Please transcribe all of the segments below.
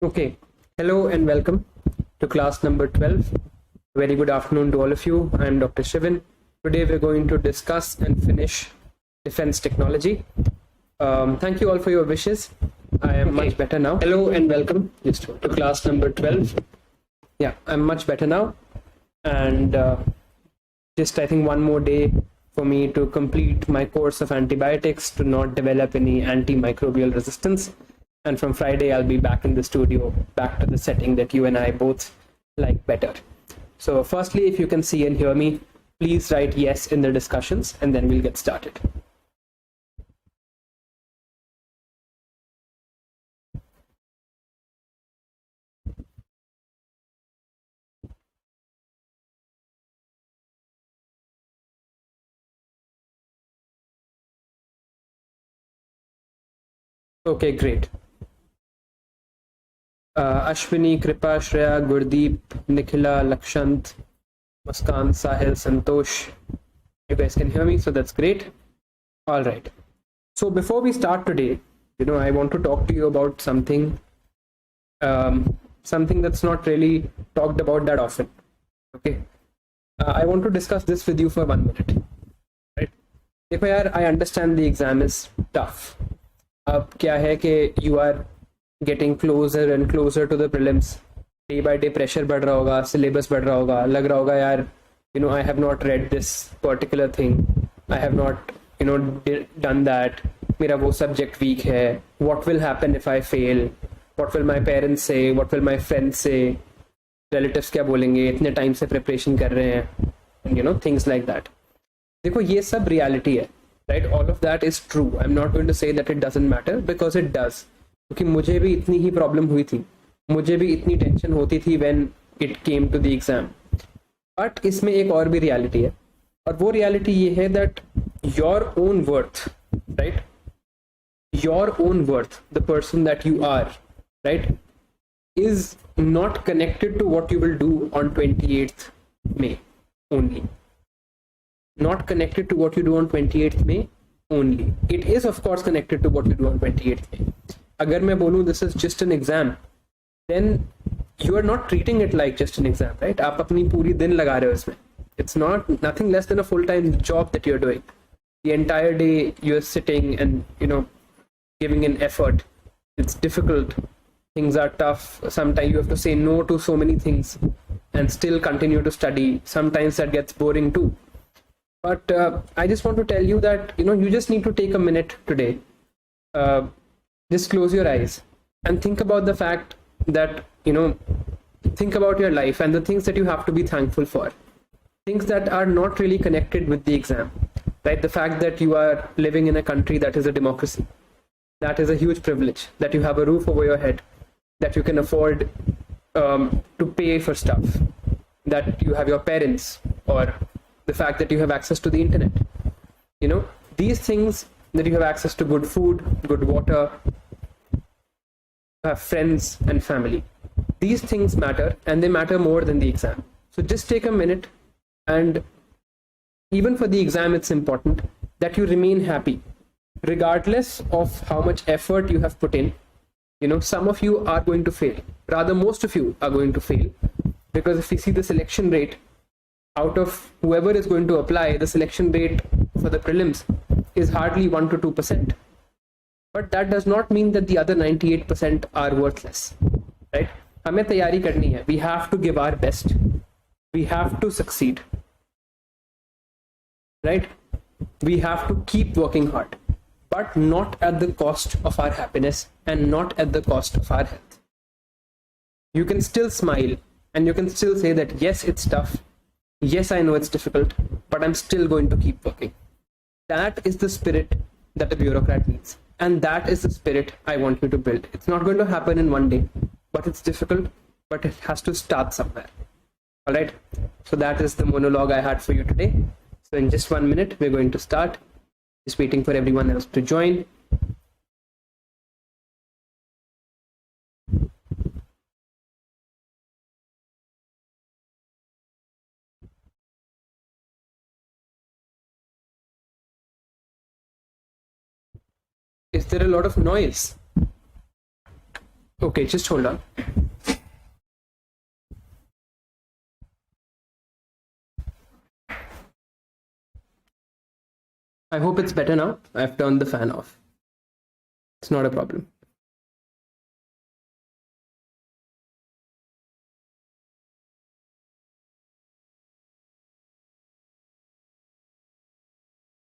Okay, hello and welcome to class number 12. Very good afternoon to all of you. I am Dr. Shivan. Today we're going to discuss and finish defense technology. Thank you all for your wishes. I am much better now. Hello and welcome to class number 12. Yeah, I'm much better now. And just I think one more day for me to complete my course of antibiotics to not develop any antimicrobial resistance. And from Friday, I'll be back in the studio, back to the setting that you and I both like better. So firstly, if you can see and hear me, please write yes in the discussions and then we'll get started. Okay, great. Ashwini, Kripa, Shreya, Gurdeep, Nikhila, Lakshant, Muskan, Sahil, Santosh. You guys can hear me, so that's great. All right. So before we start today, I want to talk to you about something that's not really talked about that often. Okay. I want to discuss this with you for 1 minute. Right? देखो यार, I understand the exam is tough. अब क्या है कि you are getting closer and closer to the prelims. Day by day pressure बढ़ रहा होगा, syllabus बढ़ रहा होगा, लग रहा होगा यार, I have not read this particular thing. I have not, done that. मेरा वो subject weak है. What will happen if I fail? What will my parents say? What will my friends say? Relatives क्या बोलेंगे? इतने time से preparation कर रहे हैं, things like that. देखो ये सब रियलिटी है, right? All of that is true. I am not going to say that it doesn't matter, because it does. क्योंकि मुझे भी इतनी ही प्रॉब्लम हुई थी, मुझे भी इतनी टेंशन होती थी when it came to the exam. But इसमें एक और भी रियलिटी है, और वो रियलिटी ये है that your own worth, right, your own worth, the person that you are, right, is not connected to what you will do on 28th May only. Not connected to what you do on 28th May only. It is of course connected to what you do on 28th May. अगर मैं बोलूँ this is just an exam, then you are not treating it like just an exam, right? आप अपनी पूरी दिन लगा रहे हो इसमें. It's not nothing less than a full-time job that you're doing. The entire day you're sitting and giving an effort. It's difficult. Things are tough. Sometimes you have to say no to so many things and still continue to study. Sometimes that gets boring too. But I just want to tell you that you just need to take a minute today. Just close your eyes and think about the fact that think about your life and the things that you have to be thankful for. Things that are not really connected with the exam, right? The fact that you are living in a country that is a democracy. That is a huge privilege. That you have a roof over your head. That you can afford to pay for stuff, that you have your parents, or the fact that you have access to the internet. These things, that you have access to good food, good water, have friends and family. These things matter, and they matter more than the exam. So just take a minute, and even for the exam, it's important that you remain happy, regardless of how much effort you have put in. Some of you are going to fail. Rather, most of you are going to fail, because if we see the selection rate, out of whoever is going to apply, the selection rate for the prelims is hardly 1 to 2%. But that does not mean that the other 98% are worthless, right? हमें तैयारी करनी है. We have to give our best. We have to succeed, right? We have to keep working hard, but not at the cost of our happiness and not at the cost of our health. You can still smile and you can still say that, yes, it's tough. Yes, I know it's difficult, but I'm still going to keep working. That is the spirit that a bureaucrat needs. And that is the spirit I want you to build. It's not going to happen in one day, but it's difficult, but it has to start somewhere. All right. So that is the monologue I had for you today. So in just 1 minute, we're going to start. Just waiting for everyone else to join. Is there a lot of noise? Okay, just hold on. I hope it's better now. I've turned the fan off. It's not a problem.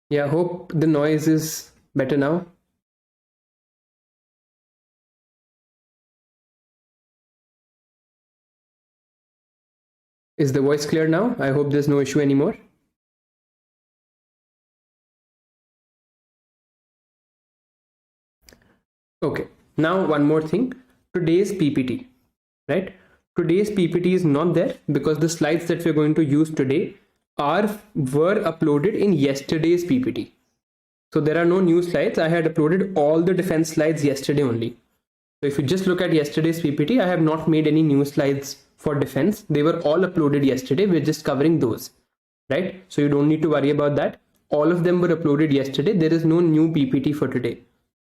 Yeah, hope the noise is better now. Is the voice clear now? I hope there's no issue anymore. Okay, now one more thing. Today's PPT, right? Today's PPT is not there because the slides that we're going to use today were uploaded in yesterday's PPT. So there are no new slides. I had uploaded all the defense slides yesterday only. So if you just look at yesterday's PPT, I have not made any new slides for defense. They were all uploaded yesterday. We're just covering those, right? So you don't need to worry about that. All of them were uploaded yesterday. There is no new PPT for today.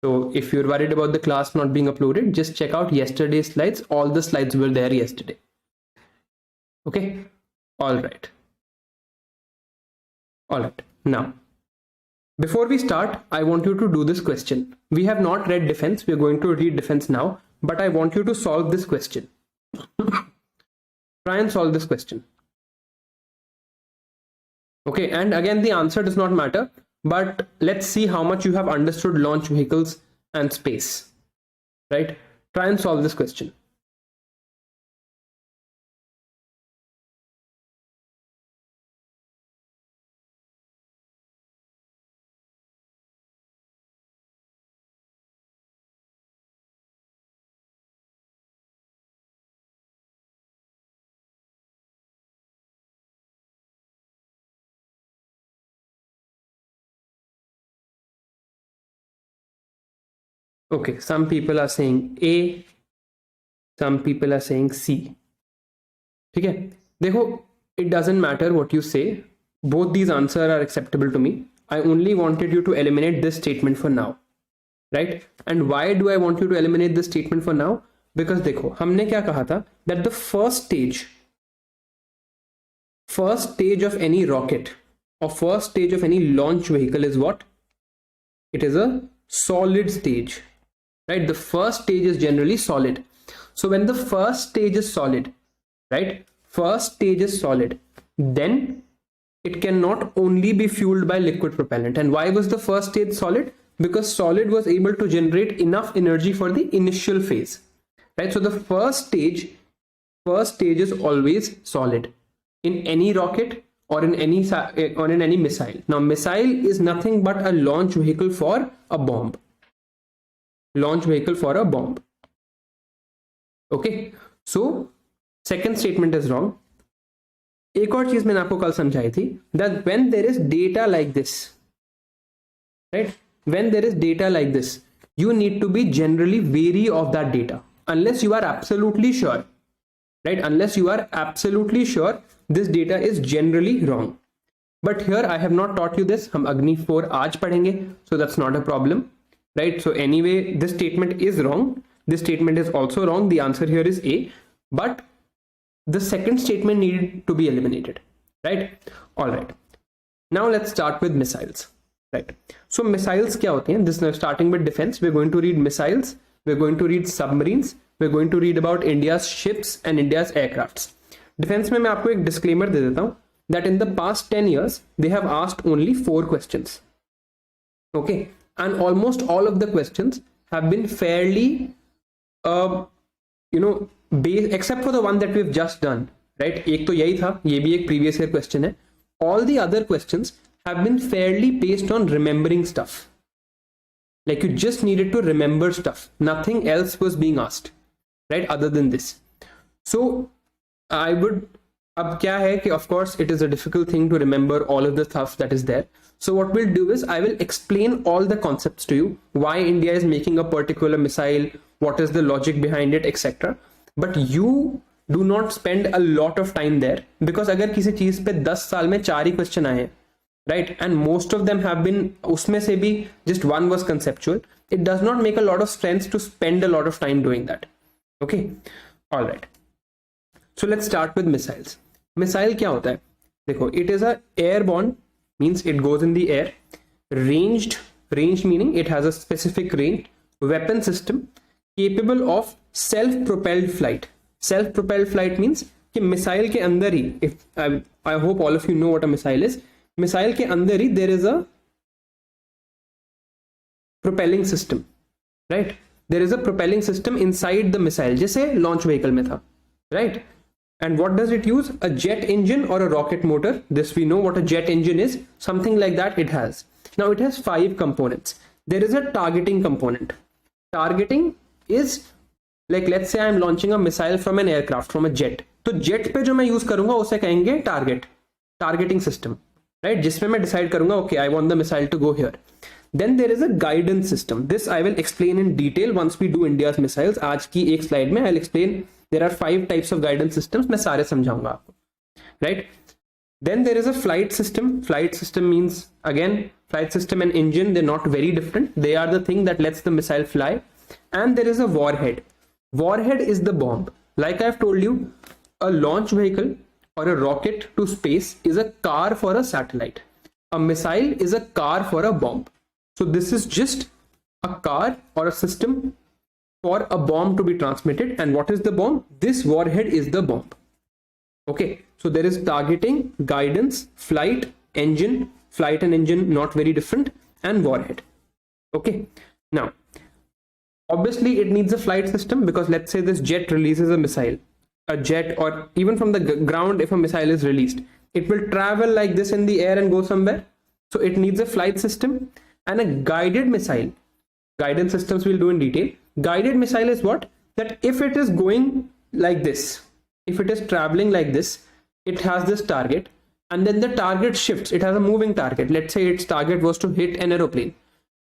So if you're worried about the class not being uploaded, just check out yesterday's slides. All the slides were there yesterday. Okay. All right. All right. Now, before we start, I want you to do this question. We have not read defense. We're going to read defense now, but I want you to solve this question. Try and solve this question. Okay. And again, the answer does not matter, but let's see how much you have understood launch vehicles and space, right? Try and solve this question. Okay, some people are saying A, some people are saying C. Okay, it doesn't matter what you say. Both these answers are acceptable to me. I only wanted you to eliminate this statement for now, right? And why do I want you to eliminate this statement for now? Because देखो, हमने क्या कहा था that the first stage of any rocket or first stage of any launch vehicle is what? It is a solid stage. Right, the first stage is generally solid. So when the first stage is solid, right, then it cannot only be fueled by liquid propellant. And why was the first stage solid? Because solid was able to generate enough energy for the initial phase, right? So the first stage is always solid in any rocket or in any missile. Now missile is nothing but a launch vehicle for a bomb. Okay, so second statement is wrong. एक और चीज मैंने आपको कल समझाई थी that when there is data like this, right, when there is data like this, you need to be generally wary of that data unless you are absolutely sure, right? Unless you are absolutely sure this data is generally wrong. But here I have not taught you this. हम Agni 4 आज पढ़ेंगे, so that's not a problem. Right, so anyway, this statement is wrong. This statement is also wrong. The answer here is A, but the second statement needed to be eliminated. Right, all right. Now let's start with missiles. Right, so missiles क्या होती हैं? This starting with defense, we're going to read missiles, we're going to read submarines, we're going to read about India's ships and India's aircrafts. Defense में मैं आपको एक disclaimer दे देता हूँ that in the past 10 years they have asked only 4 questions. Okay. And almost all of the questions have been fairly, except for the one that we've just done, right? एक तो यही था, ये भी एक previous year question है. All the other questions have been fairly based on remembering stuff. Like you just needed to remember stuff. Nothing else was being asked, right? Other than this. So अब क्या है कि of course it is a difficult thing to remember all of the stuff that is there. So what we'll do is I will explain all the concepts to you, why India is making a particular missile, what is the logic behind it, etc. But you do not spend a lot of time there, because अगर किसी चीज पे 10 साल में 4 ही question आए हैं, right, and most of them have been, उसमें से भी just one was conceptual, it does not make a lot of sense to spend a lot of time doing that. Okay, all right. So let's start with missiles. Missile क्या होता है? देखो, it is a airborne, means it goes in the air. Ranged meaning it has a specific range. Weapon system capable of self-propelled flight. Self-propelled flight means कि missile के अंदर ही, if I hope all of you know what a missile is. Missile के अंदर ही there is a propelling system, right? There is a propelling system inside the missile, जैसे launch vehicle में था, right? And what does it use? A jet engine or a rocket motor. This we know what a jet engine is. Something like that it has. Now it has 5 components. There is a targeting component. Targeting is like, let's say I am launching a missile from an aircraft, from a jet. तो jet पे जो मैं use करूंगा उसे कहेंगे targeting system, right? जिसमें मैं decide करूंगा, okay, I want the missile to go here. Then there is a guidance system. This I will explain in detail once we do India's missiles. आज की एक slide में I'll explain. There are 5 types of guidance systems. मैं सारे समझाऊंगा आपको, right? Then there is a flight system. Flight system means, again, flight system and engine, they're not very different. They are the thing that lets the missile fly. And there is a warhead. Warhead is the bomb. Like I've told you, a launch vehicle or a rocket to space is a car for a satellite. A missile is a car for a bomb. So this is just a car or a system for a bomb to be transmitted. And what is the bomb? This warhead is the bomb. Okay, so there is targeting, guidance, flight, engine, flight and engine not very different, and warhead. Okay, now obviously it needs a flight system, because let's say this jet releases a missile, a jet, or even from the ground, if a missile is released, it will travel like this in the air and go somewhere. So it needs a flight system and a guided missile. Guidance systems we'll do in detail. Guided missile is what? That if it is going like this, if it is traveling like this, it has this target, and then the target shifts. It has a moving target. Let's say its target was to hit an aeroplane.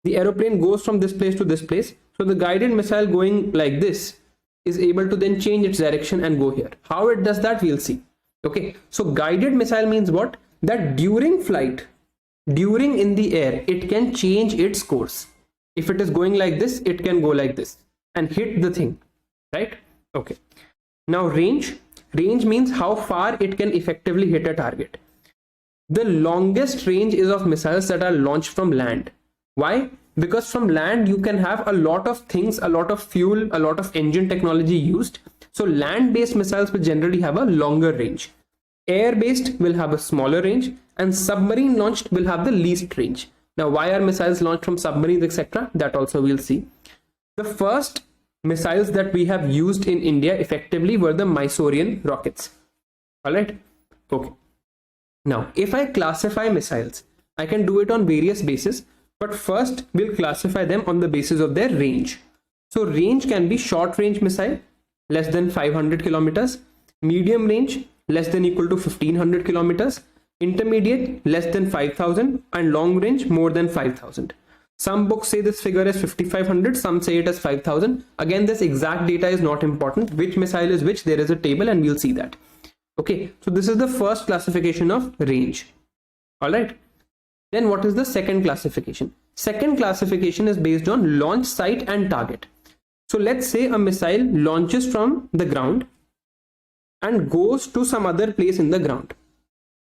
The aeroplane goes from this place to this place. So the guided missile going like this is able to then change its direction and go here. How it does that, we'll see. Okay, so guided missile means what? That during flight, during in the air, it can change its course. If it is going like this, it can go like this and hit the thing, right? Okay. Now range means how far it can effectively hit a target. The longest range is of missiles that are launched from land. Why? Because from land you can have a lot of things, a lot of fuel, a lot of engine technology used. So land-based missiles will generally have a longer range. Air-based will have a smaller range, and submarine launched will have the least range. Now why are missiles launched from submarines, etc.? That also we'll see. The first missiles that we have used in India effectively were the Mysorean rockets. Alright? Okay. Now, if I classify missiles, I can do it on various bases, but first we'll classify them on the basis of their range. So range can be short range missile, less than 500 kilometers, medium range, less than equal to 1500 kilometers, intermediate, less than 5000, and long range, more than 5000. Some books say this figure is 5500, some say it as 5000. Again, this exact data is not important. Which missile is which, there is a table and we'll see that. Okay, so this is the first classification of range. All right. Then what is the second classification? Second classification is based on launch site and target. So let's say a missile launches from the ground and goes to some other place in the ground,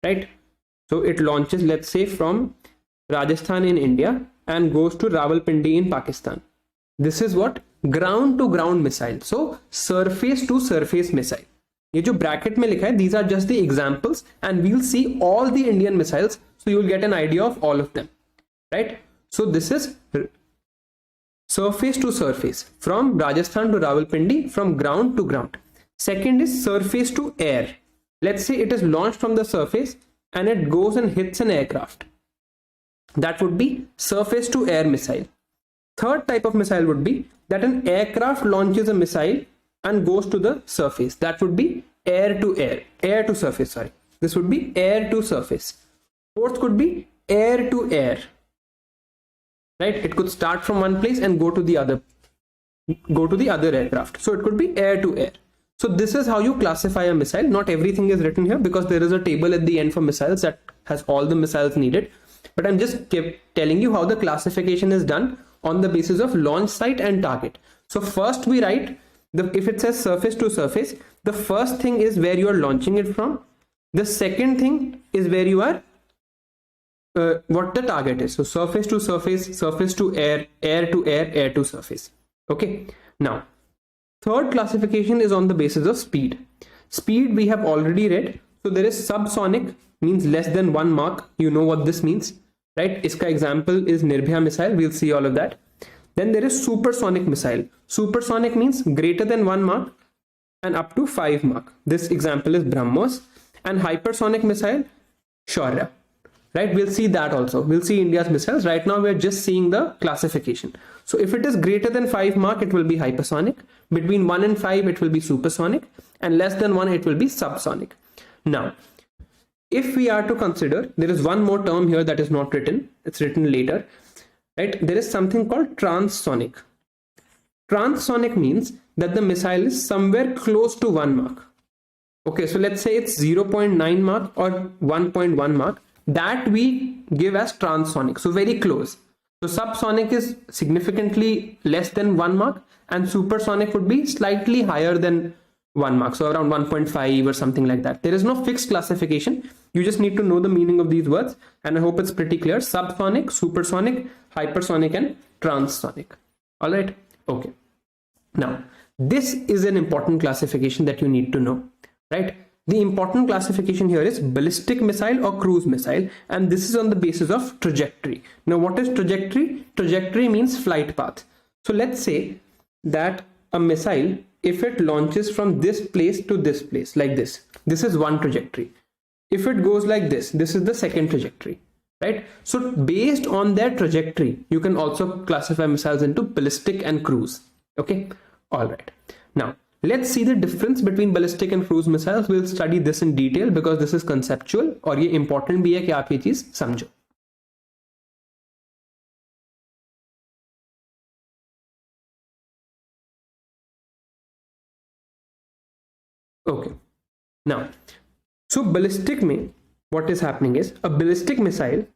right? So it launches, let's say, from Rajasthan in India and goes to Rawalpindi in Pakistan. This is what? Ground to ground missile. So surface to surface missile. ये जो bracket में लिखा है, these are just the examples, and we'll see all the Indian missiles, so you'll get an idea of all of them, right? So this is surface to surface, from Rajasthan to Rawalpindi, from ground to ground. Second is surface to air. Let's say it is launched from the surface and it goes and hits an aircraft. That would be surface to air missile. Third type of missile would be that an aircraft launches a missile and goes to the surface. That would be air to surface, sorry. This would be air to surface. Fourth could be air to air, right? It could start from one place and go to the other aircraft. So it could be air to air. So this is how you classify a missile. Not everything is written here because there is a table at the end for missiles that has all the missiles needed. But I'm just telling you how the classification is done on the basis of launch site and target. So first we write if it says surface to surface, the first thing is where you are launching it from. The second thing is where you are what the target is. So surface to surface, surface to air, air to air, air to surface. Okay. Now, third classification is on the basis of speed. Speed we have already read. So there is subsonic, means less than 1 Mach. You know what this means, right? Iska example is Nirbhaya missile. We'll see all of that. Then there is supersonic missile. Supersonic means greater than 1 Mach and up to 5 Mach. This example is BrahMos. And hypersonic missile, Shaurya. Right, we'll see that also. We'll see India's missiles. Right now we're just seeing the classification. So if it is greater than 5 Mach, it will be hypersonic. Between 1 and 5, it will be supersonic. And less than 1, it will be subsonic. Now, if we are to consider, there is one more term here that is not written. It's written later. Right, there is something called transonic. Transonic means that the missile is somewhere close to 1 Mach. Okay, so let's say it's 0.9 Mach or 1.1 Mach. That we give as transonic, so very close. So subsonic is significantly less than 1 Mach, and supersonic would be slightly higher than 1 Mach, so around 1.5 or something like that. There is no fixed classification. You just need to know the meaning of these words, and I hope it's pretty clear. Subsonic, supersonic, hypersonic, and transonic. All right. Okay. Now, this is an important classification that you need to know, right? The important classification here is ballistic missile or cruise missile, and this is on the basis of trajectory. Now, what is trajectory? Trajectory means flight path. So let's say that a missile, if it launches from this place to this place like this is one trajectory. If it goes like this is the second trajectory, right? So based on their trajectory, you can also classify missiles into ballistic and cruise. Okay. All right. Now, let's see the difference between ballistic and cruise missiles. We'll study this in detail because this is conceptual और ये important भी है कि आप ये चीज समझो. Okay. Now, so ballistic में what is happening is a ballistic missile.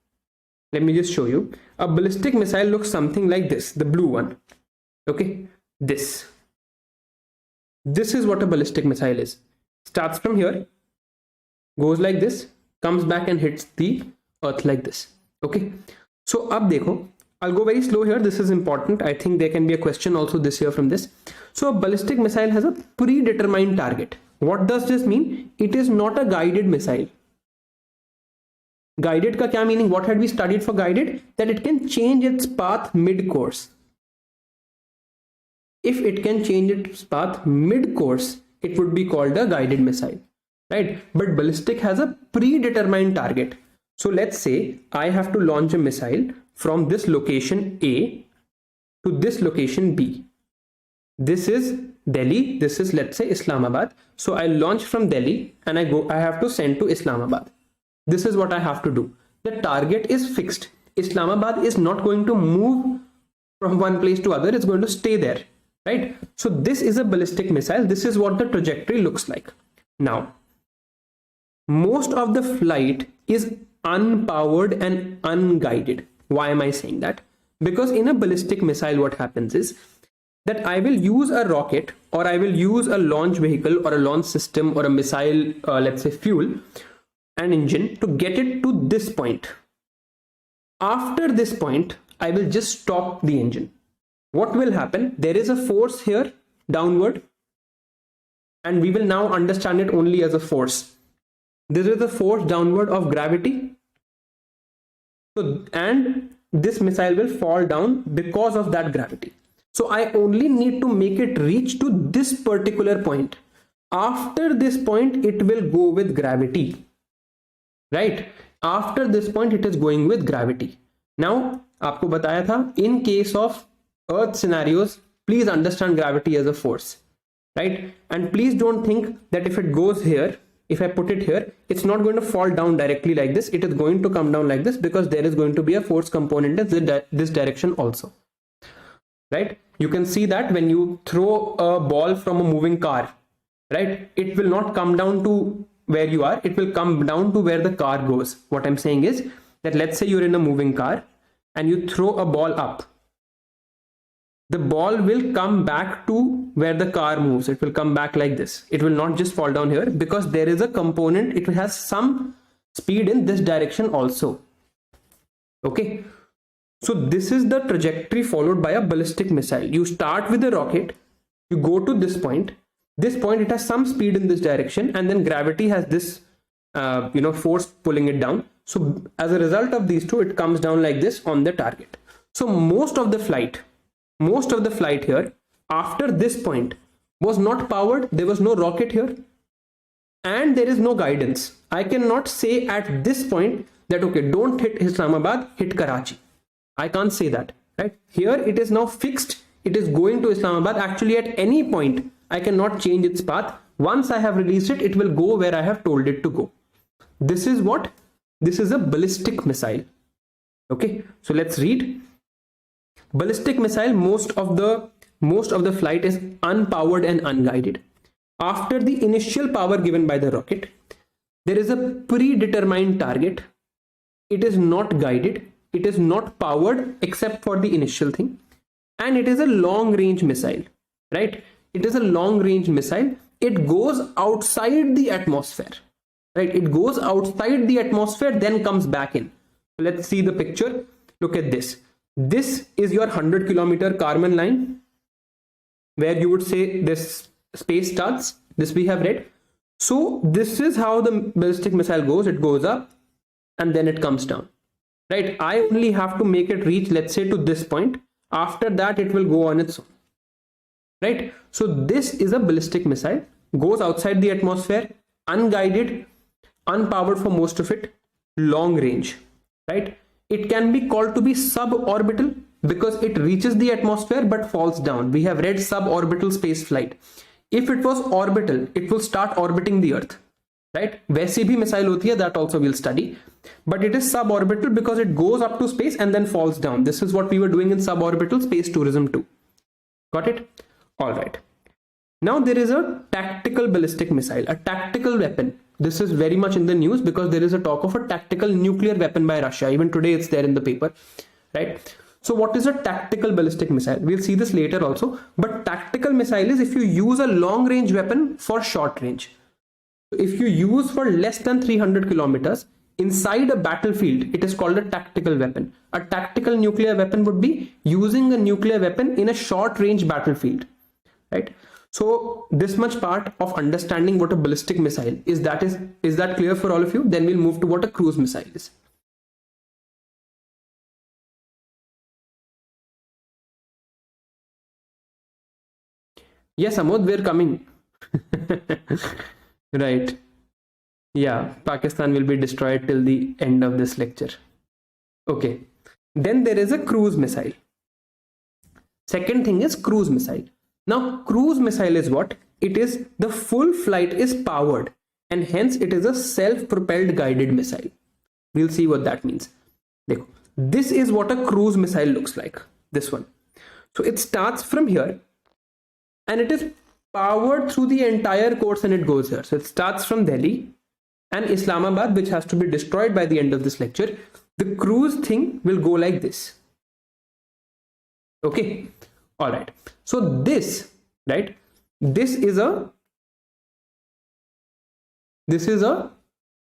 Let me just show you. A ballistic missile looks something like this, the blue one. Okay, this. This is what a ballistic missile is. Starts from here, goes like this, comes back and hits the earth like this. Okay. So ab dekho, I'll go very slow here. This is important. I think there can be a question also this year from this. So a ballistic missile has a predetermined target. What does this mean? It is not a guided missile. Guided ka kya meaning? What had we studied for guided? That it can change its path mid-course. If it can change its path mid-course, it would be called a guided missile, right? But ballistic has a predetermined target. So let's say I have to launch a missile from this location A to this location B. This is Delhi. This is, let's say, Islamabad. So I launch from Delhi and I have to send to Islamabad. This is what I have to do. The target is fixed. Islamabad is not going to move from one place to other. It's going to stay there. Right? So this is a ballistic missile. This is what the trajectory looks like. Now, most of the flight is unpowered and unguided. Why am I saying that? Because in a ballistic missile, what happens is that I will use a rocket or I will use a launch vehicle or a launch system or a missile, let's say fuel and engine to get it to this point. After this point, I will just stop the engine. What will happen? There is a force here downward, and we will now understand it only as a force. This is the force downward of gravity. So, and this missile will fall down because of that gravity. So I only need to make it reach to this particular point. After this point, it will go with gravity. Right? After this point, it is going with gravity. Now, आपको बताया था, in case of Earth scenarios, please understand gravity as a force, right? And please don't think that if it goes here, if I put it here, it's not going to fall down directly like this. It is going to come down like this because there is going to be a force component in this direction also, right? You can see that when you throw a ball from a moving car, right? It will not come down to where you are. It will come down to where the car goes. What I'm saying is that let's say you're in a moving car and you throw a ball up. the ball will come back to where the car moves. It will come back like this. It will not just fall down here, because there is a component, it has some speed in this direction also. Okay, so this is the trajectory followed by a ballistic missile. You start with a rocket, you go to this point it has some speed in this direction, and then gravity has this force pulling it down. So as a result of these two, it comes down like this on the target. So most of the flight here after this point was not powered. There was no rocket here, and there is no guidance. I cannot say at this point that, okay, don't hit Islamabad, hit Karachi. I can't say that, right? Here it is now fixed. It is going to Islamabad. Actually, at any point, I cannot change its path. Once I have released it, it will go where I have told it to go. This is what? This is a ballistic missile. Okay, so let's read. Ballistic missile, most of the flight is unpowered and unguided. After the initial power given by the rocket, there is a predetermined target. It is not guided. It is not powered except for the initial thing. And it is a long range missile, right? It is a long range missile. It goes outside the atmosphere, right? It goes outside the atmosphere, then comes back in. Let's see the picture. Look at this. This is your 100-kilometer Kármán line, where you would say this space starts. This we have read. So this is how the ballistic missile goes. It goes up and then it comes down, right? I only have to make it reach, let's say, to this point. After that, it will go on its own, right? So this is a ballistic missile, goes outside the atmosphere, unguided, unpowered for most of it, long range, right? It can be called to be suborbital because it reaches the atmosphere but falls down. We have read suborbital space flight. If it was orbital, it will start orbiting the earth, right? वैसी भी missile होती है, that also we'll study. But it is suborbital because it goes up to space and then falls down. This is what we were doing in suborbital space tourism too. Got it? All right. Now there is a tactical ballistic missile, a tactical weapon. This is very much in the news because there is a talk of a tactical nuclear weapon by Russia. Even today it's there in the paper, right? So what is a tactical ballistic missile? We'll see this later also. But tactical missile is if you use a long range weapon for short range. If you use for less than 300 kilometers inside a battlefield, it is called a tactical weapon. A tactical nuclear weapon would be using a nuclear weapon in a short range battlefield, right? So this much part of understanding what a ballistic missile is, is that clear for all of you? Then we'll move to what a cruise missile is. Yes, Amod, we're coming. Right. Yeah, Pakistan will be destroyed till the end of this lecture. Okay. Then there is a cruise missile. Second thing is cruise missile. Now, cruise missile is what? It is the full flight is powered and hence it is a self-propelled guided missile. We'll see what that means. This is what a cruise missile looks like. This one. So it starts from here and it is powered through the entire course and it goes here. So it starts from Delhi and Islamabad, which has to be destroyed by the end of this lecture. The cruise thing will go like this. Okay. All right. So this, right? This is a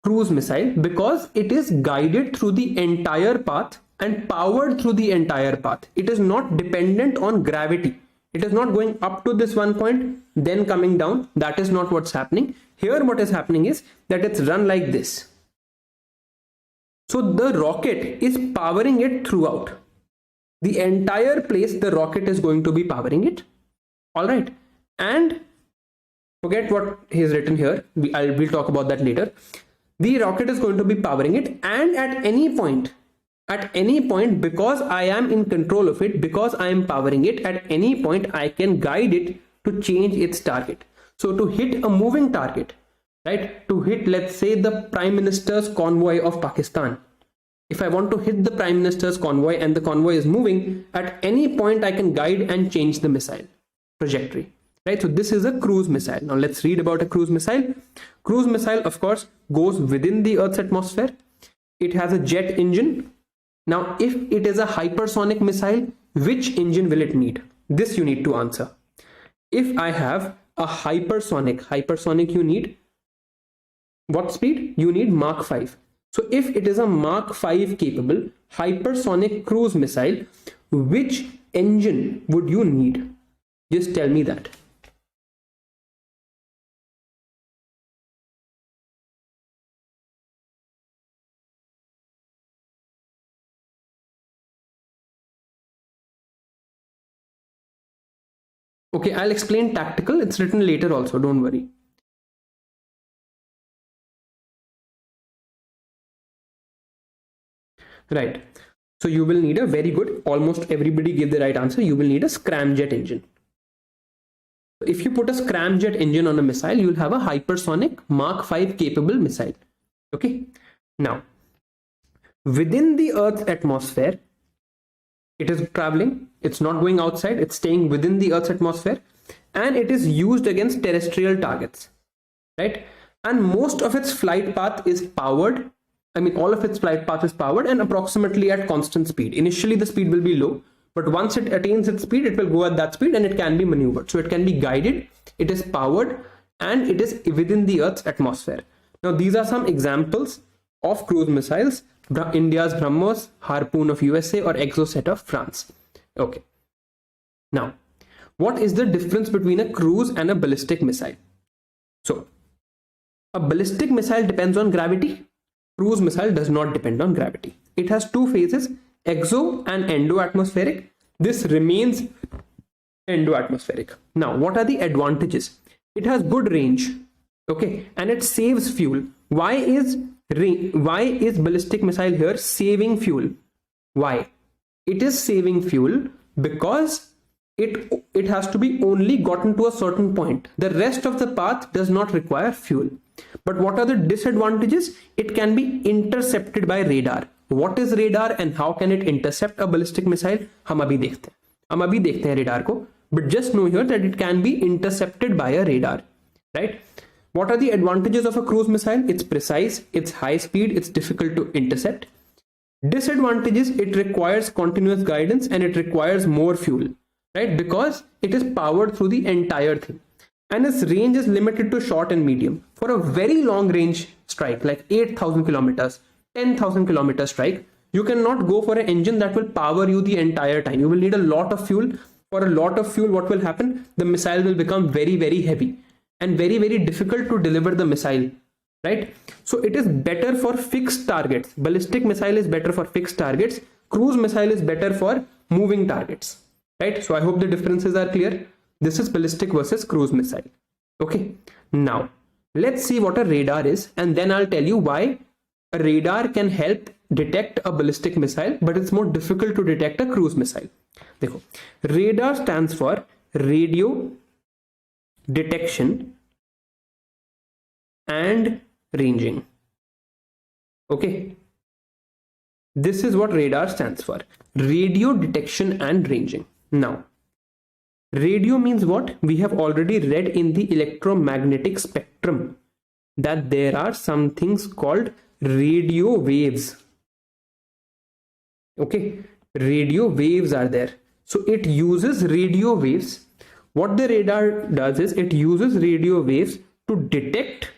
cruise missile because it is guided through the entire path and powered through the entire path. It is not dependent on gravity. It is not going up to this one point, then coming down. That is not what's happening. Here what is happening is that it's run like this. So the rocket is powering it throughout. The entire place the rocket is going to be powering it. All right. And forget what he's written here. We'll talk about that later. The rocket is going to be powering it, and at any point, because I am in control of it, because I am powering it, at any point I can guide it to change its target. So to hit a moving target, right? To hit, let's say, the Prime Minister's convoy of Pakistan. If I want to hit the Prime Minister's convoy and the convoy is moving, at any point I can guide and change the missile trajectory, right? So this is a cruise missile. Now let's read about a cruise missile. Cruise missile, of course, goes within the Earth's atmosphere. It has a jet engine. Now, if it is a hypersonic missile, which engine will it need? This you need to answer. If I have a hypersonic, you need what speed? You need Mach 5. So if it is a Mach 5 capable hypersonic cruise missile, which engine would you need? Just tell me that. Okay, I'll explain tactical. It's written later also, don't worry. Right. So you will need a very good, almost everybody gave the right answer. You will need a scramjet engine. If you put a scramjet engine on a missile, you'll have a hypersonic Mach 5 capable missile. Okay. Now, within the Earth's atmosphere, it is traveling. It's not going outside. It's staying within the Earth's atmosphere, and it is used against terrestrial targets, right? And most of its flight path is powered. I mean, all of its flight path is powered and approximately at constant speed. Initially, the speed will be low, but once it attains its speed, it will go at that speed and it can be maneuvered. So it can be guided, it is powered, and it is within the Earth's atmosphere. Now, these are some examples of cruise missiles. India's BrahMos, Harpoon of USA, or Exocet of France. Okay. Now, what is the difference between a cruise and a ballistic missile? So, a ballistic missile depends on gravity. Cruise missile does not depend on gravity. It has two phases, exo and endo-atmospheric. This remains endo-atmospheric. Now, what are the advantages? It has good range, okay, and it saves fuel. Why is ballistic missile here saving fuel? Why? It is saving fuel because it has to be only gotten to a certain point. The rest of the path does not require fuel. But what are the disadvantages? It can be intercepted by radar. What is radar and how can it intercept a ballistic missile? हम अभी देखते हैं radar को. But just know here that it can be intercepted by a radar, right? What are the advantages of a cruise missile? It's precise, it's high speed, it's difficult to intercept. Disadvantages, it requires continuous guidance and it requires more fuel, right? Because it is powered through the entire thing. And its range is limited to short and medium. For a very long range strike, like 8,000 kilometers, 10,000 kilometer strike, you cannot go for an engine that will power you the entire time. You will need a lot of fuel. For a lot of fuel, what will happen? The missile will become very, very heavy and very, very difficult to deliver the missile, right? So it is better for fixed targets. Ballistic missile is better for fixed targets. Cruise missile is better for moving targets, right? So I hope the differences are clear. This is ballistic versus cruise missile. Okay. Now, let's see what a radar is, and then I'll tell you why a radar can help detect a ballistic missile, but it's more difficult to detect a cruise missile. देखो, radar stands for radio detection and ranging. Okay. This is what radar stands for. Radio detection and ranging. Now, radio means what? We have already read in the electromagnetic spectrum that there are some things called radio waves. Okay, radio waves are there. So it uses radio waves. What the radar does is it uses radio waves to detect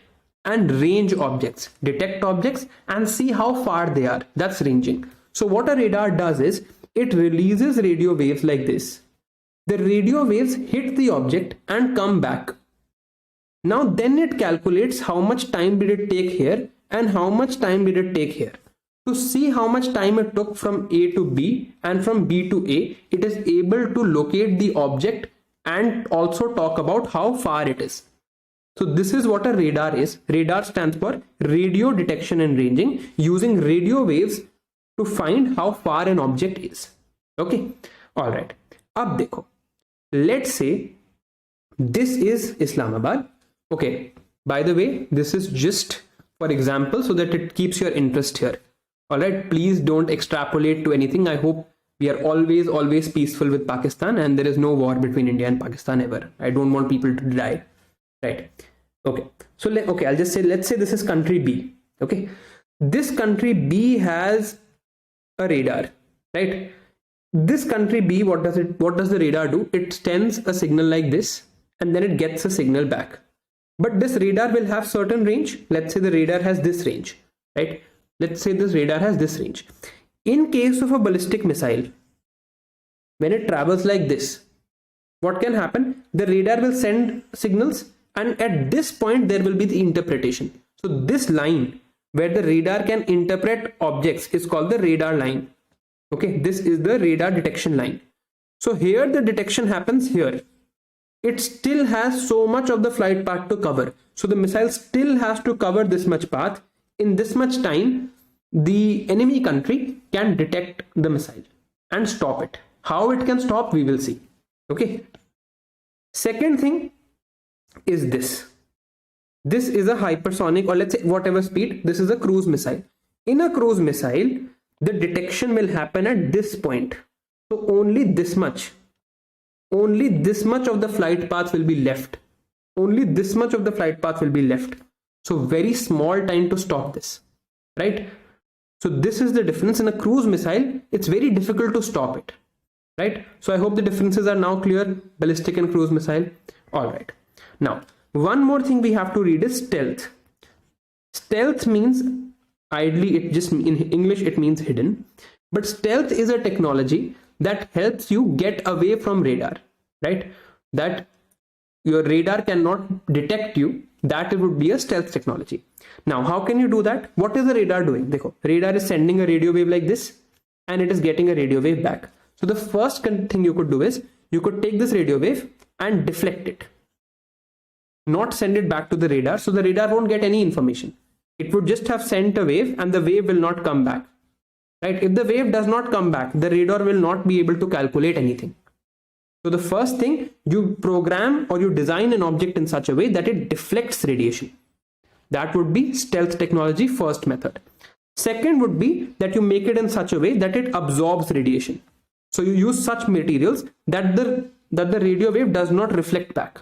and range objects. Detect objects and see how far they are. That's ranging. So what a radar does is it releases radio waves like this. The radio waves hit the object and come back. Now then it calculates how much time did it take here and how much time did it take here. To see how much time it took from A to B and from B to A, it is able to locate the object and also talk about how far it is. So this is what a radar is. Radar stands for radio detection and ranging, using radio waves to find how far an object is. Okay. All right. Ab dekho. Let's say this is Islamabad. Okay. By the way, this is just for example so that it keeps your interest here. All right. Please don't extrapolate to anything. I hope we are always peaceful with Pakistan and there is no war between India and Pakistan ever. I don't want people to die. Right. Okay. So, I'll just say, let's say this is country B. Okay. This country B has a radar, right? this country B, what does the radar do? It sends a signal like this, and then it gets a signal back. But this radar will have certain range. Let's say the radar has this range, right? Let's say this radar has this range. In case of a ballistic missile, when it travels like this, what can happen? The radar will send signals, and at this point there will be the interpretation. So this line where the radar can interpret objects is called the radar line. Okay, this is the radar detection line. So here the detection happens here. It still has so much of the flight path to cover. So the missile still has to cover this much path. In this much time, the enemy country can detect the missile and stop it. How it can stop, we will see. Okay. Second thing is this. This is a hypersonic, or let's say whatever speed. This is a cruise missile. In a cruise missile, the detection will happen at this point. So only this much of the flight path will be left. Only this much of the flight path will be left. So very small time to stop this, right? So this is the difference. In a cruise missile, it's very difficult to stop it, right? So I hope the differences are now clear, ballistic and cruise missile. All right. Now, one more thing we have to read is stealth. Stealth means, ideally, it just in English, it means hidden. But stealth is a technology that helps you get away from radar, right? That your radar cannot detect you. That would be a stealth technology. Now, how can you do that? What is the radar doing? Dekho, radar is sending a radio wave like this, and it is getting a radio wave back. So the first thing you could do is you could take this radio wave and deflect it, not send it back to the radar. So the radar won't get any information. It would just have sent a wave, and the wave will not come back, right? If the wave does not come back, the radar will not be able to calculate anything. So the first thing, you program or you design an object in such a way that it deflects radiation. That would be stealth technology, first method. Second would be that you make it in such a way that it absorbs radiation. So you use such materials that the radio wave does not reflect back,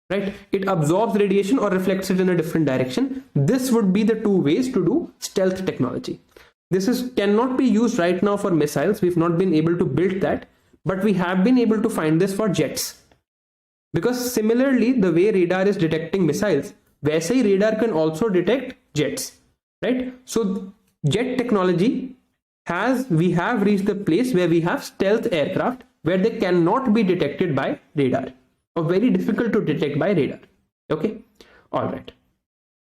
right? It absorbs radiation or reflects it in a different direction. This would be the two ways to do stealth technology. This cannot be used right now for missiles. We've not been able to build that, but we have been able to find this for jets. Because similarly, the way radar is detecting missiles, वैसे ही radar can also detect jets, right? So jet technology we have reached the place where we have stealth aircraft where they cannot be detected by radar, or very difficult to detect by radar. Okay, all right.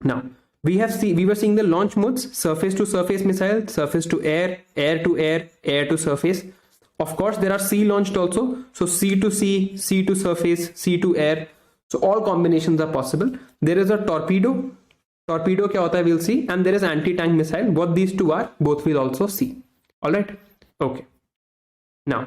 Now we were seeing the launch modes: surface to surface missile, surface to air, air to air, air to surface. Of course, there are sea launched also. So sea to sea, sea to surface, sea to air. So all combinations are possible. There is a torpedo. Torpedo kya hota hai, we'll see. And there is anti-tank missile. What these two are, both we'll also see. All right. Okay. Now,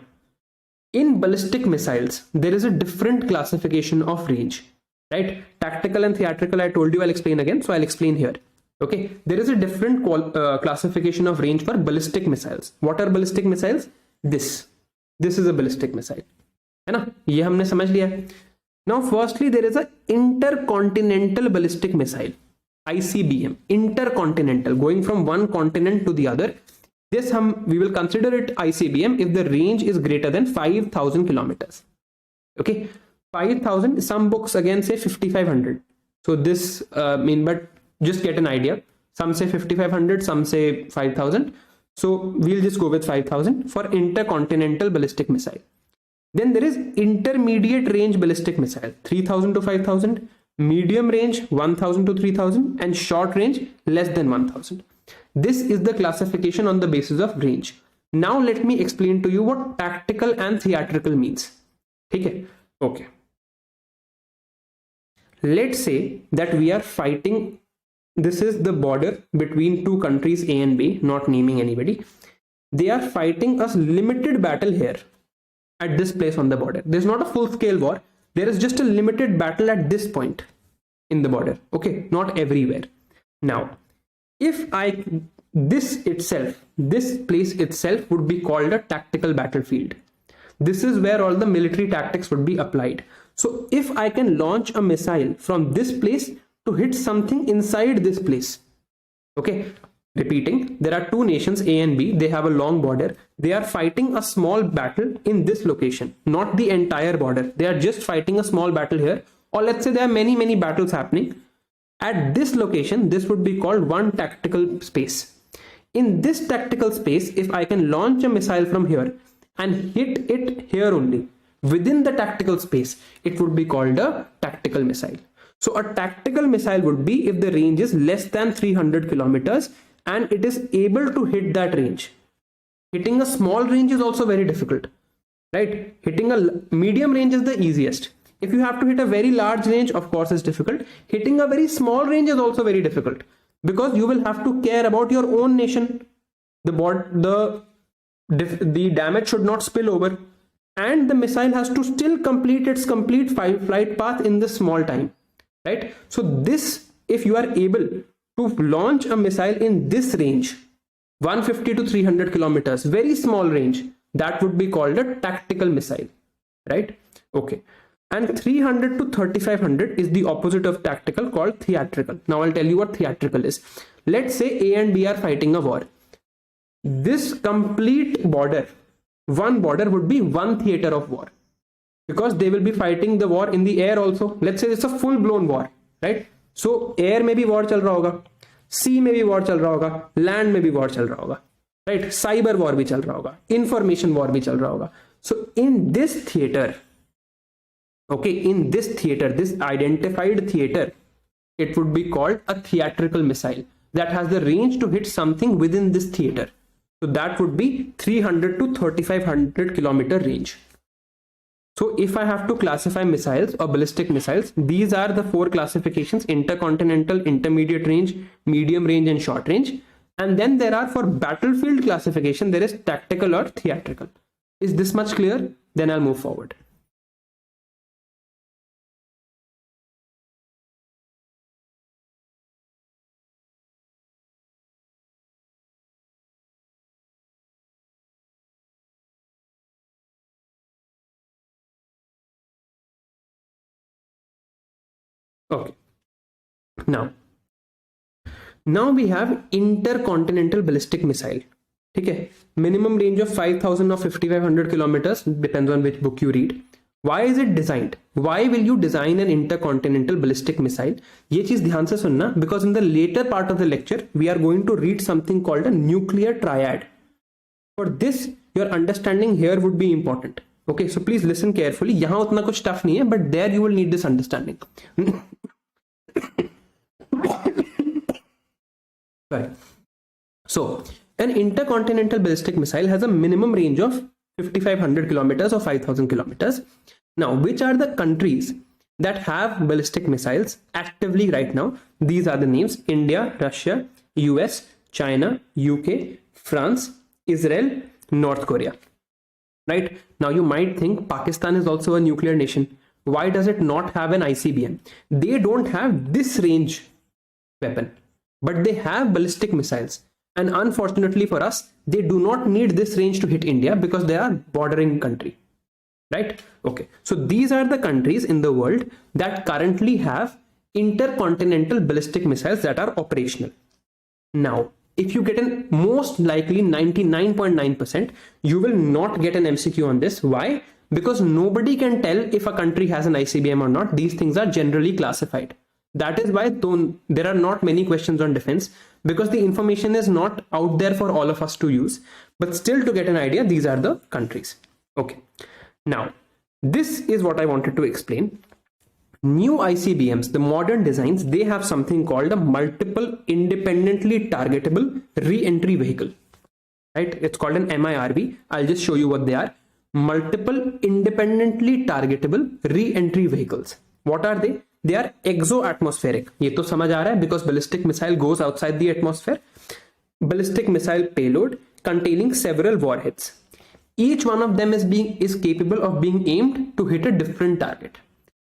in ballistic missiles, there is a different classification of range, right? Tactical and theatrical, I told you I'll explain again. So I'll explain here. Okay. There is a different classification of range for ballistic missiles. What are ballistic missiles? This is a ballistic missile. है ना? ये हमने समझ लिया है. Now, firstly, there is a intercontinental ballistic missile, ICBM, intercontinental, going from one continent to the other. This we will consider it ICBM if the range is greater than 5,000 kilometers. Okay, 5,000. Some books again say 5,500. So this but just get an idea. Some say 5,500, some say 5,000. So we'll just go with 5,000 for intercontinental ballistic missile. Then there is intermediate range ballistic missile, 3,000 to 5,000, medium range 1,000 to 3,000, and short range less than 1,000. This is the classification on the basis of range. Now let me explain to you what tactical and theatrical means. Okay. Okay. Let's say that we are fighting. This is the border between two countries A and B, not naming anybody. They are fighting a limited battle here at this place on the border. There's not a full-scale war. There is just a limited battle at this point in the border. Okay, not everywhere. Now, if this place itself would be called a tactical battlefield. This is where all the military tactics would be applied. So if I can launch a missile from this place to hit something inside this place, okay, Repeating, there are two nations, A and B. They have a long border. They are fighting a small battle in this location, not the entire border. They are just fighting a small battle here. Or let's say there are many, many battles happening. At this location, this would be called one tactical space. In this tactical space, if I can launch a missile from here and hit it here only, within the tactical space, it would be called a tactical missile. So a tactical missile would be if the range is less than 300 kilometers and it is able to hit that range. Hitting a small range is also very difficult, right? Hitting a medium range is the easiest. If you have to hit a very large range, of course, it's difficult. Hitting a very small range is also very difficult because you will have to care about your own nation. The damage should not spill over, and the missile has to still complete its complete flight path in this small time, right? So this, if you are able to launch a missile in this range, 150 to 300 kilometers, very small range, that would be called a tactical missile, right? Okay. And 300 to 3500 is the opposite of tactical, called theatrical. Now I'll tell you what theatrical is. Let's say A and B are fighting a war. This complete border, one border would be one theater of war, because they will be fighting the war in the air also. Let's say it's a full blown war, right? So air में भी war चल रहा होगा, sea में भी war चल रहा होगा, land में भी war चल रहा होगा, right? Cyber war भी चल रहा होगा, information war भी चल रहा होगा. So in this theater, okay, in this theater, this identified theater, it would be called a theatrical missile that has the range to hit something within this theater. So that would be 300 to 3500 kilometer range. So if I have to classify missiles or ballistic missiles, these are the four classifications: intercontinental, intermediate range, medium range, and short range. And then there are, for battlefield classification, there is tactical or theatrical. Is this much clear? Then I'll move forward. Okay. Now we have intercontinental ballistic missile. Okay. Minimum range of 5000 or 5500 kilometers, depends on which book you read. Why is it designed? Why will you design an intercontinental ballistic missile? ये चीज ध्यान से सुनना, because in the later part of the lecture we are going to read something called a nuclear triad. For this, your understanding here would be important. Okay, so please listen carefully. यहाँ उतना कुछ tough नहीं है, but there you will need this understanding. Right. So an intercontinental ballistic missile has a minimum range of 5500 kilometers or 5000 kilometers. Now, which are the countries that have ballistic missiles actively right now? These are the names: India, Russia, US, China, UK, France, Israel, North Korea. Right? Now you might think Pakistan is also a nuclear nation. Why does it not have an ICBM? They don't have this range weapon, but they have ballistic missiles. And unfortunately for us, they do not need this range to hit India because they are bordering country. Right? Okay. So these are the countries in the world that currently have intercontinental ballistic missiles that are operational. Now, if you get an most likely 99.9%, you will not get an MCQ on this. Why? Because nobody can tell if a country has an ICBM or not. These things are generally classified. That is why there are not many questions on defense, because the information is not out there for all of us to use. But still, to get an idea, these are the countries. Okay. Now, this is what I wanted to explain. New ICBMs, the modern designs, they have something called a multiple independently targetable re-entry vehicle. Right? It's called an MIRV. I'll just show you what they are. Multiple independently targetable re-entry vehicles. What are they? They are exo-atmospheric. ये तो समझ आ रहा है, because ballistic missile goes outside the atmosphere. Ballistic missile payload containing several warheads. Each one of them is capable of being aimed to hit a different target.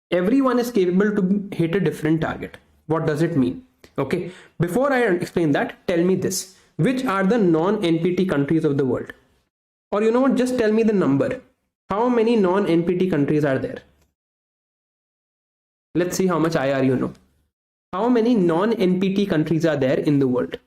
Everyone is capable to hit a different target. What does it mean? Okay. Before I explain that, tell me this. Which are the non-NPT countries of the world? Or you know what? Just tell me the number. How many non-NPT countries are there? Let's see how much IR you know. How many non-NPT countries are there in the world?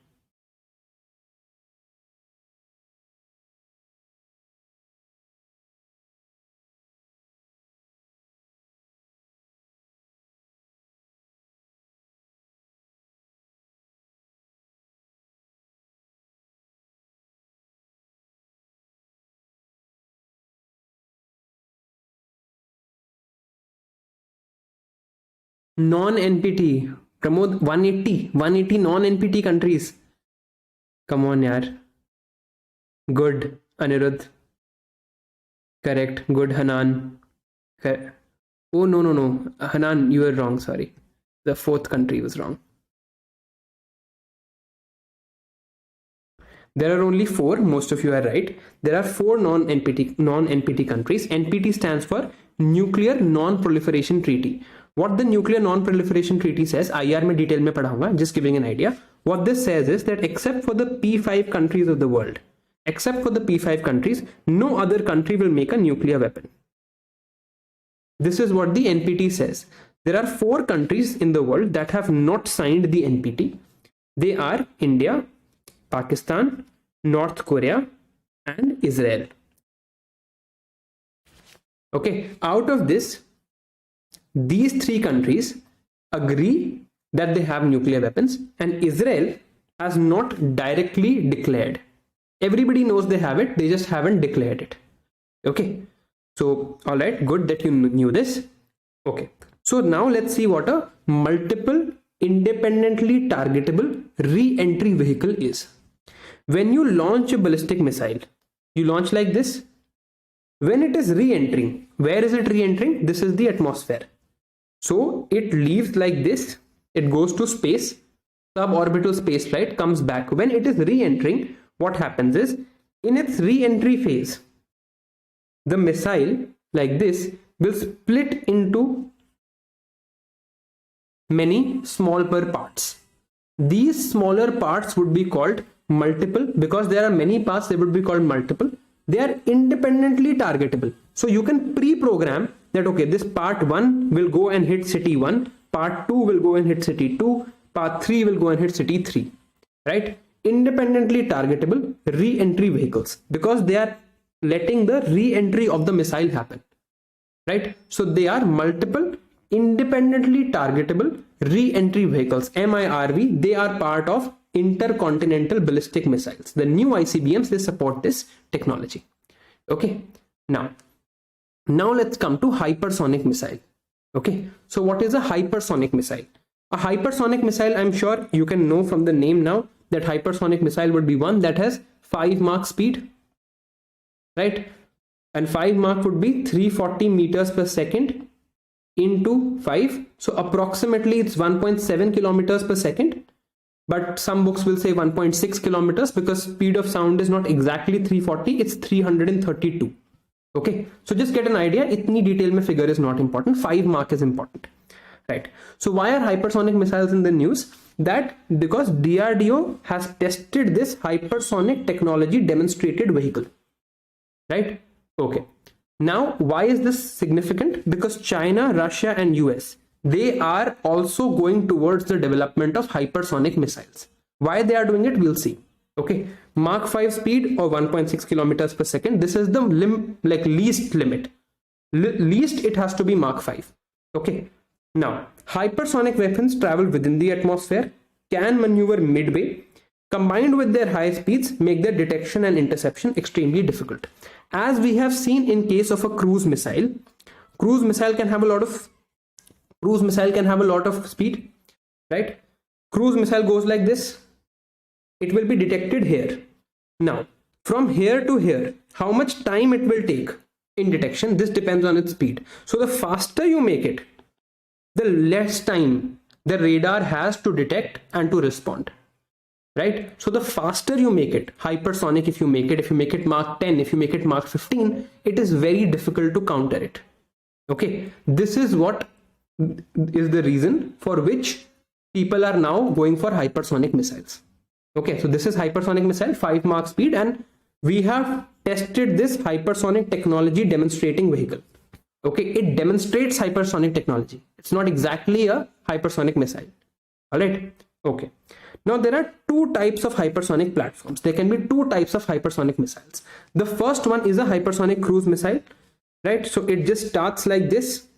Non-NPT. Pramod, 180 non-NPT countries. Come on, yaar. Good, Anirudh. Correct. Good, Hanan. Oh, no. Hanan, you were wrong. Sorry. The fourth country was wrong. There are only 4. Most of you are right. There are 4 non-NPT countries. NPT stands for Nuclear Non-Proliferation Treaty. What the Nuclear Non-Proliferation Treaty says, IR mein detail mein padhunga, just giving an idea. What this says is that except for the P5 countries of the world, no other country will make a nuclear weapon. This is what the NPT says. There are 4 countries in the world that have not signed the NPT. They are India, Pakistan, North Korea, and Israel. Okay, out of this, these 3 countries agree that they have nuclear weapons, and Israel has not directly declared. Everybody knows they have it, they just haven't declared it. Okay, so all right, good that you knew this. Okay, so now let's see what a multiple independently targetable re-entry vehicle is. When you launch a ballistic missile, you launch like this. When it is re-entering, where is it re-entering? This is the atmosphere. So it leaves like this, it goes to space, suborbital space flight, comes back. When it is re-entering, what happens is, in its re-entry phase, the missile like this will split into many smaller parts. These smaller parts would be called multiple. Because there are many parts, they would be called multiple. They are independently targetable. So you can pre-program that, okay, this part 1 will go and hit city 1, part 2 will go and hit city 2, part 3 will go and hit city 3, right? Independently targetable re-entry vehicles, because they are letting the re-entry of the missile happen, right? So they are multiple independently targetable re-entry vehicles, MIRV. They are part of intercontinental ballistic missiles. The new ICBMs, they support this technology. Okay, now let's come to hypersonic missile. Okay, so what is a hypersonic missile? A hypersonic missile, I'm sure you can know from the name now that hypersonic missile would be one that has 5 Mach speed, right? And 5 Mach would be 340 meters per second into 5. So approximately it's 1.7 kilometers per second. But some books will say 1.6 kilometers because speed of sound is not exactly 340, it's 332. Okay, so just get an idea. Itni detail mein figure is not important. 5 Mach is important, right? So why are hypersonic missiles in the news? That because DRDO has tested this hypersonic technology demonstrated vehicle, right? Okay, now why is this significant? Because China, Russia, and US, they are also going towards the development of hypersonic missiles. Why they are doing it, we'll see. Okay, Mach 5 speed or 1.6 kilometers per second. This is the least limit. Least it has to be Mach 5. Okay, now hypersonic weapons travel within the atmosphere, can maneuver midway. Combined with their high speeds, make their detection and interception extremely difficult. As we have seen in case of a cruise missile can have a lot of speed, right? Cruise missile goes like this. It will be detected here. Now, from here to here, how much time it will take in detection, this depends on its speed. So the faster you make it, the less time the radar has to detect and to respond, right? So the faster you make it, hypersonic, if you make it Mach 10, if you make it Mach 15, it is very difficult to counter it. Okay, this is what is the reason for which people are now going for hypersonic missiles. Okay, so this is hypersonic missile, 5 Mach speed, and we have tested this hypersonic technology demonstrating vehicle. Okay, it demonstrates hypersonic technology. It's not exactly a hypersonic missile. All right. Okay. Now there are 2 types of hypersonic platforms. There can be 2 types of hypersonic missiles. The first one is a hypersonic cruise missile, right? So it just starts like this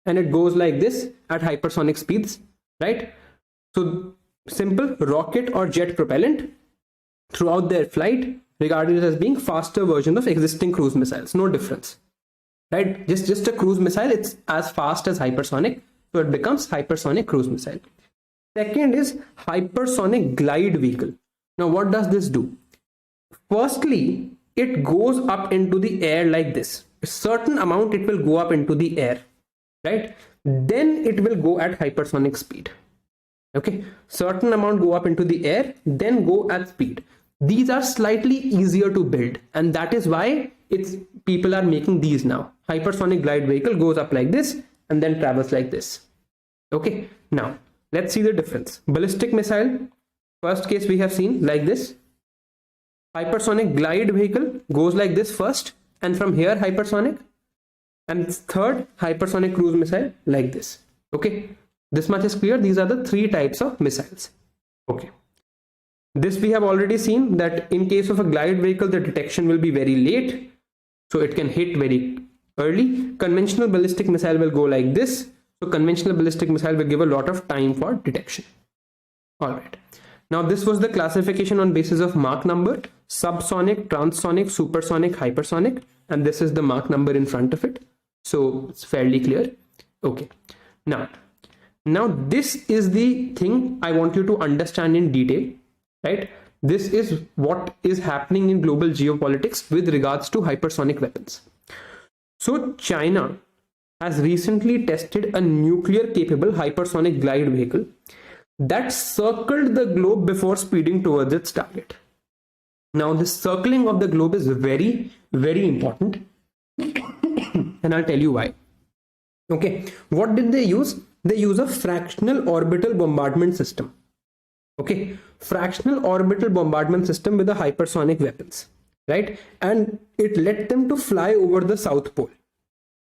and it goes like this at hypersonic speeds, right? So simple rocket or jet propellant throughout their flight, regarded as being faster version of existing cruise missiles. No difference, right? Just a cruise missile, it's as fast as hypersonic. so it becomes hypersonic cruise missile. Second is hypersonic glide vehicle. Now what does this do? Firstly, it goes up into the air like this. A certain amount it will go up into the air, right? Then it will go at hypersonic speed. Okay, certain amount go up into the air, then go at speed. These are slightly easier to build, and that is why people are making these now. Hypersonic glide vehicle goes up like this and then travels like this. Okay, now let's see the difference. Ballistic missile, first case we have seen like this. Hypersonic glide vehicle goes like this first, and from here hypersonic, and third hypersonic cruise missile like this. Okay, this much is clear. These are the three types of missiles. Okay, this we have already seen that in case of a glide vehicle the detection will be very late, so it can hit very early. Conventional ballistic missile will go like this, so conventional ballistic missile will give a lot of time for detection. All right, now this was the classification on basis of Mach number: subsonic, transonic, supersonic, hypersonic, and this is the Mach number in front of it, so it's fairly clear. Okay, now this is the thing I want you to understand in detail, right? This is what is happening in global geopolitics with regards to hypersonic weapons. So China has recently tested a nuclear capable hypersonic glide vehicle that circled the globe before speeding towards its target. Now this circling of the globe is very, very important and I'll tell you why. Okay, what did they use? They use a fractional orbital bombardment system. Okay, fractional orbital bombardment system with the hypersonic weapons, right? And it led them to fly over the South Pole.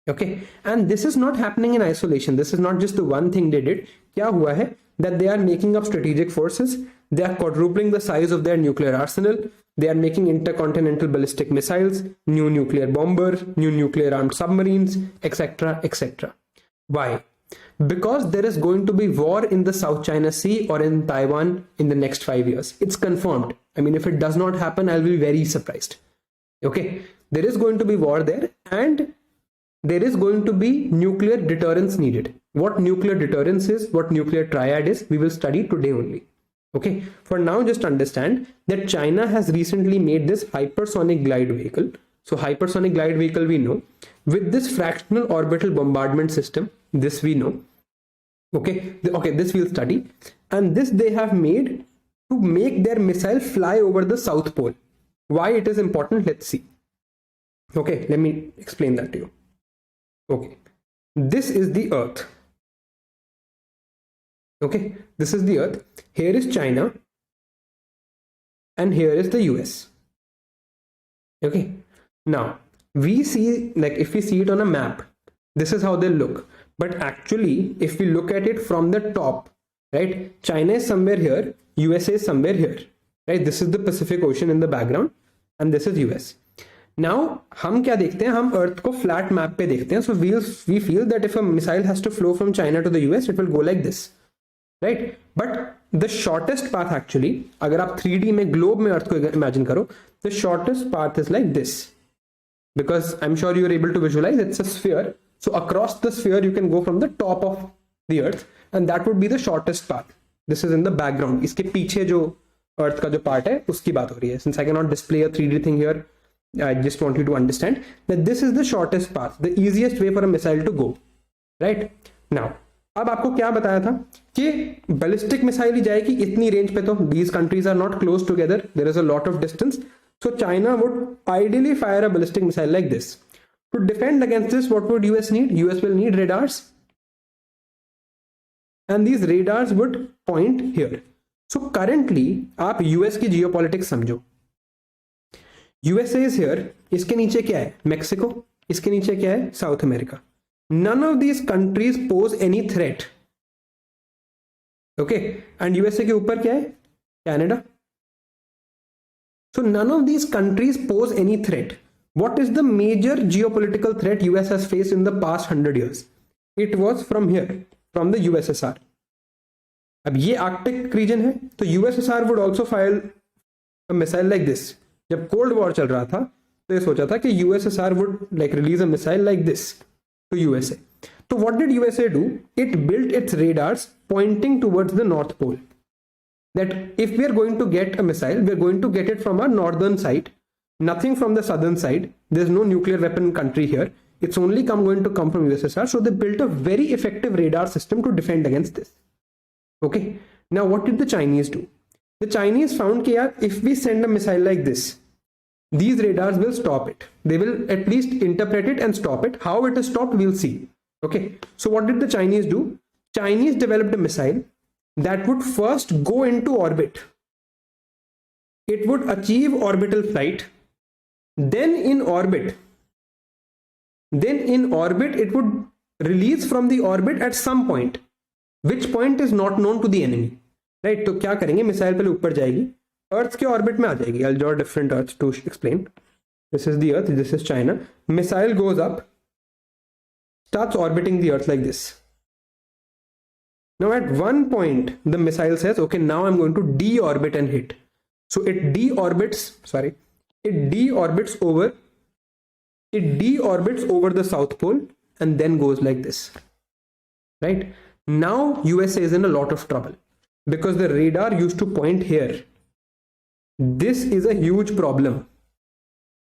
Okay, and this is not happening in isolation. This is not just the one thing they did. Kya hua hai? That they are making up strategic forces. They are quadrupling the size of their nuclear arsenal. They are making intercontinental ballistic missiles, new nuclear bomber, new nuclear armed submarines, etc., etc. Why? Because there is going to be war in the South China Sea or in Taiwan in the next 5 years. It's confirmed. I mean, if it does not happen, I'll be very surprised. Okay, there is going to be war there, and there is going to be nuclear deterrence needed. What nuclear deterrence is, what nuclear triad is, we will study today only. Okay, for now just understand that China has recently made this hypersonic glide vehicle. So hypersonic glide vehicle we know. With this fractional orbital bombardment system, this we know. Okay, this we'll study. And this they have made to make their missile fly over the South Pole. Why it is important, let's see. Okay, let me explain that to you. Okay, this is the Earth. Okay, this is the Earth. Here is China and here is the US. Okay, now we see, like if we see it on a map, this is how they look. But actually, if we look at it from the top, right, China is somewhere here, USA is somewhere here, right? This is the Pacific Ocean in the background and this is US. Now हम क्या देखते हैं, हम अर्थ को flat map पे देखते हैं. So we feel that if a missile has to flow from China to the US, it will go like this, right? But the shortest path actually, अगर आप 3D में globe में अर्थ को imagine करो, the shortest path is like this, because I'm sure you are able to visualize it's a sphere. So across the sphere you can go from the top of the earth and that would be the shortest path. This is in the background. इसके पीछे जो अर्थ का जो part है उसकी बात हो रही है. Since I cannot display a 3D thing here, I just want you to understand that this is the shortest path, the easiest way for a missile to go, right? Now, अब आपको क्या बताया था कि ballistic missile ही जाएगी इतनी range पे, तो these countries are not close together, there is a lot of distance. So China would ideally fire a ballistic missile like this. To defend against this, what would US need? US will need radars. And these radars would point here. So currently, आप US की geopolitics समझो. USA is here. इसके नीचे क्या है? Mexico. इसके नीचे क्या है? South America. None of these countries pose any threat. Okay. And USA के ऊपर क्या है? Canada. So none of these countries pose any threat. What is the major geopolitical threat US has faced in the past 100 years? It was from here, from the USSR. अब ये Arctic region है, तो USSR would also fire a missile like this. जब cold war चल रहा था तो ये सोचा था कि USSR would like release a missile like this to USA. So what did USA do? It built its radars pointing towards the North Pole. That if we are going to get a missile, we are going to get it from our northern side, nothing from the southern side. There's no nuclear weapon country here. It's only going to come from USSR. So they built a very effective radar system to defend against this. Okay. Now what did the Chinese do? The Chinese found that if we send a missile like this, these radars will stop it. They will at least interpret it and stop it. How it is stopped, we'll see. Okay. So what did the Chinese do? Chinese developed a missile that would first go into orbit. It would achieve orbital flight. Then in orbit, it would release from the orbit at some point, which point is not known to the enemy. Right? तो क्या करेंगे? Missile पहले ऊपर जाएगी, अर्थ के orbit में आ जाएगी. I'll draw different earths to explain. This is the earth, this is China. Missile goes up, starts orbiting the earth like this. Now at one point the missile says, okay, now I'm going to deorbit and hit. So it deorbits over the South Pole and then goes like this. Right? Now USA is in a lot of trouble because the radar used to point here. This is a huge problem.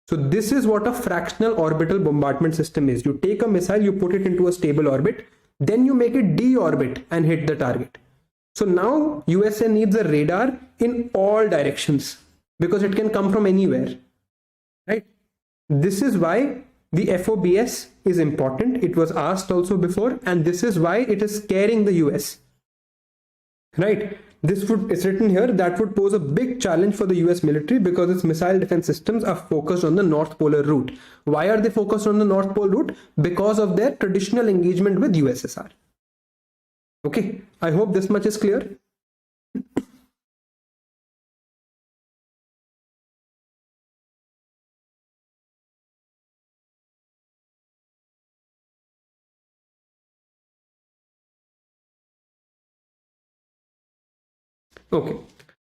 So this is what a fractional orbital bombardment system is. You take a missile, you put it into a stable orbit, then you make it deorbit and hit the target. So now USA needs a radar in all directions because it can come from anywhere. Right? This is why the FOBS is important. It was asked also before, and this is why it is scaring the US. Right? It's written here that would pose a big challenge for the US military because its missile defense systems are focused on the North Polar route. Why are they focused on the North Pole route? Because of their traditional engagement with USSR. Okay, I hope this much is clear. Okay,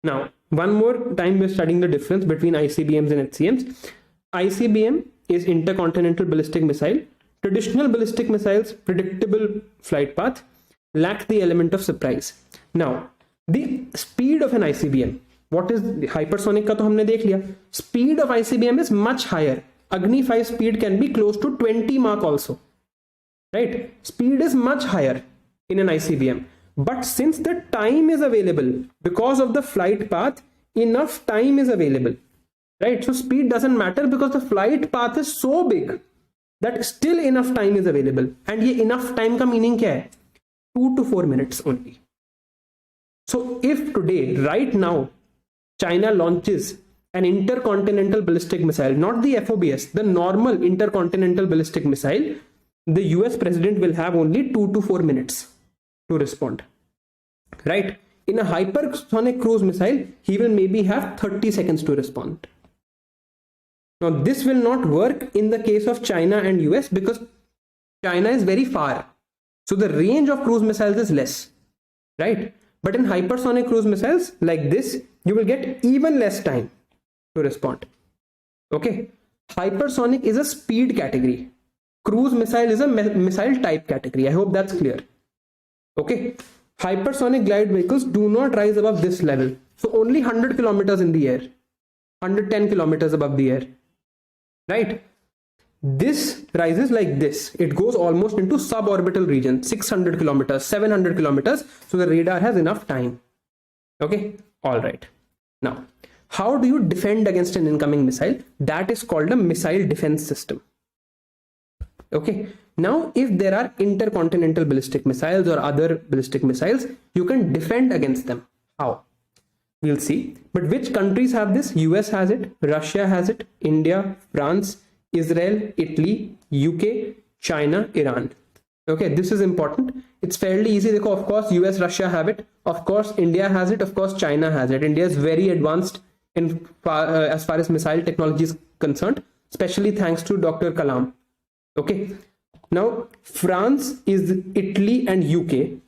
now one more time we're studying the difference between ICBMs and HCMs. ICBM is intercontinental ballistic missile. Traditional ballistic missiles, predictable flight path, lack the element of surprise. Now, the speed of an ICBM, what is hypersonic ka to humne dekh liya. Speed of ICBM is much higher. Agni 5 speed can be close to 20 Mach also. Right? Speed is much higher in an ICBM. But since the time is available, because of the flight path, enough time is available. Right? So speed doesn't matter because the flight path is so big that still enough time is available. And ye enough time ka meaning kya hai? 2 to 4 minutes only. So if today, right now, China launches an intercontinental ballistic missile, not the FOBS, the normal intercontinental ballistic missile, the US president will have only 2 to 4 minutes to respond. Right? In a hypersonic cruise missile, he will maybe have 30 seconds to respond. Now, this will not work in the case of China and US because China is very far. So the range of cruise missiles is less. Right? But in hypersonic cruise missiles like this, you will get even less time to respond. Okay? Hypersonic is a speed category. Cruise missile is a missile type category. I hope that's clear. Okay? Hypersonic glide vehicles do not rise above this level. So only 100 kilometers in the air. 110 kilometers above the air. Right? This rises like this. It goes almost into suborbital region. 600 kilometers, 700 kilometers. So the radar has enough time. Okay? Alright. Now, how do you defend against an incoming missile? That is called a missile defense system. Okay? Now, if there are intercontinental ballistic missiles or other ballistic missiles, you can defend against them. How? We'll see. But which countries have this? US has it, Russia has it, India, France, Israel, Italy, UK, China, Iran. Okay, this is important. It's fairly easy. Of course, US, Russia have it. Of course, India has it. Of course, China has it. India is very advanced in as far as missile technology is concerned, especially thanks to Dr. Kalam. Okay. Now, France is Italy and UK.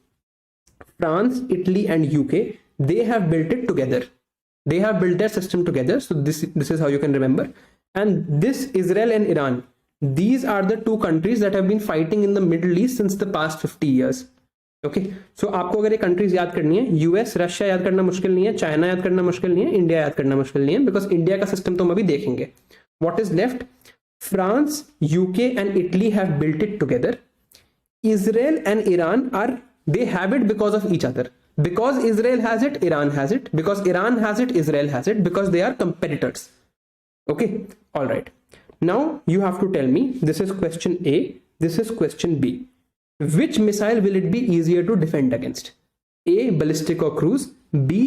France, Italy and UK, they have built it together. They have built their system together. So this is how you can remember. And this Israel and Iran, these are the two countries that have been fighting in the Middle East since the past 50 years. Okay so आपको अगर ये countries याद करनी है, US Russia याद करना मुश्किल नहीं है, चाइना याद करना मुश्किल नहीं है, इंडिया याद करना मुश्किल नहीं है, बिकॉज इंडिया का सिस्टम तो हम अभी देखेंगे. What is left? France, UK and Italy have built it together. Israel and Iran they have it because of each other. Because Israel has it, Iran has it. Because Iran has it, Israel has it. Because they are competitors. Okay, all right. Now you have to tell me, this is question A, this is question B. Which missile will it be easier to defend against? A, ballistic or cruise. B,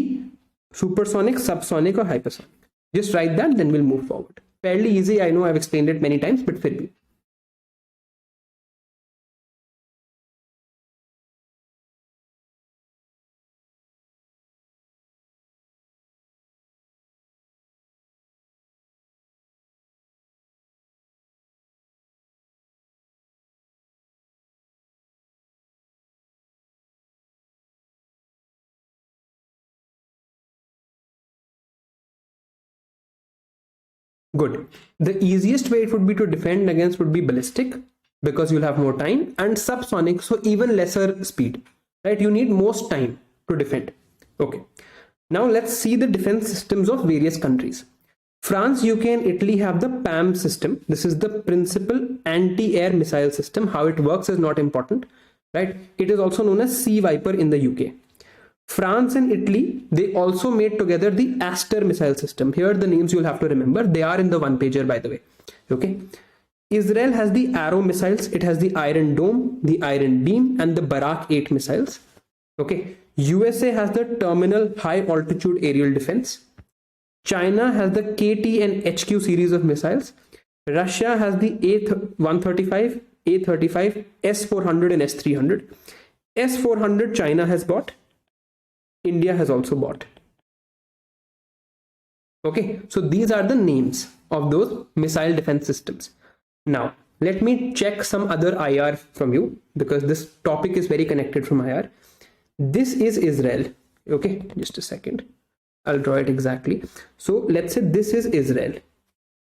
supersonic, subsonic or hypersonic. Just write that, then we'll move forward. Fairly easy, I know I've explained it many times, but फिर भी. Good. The easiest way it would be to defend against would be ballistic, because you'll have more time, and subsonic, so even lesser speed, right? You need most time to defend. Okay. Now let's see the defense systems of various countries. France, UK and Italy have the PAM system. This is the principal anti-air missile system. How it works is not important, right? It is also known as Sea Viper in the UK. France and Italy, they also made together the Aster missile system. Here the names you'll have to remember. They are in the one pager, by the way. Okay. Israel has the Arrow missiles. It has the Iron Dome, the Iron Beam and the Barak 8 missiles. Okay. USA has the Terminal High Altitude Aerial Defense. China has the KT and HQ series of missiles. Russia has the A135, A35, S400 and S300. S400 China has bought. India has also bought. Okay, so these are the names of those missile defense systems. Now, let me check some other IR from you, because this topic is very connected from IR. This is Israel. Okay, just a second. I'll draw it exactly. So let's say this is Israel.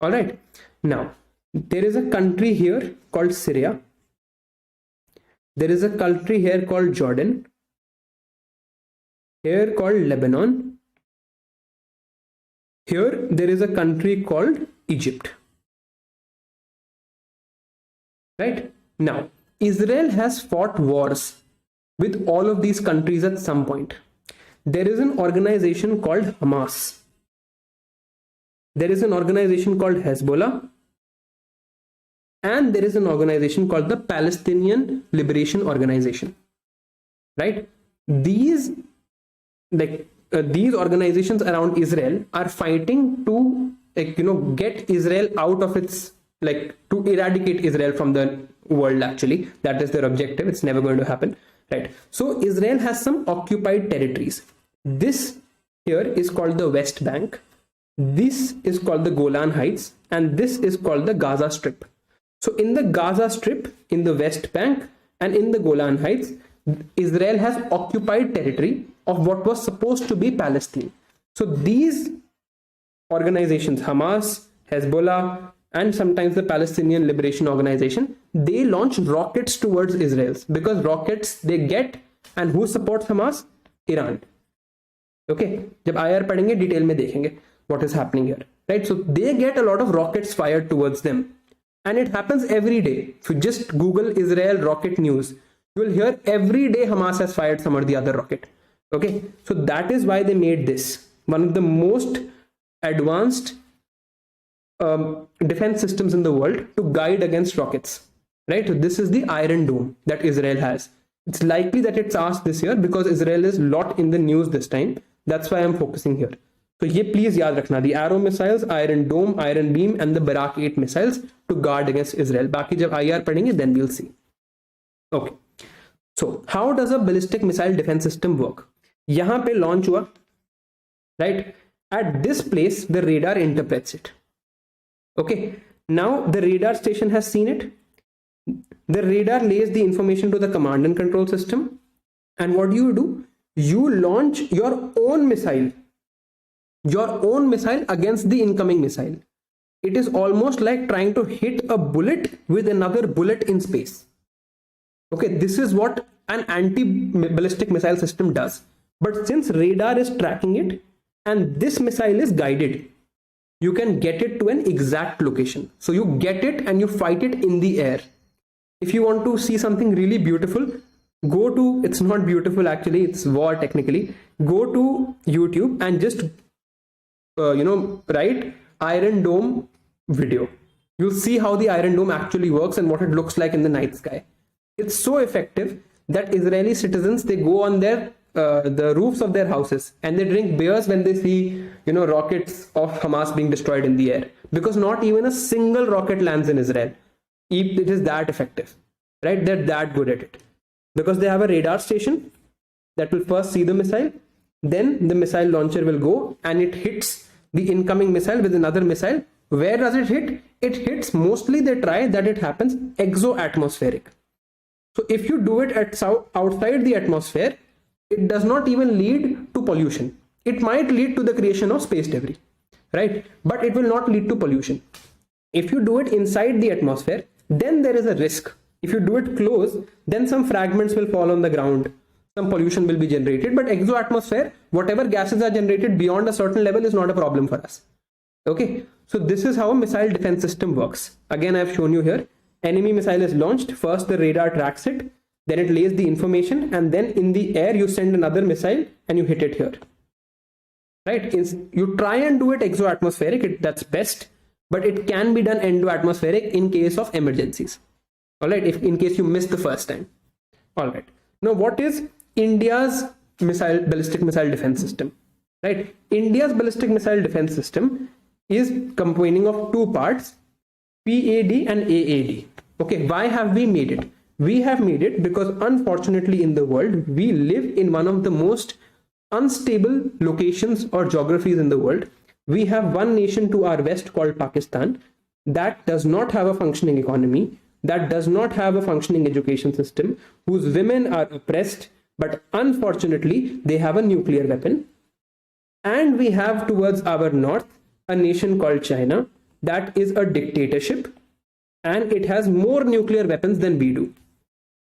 All right. Now, there is a country here called Syria. There is a country here called Jordan. Here called Lebanon. Here there is a country called Egypt. Right? Now, Israel has fought wars with all of these countries at some point. There is an organization called Hamas. There is an organization called Hezbollah. And there is an organization called the Palestinian Liberation Organization. Right? These organizations around Israel are fighting to get Israel out of its, to eradicate Israel from the world. Actually, that is their objective. It's never going to happen, right? So Israel has some occupied territories. This here is called the West Bank. This is called the Golan Heights, and this is called the Gaza Strip. So in the Gaza Strip, in the West Bank and in the Golan Heights, Israel has occupied territory of what was supposed to be Palestine. So these organizations, Hamas, Hezbollah, and sometimes the Palestinian Liberation Organization, they launch rockets towards Israel, because rockets they get, and who supports Hamas? Iran. Okay, जब IR पढ़ेंगे detail में देखेंगे what is happening here, right? So they get a lot of rockets fired towards them, and it happens every day. If you just Google Israel rocket news, you will hear every day Hamas has fired some or the other rocket. Okay, so that is why they made this one of the most advanced defense systems in the world to guide against rockets, right? So this is the Iron Dome that Israel has. It's likely that it's asked this year because Israel is a lot in the news this time. That's why I'm focusing here. So ye please yaad rakhna, the Arrow missiles, Iron Dome, Iron Beam and the Barak 8 missiles to guard against Israel. Baki jab IR padhenge then we'll see. Okay, so how does a ballistic missile defense system work? Yahan pe launch hua, right? At this place the radar interprets it. Okay, now the radar station has seen it. The radar lays the information to the command and control system, and what do? You launch your own missile against the incoming missile. it is almost like trying to hit a bullet with another bullet in space. Okay, this is what an anti-ballistic missile system does. But since radar is tracking it and this missile is guided, you can get it to an exact location. So you get it and you fight it in the air. If you want to see something really beautiful, go to, it's not beautiful actually, it's war technically, go to YouTube and just write Iron Dome video. You'll see how the Iron Dome actually works and what it looks like in the night sky. It's so effective that Israeli citizens, they go on their the roofs of their houses and they drink beers when they see rockets of Hamas being destroyed in the air, because not even a single rocket lands in Israel. It is that effective, right? They're that good at it because they have a radar station that will first see the missile, then the missile launcher will go and it hits the incoming missile with another missile. Where does it hit? It hits, mostly they try that it happens exo-atmospheric. So if you do it at outside the atmosphere, it does not even lead to pollution. It might lead to the creation of space debris, right? But it will not lead to pollution. If you do it inside the atmosphere, then there is a risk. If you do it close, then some fragments will fall on the ground. Some pollution will be generated. But exo-atmosphere, whatever gases are generated beyond a certain level is not a problem for us. Okay, so this is how a missile defense system works. Again, I've shown you here. Enemy missile is launched. First, the radar tracks it. Then it lays the information. And then in the air, you send another missile and you hit it here. Right? You try and do it exo-atmospheric. That's best. But it can be done endo-atmospheric in case of emergencies. All right, if in case you missed the first time. All right. Now, what is India's ballistic missile defense system? Right? India's ballistic missile defense system is composing of two parts, PAD and AAD. Okay, why have we made it? We have made it because unfortunately in the world, we live in one of the most unstable locations or geographies in the world. We have one nation to our west called Pakistan that does not have a functioning economy, that does not have a functioning education system, whose women are oppressed, but unfortunately they have a nuclear weapon. And we have towards our north a nation called China that is a dictatorship and it has more nuclear weapons than we do.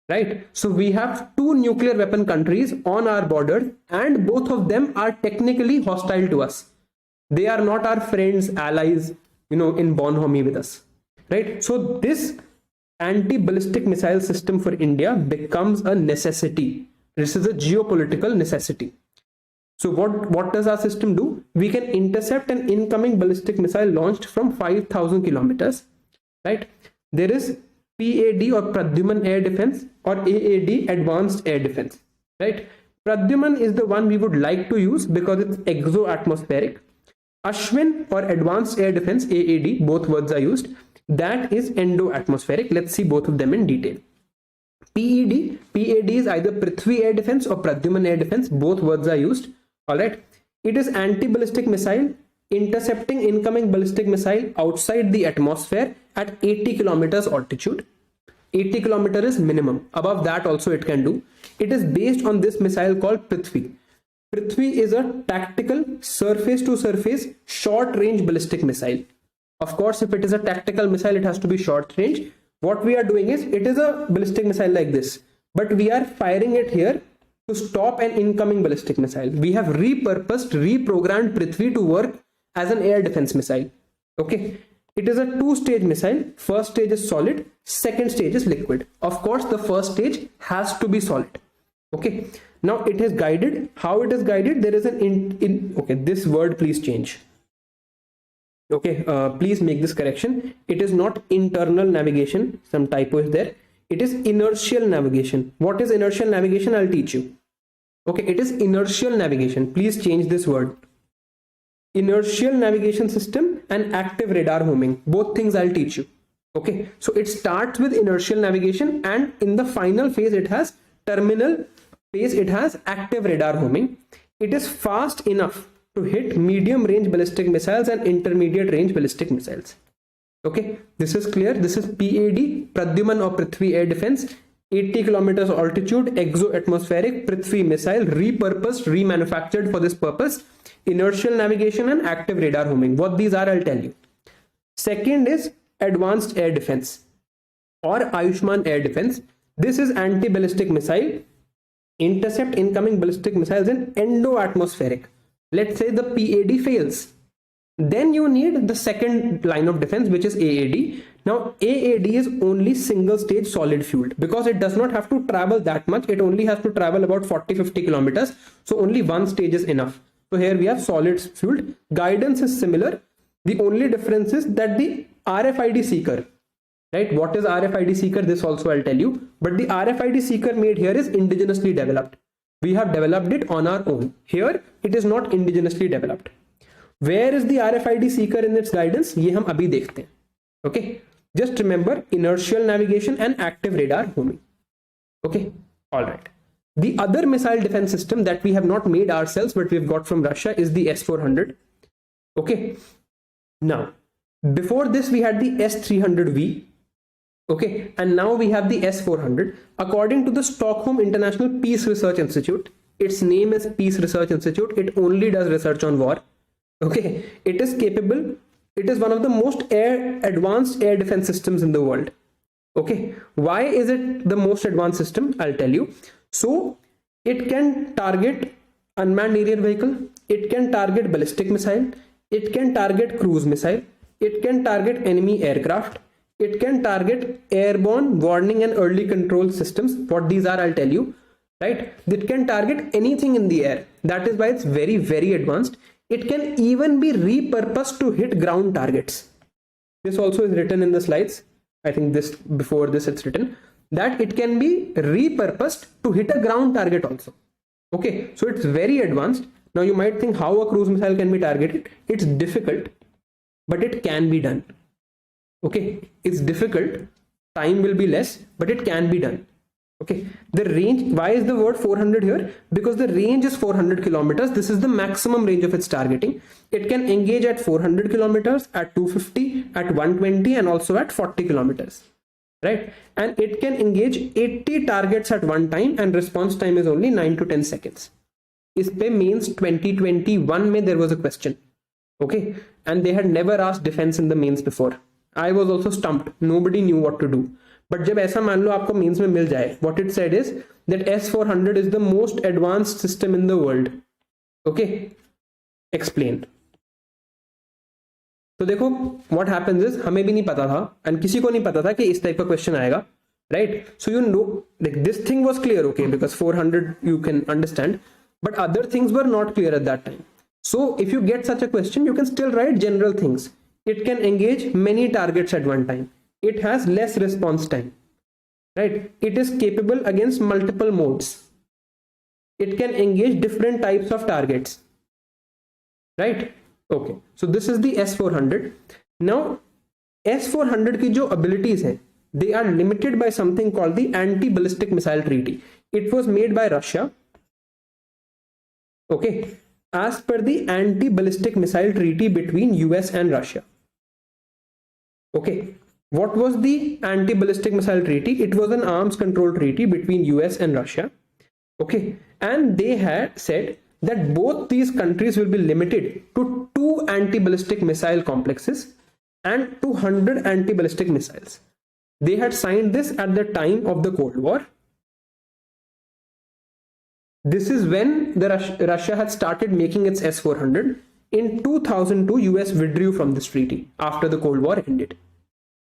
Right? So we have two nuclear weapon countries on our border and both of them are technically hostile to us. They are not our friends, allies, in bonhomie with us. Right? So this anti-ballistic missile system for India becomes a necessity. This is a geopolitical necessity. So what does our system do? We can intercept an incoming ballistic missile launched from 5,000 kilometers, right? There is PAD or Pradyuman Air Defense or AAD Advanced Air Defense, right? Pradyuman is the one we would like to use because it's exo-atmospheric. Ashwin or Advanced Air Defense, AAD, both words are used. That is endo-atmospheric. Let's see both of them in detail. PAD is either Prithvi Air Defense or Pradyuman Air Defense. Both words are used. All right. It is anti-ballistic missile intercepting incoming ballistic missile outside the atmosphere at 80 kilometers altitude. 80 kilometers is minimum. Above that also it can do. It is based on this missile called Prithvi. Prithvi is a tactical surface-to-surface short-range ballistic missile. Of course, if it is a tactical missile, it has to be short-range. What we are doing is, it is a ballistic missile like this, but we are firing it here to stop an incoming ballistic missile. We have reprogrammed Prithvi to work as an air defense missile. Okay. It is a two-stage missile. First stage is solid. Second stage is liquid. Of course, the first stage has to be solid. Okay. Now it is guided. How it is guided? There is an okay. This word, please change. Okay. Please make this correction. It is not internal navigation. Some typo is there. It is inertial navigation. What is inertial navigation? I'll teach you. Okay. It is inertial navigation. Please change this word. Inertial navigation system and active radar homing. Both things I'll teach you. Okay. So it starts with inertial navigation and in the final phase, it has terminal phase. It has active radar homing. It is fast enough to hit medium range ballistic missiles and intermediate range ballistic missiles. Okay, this is clear. This is PAD, Pradyuman or Prithvi Air Defense, 80 kilometers altitude, exo-atmospheric Prithvi missile, repurposed, remanufactured for this purpose, inertial navigation and active radar homing. What these are, I'll tell you. Second is advanced air defense or Ayushman air defense. This is anti-ballistic missile, intercept incoming ballistic missiles in endo-atmospheric. Let's say the PAD fails. Then you need the second line of defense, which is AAD. Now, AAD is only single stage solid fueled because it does not have to travel that much. It only has to travel about 40-50 kilometers. So only one stage is enough. So here we have solid fueled. Guidance is similar. The only difference is that the RFID seeker, right? What is RFID seeker? This also I'll tell you. But the RFID seeker made here is indigenously developed. We have developed it on our own. Here, it is not indigenously developed. Where is the RFID seeker in its guidance? ये हम अभी देखते हैं. Okay. Just remember inertial navigation and active radar homing. Okay. All right. The other missile defense system that we have not made ourselves, but we've got from Russia is the S-400. Okay. Now, before this, we had the S-300V. Okay. And now we have the S-400. According to the Stockholm International Peace Research Institute, its name is Peace Research Institute. It only does research on war. Okay, it is capable. It is one of the most advanced air defense systems in the world. Okay, why is it the most advanced system? I'll tell you. So it can target unmanned aerial vehicle. It can target ballistic missile. It can target cruise missile. It can target enemy aircraft. It can target airborne warning and early control systems. What these are, I'll tell you. Right? It can target anything in the air. That is why it's very, very advanced. It can even be repurposed to hit ground targets. This also is written in the slides. I think this before this it's written that it can be repurposed to hit a ground target also. Okay, so it's very advanced. Now you might think how a cruise missile can be targeted. It's difficult, but it can be done. Okay, it's difficult. Time will be less, but it can be done. Okay, the range, why is the word 400 here? Because the range is 400 kilometers. This is the maximum range of its targeting. It can engage at 400 kilometers, at 250, at 120, and also at 40 kilometers. Right? And it can engage 80 targets at one time, and response time is only 9 to 10 seconds. Is pe mains 2021 mein there was a question. Okay, and they had never asked defense in the mains before. I was also stumped. Nobody knew what to do. But जब ऐसा मान लो आपको mains में मिल जाए, what it said is that S-400 is the most advanced system in the world. Okay, explain. तो देखो what happens is हमें भी नहीं पता था and किसी को नहीं पता था कि इस टाइप का क्वेश्चन आएगा, right? So you know like this thing was clear, okay, because 400 you can understand, but other things were not clear at that time. So if you get such a question, you can still write general things. It can engage many targets at one time. It has less response time, right? It is capable against multiple modes. It can engage different types of targets, right? Okay, so this is the S-400. Now, S-400 की जो abilities है, they are limited by something called the Anti-Ballistic Missile Treaty. It was made by Russia. Okay, as per the Anti-Ballistic Missile Treaty between US and Russia. Okay. What was the Anti-Ballistic Missile Treaty? It was an arms control treaty between US and Russia. Okay. And they had said that both these countries will be limited to 2 anti-ballistic missile complexes and 200 anti-ballistic missiles. They had signed this at the time of the Cold War. This is when Russia had started making its S-400. In 2002, US withdrew from this treaty after the Cold War ended.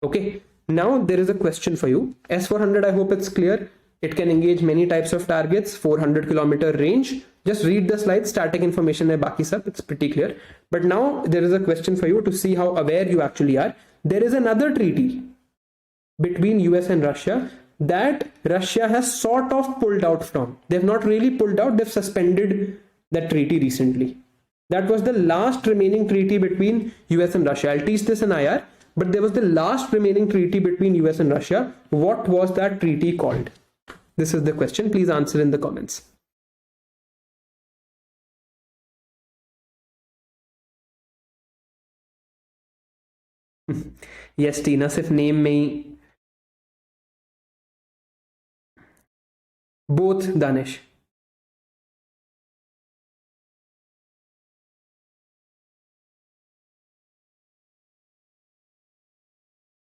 Okay, now there is a question for you. S-400, I hope it's clear. It can engage many types of targets, 400 kilometer range. Just read the slides, static information hai baki sab, it's pretty clear. But now there is a question for you to see how aware you actually are. There is another treaty between US and Russia that Russia has sort of pulled out from. They've not really pulled out, they've suspended that treaty recently. That was the last remaining treaty between US and Russia. I'll teach this in IR. But there was the last remaining treaty between US and Russia. What was that treaty called? This is the question. Please answer in the comments. Yes, Tina, सिर्फ name में ही. Both, Danish.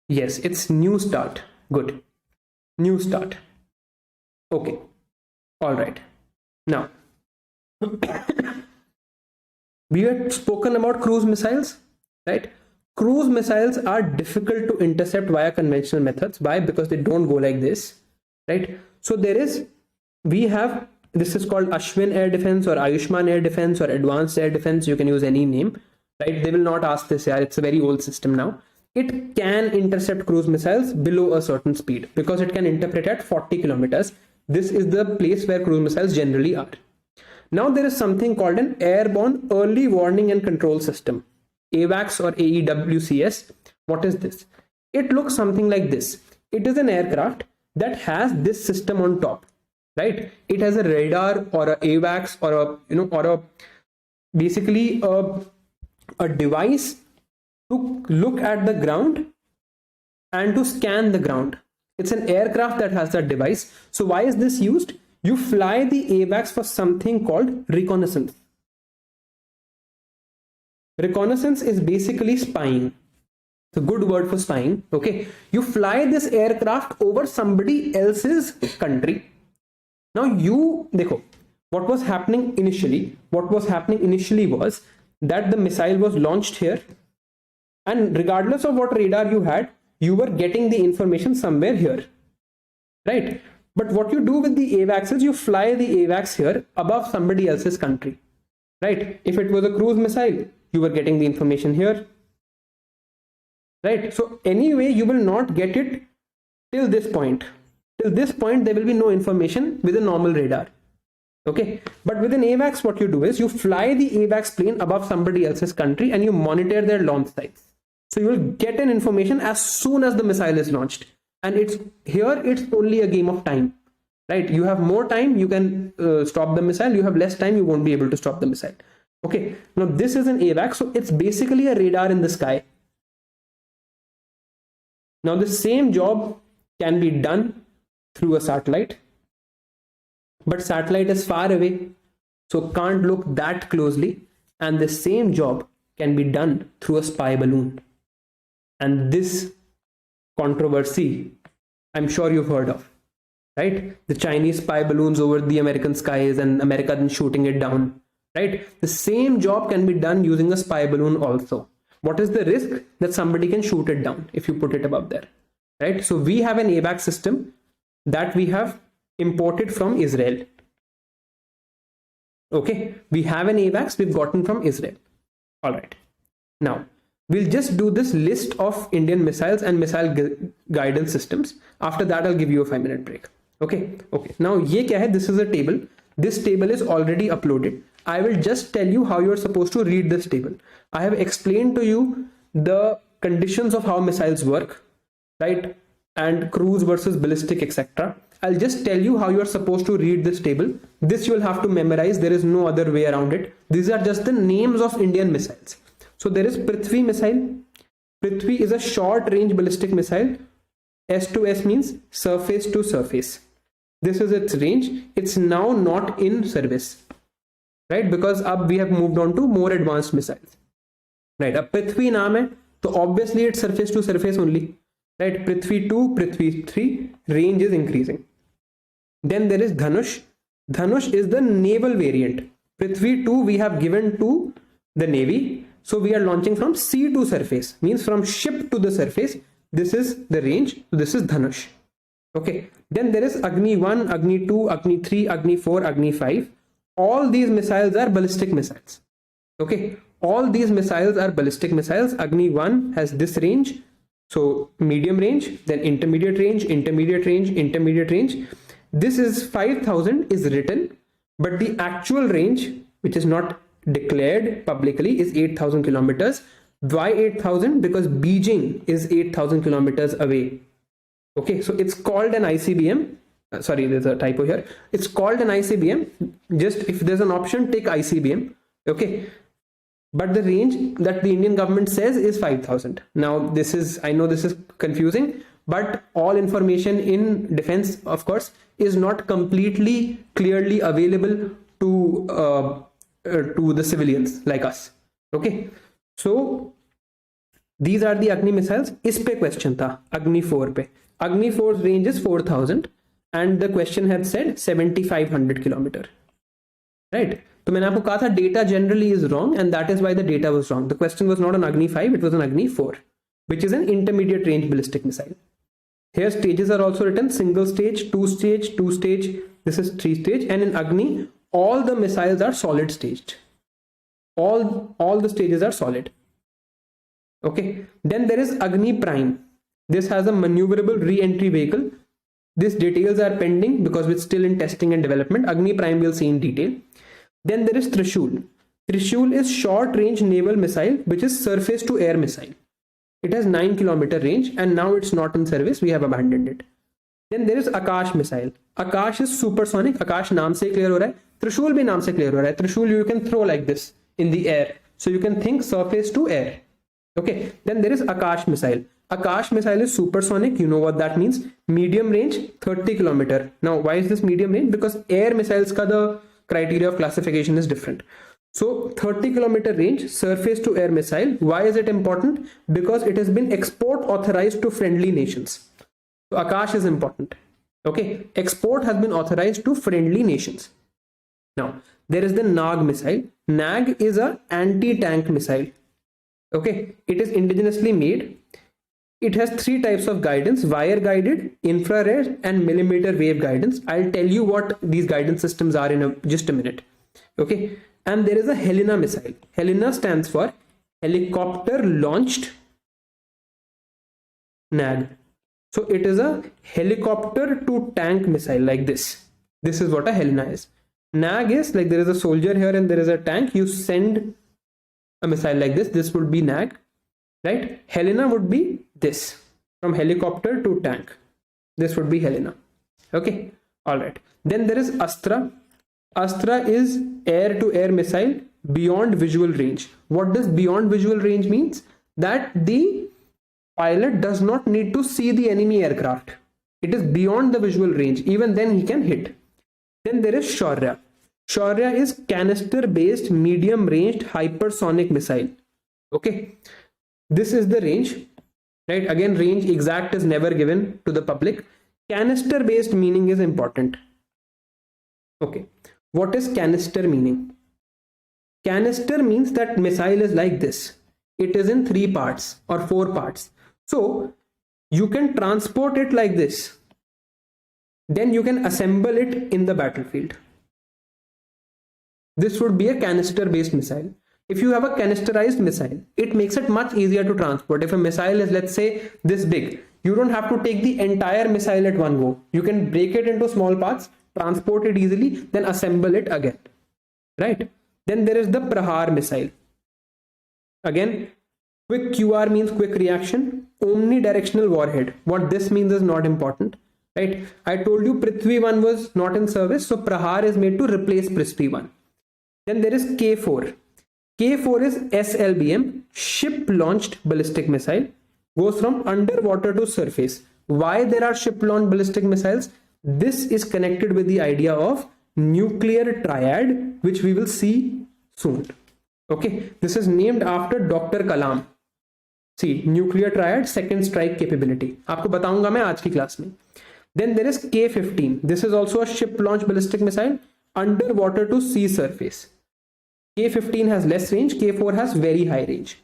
Yes, it's new start. Good. New start. Okay. All right. Now, we had spoken about cruise missiles, right? Cruise missiles are difficult to intercept via conventional methods. Why? Because they don't go like this, right? So we have, this is called Ashwin Air Defense or Ayushman Air Defense or Advanced Air Defense. You can use any name, right? They will not ask this. Yeah, it's a very old system now. It can intercept cruise missiles below a certain speed because it can interpret at 40 kilometers. This is the place where cruise missiles generally are. Now there is something called an Airborne Early Warning and Control System, AWACS or AEWCS. What is this? It looks something like this. It is an aircraft that has this system on top, right? It has a radar or a AWACS or basically a device to look at the ground and to scan the ground. It's an aircraft that has that device. So why is this used? You fly the AWACS for something called reconnaissance. Reconnaissance is basically spying. It's a good word for spying. Okay, you fly this aircraft over somebody else's country. Now what was happening initially? What was happening initially was that the missile was launched here, and regardless of what radar you had, you were getting the information somewhere here, right? But what you do with the AWACS is you fly the AWACS here above somebody else's country, right? If it was a cruise missile, you were getting the information here, right? So anyway, you will not get it till this point. Till this point, there will be no information with a normal radar. Okay, but with an AWACS, what you do is you fly the AWACS plane above somebody else's country and you monitor their launch sites. So you will get an information as soon as the missile is launched. And it's only a game of time, right? You have more time, you can stop the missile. You have less time, you won't be able to stop the missile. Okay, now this is an AWACS, so it's basically a radar in the sky. Now the same job can be done through a satellite, but satellite is far away, so can't look that closely. And the same job can be done through a spy balloon. And this controversy, I'm sure you've heard of, right? The Chinese spy balloons over the American skies and America then shooting it down, right? The same job can be done using a spy balloon also. What is the risk? That somebody can shoot it down if you put it above there, right? So we have an AWACS system that we have imported from Israel. Okay, we have an AWACS we've gotten from Israel. All right, now we'll just do this list of Indian missiles and missile guidance systems. After that, I'll give you a 5-minute break. Okay. Now, ye kya hai? This is a table. This table is already uploaded. I will just tell you how you're supposed to read this table. I have explained to you the conditions of how missiles work, right? And cruise versus ballistic, etc. I'll just tell you how you're supposed to read this table. This you'll have to memorize. There is no other way around it. These are just the names of Indian missiles. So there is Prithvi missile. Prithvi is a short range ballistic missile. S2S means surface to surface. This is its range. It's now not in service, right? Because अब we have moved on to more advanced missiles, right? अब Prithvi नाम है, तो obviously it's surface to surface only, right? Prithvi 2, Prithvi 3, range is increasing. Then there is Dhanush. Dhanush is the naval variant. Prithvi 2 we have given to the Navy. So we are launching from sea to surface, means from ship to the surface. This is the range. This is Dhanush. Okay. Then there is Agni 1, Agni 2, Agni 3, Agni 4, Agni 5. All these missiles are ballistic missiles. Okay. All these missiles are ballistic missiles. Agni 1 has this range. So medium range, then intermediate range, intermediate range, intermediate range. This is 5,000 is written, but the actual range, which is not declared publicly, is 8,000 kilometers. Why 8,000? Because Beijing is 8,000 kilometers away. Okay, so it's called an ICBM. Sorry, there's a typo here. It's called an ICBM. Just if there's an option, take ICBM. Okay, but the range that the Indian government says is 5,000. Now this is, I know this is confusing, but all information in defense, of course, is not completely clearly available to the civilians like us. Okay, so These are the Agni missiles. इस पे question था Agni 4 पे. Agni 4's range is 4000 and the question had said 7500 kilometer. Right? तो मैंने आपको कहा था data generally is wrong and that is why the data was wrong. The question was not on Agni 5, it was on Agni 4, which is an intermediate range ballistic missile. Here stages are also written: single stage, two stage, two stage. This is three stage, and in Agni, all the missiles are solid staged. All the stages are solid. Okay. Then there is Agni Prime. This has a maneuverable re-entry vehicle. These details are pending because it's still in testing and development. Agni Prime we'll see in detail. Then there is Trishul. Trishul is short range naval missile, which is surface to air missile. It has 9 kilometer range and now it's not in service. We have abandoned it. Then there is Akash missile. Akash is supersonic. Akash naam se clear ho raha hai. Trishul bhi naam se clear ho raha hai. Trishul you can throw like this in the air. So you can think surface to air. Okay. Then there is Akash missile. Akash missile is supersonic. You know what that means. Medium range, 30 kilometer. Now why is this medium range? Because air missiles ka the criteria of classification is different. So 30 kilometer range, surface to air missile. Why is it important? Because it has been export authorized to friendly nations. So Akash is important. Okay. Export has been authorized to friendly nations. Now there is the Nag missile. Nag is a anti-tank missile. Okay. It is indigenously made. It has three types of guidance: wire guided, infrared, and millimeter wave guidance. I'll tell you what these guidance systems are in just a minute. Okay. And there is a Helena missile. Helena stands for helicopter launched NAG. So it is a helicopter to tank missile like this. This is what a Helena is. NAG is like there is a soldier here and there is a tank. You send a missile like this. This would be NAG, right? Helena would be this, from helicopter to tank. This would be Helena. Okay. All right. Then there is Astra. Astra is air-to-air missile beyond visual range. What does beyond visual range means? That the pilot does not need to see the enemy aircraft. It is beyond the visual range. Even then he can hit. Then there is Shaurya. Shaurya is canister-based medium-ranged hypersonic missile. Okay. This is the range. Right. Again, range exact is never given to the public. Canister-based meaning is important. Okay. What is canister meaning? Canister means that missile is like this. It is in 3 parts or 4 parts. So you can transport it like this. Then you can assemble it in the battlefield. This would be a canister based missile. If you have a canisterized missile, it makes it much easier to transport. If a missile is, let's say, this big, you don't have to take the entire missile at one go. You can break it into small parts, transport it easily, then assemble it again. Right? Then there is the Prahar missile. Again, quick QR means quick reaction. Omnidirectional warhead. What this means is not important. Right? I told you Prithvi 1 was not in service, so Prahar is made to replace Prithvi 1. Then there is K4. K4 is SLBM, ship launched ballistic missile. Goes from underwater to surface. Why there are ship launched ballistic missiles? This is connected with the idea of nuclear triad, which we will see soon. Okay, this is named after Dr. Kalam. See, nuclear triad, second strike capability. आपको बताऊंगा मैं आज की class में. Then there is K-15. This is also a ship launched ballistic missile, underwater to sea surface. K-15 has less range. K-4 has very high range.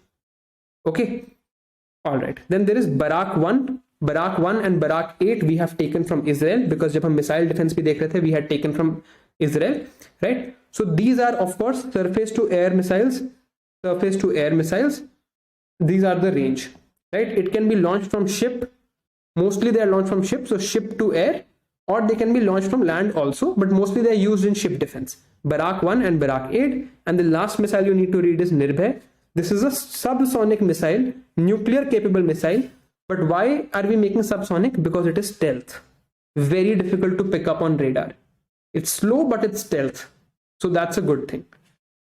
Okay. All right. Then there is Barak 1. Barak 1 and Barak 8 we have taken from Israel, because जब हम missile defense भी देख रहे थे, we had taken from Israel, right? So these are of course surface to air missiles. Surface to air missiles. These are the range, right? It can be launched from ship. Mostly they are launched from ship, so ship to air, or they can be launched from land also, but mostly they are used in ship defense. Barak 1 and Barak 8. And the last missile you need to read is Nirbhay. This is a subsonic missile, nuclear capable missile. But why are we making subsonic? Because it is stealth. Very difficult to pick up on radar. It's slow, but it's stealth. So that's a good thing.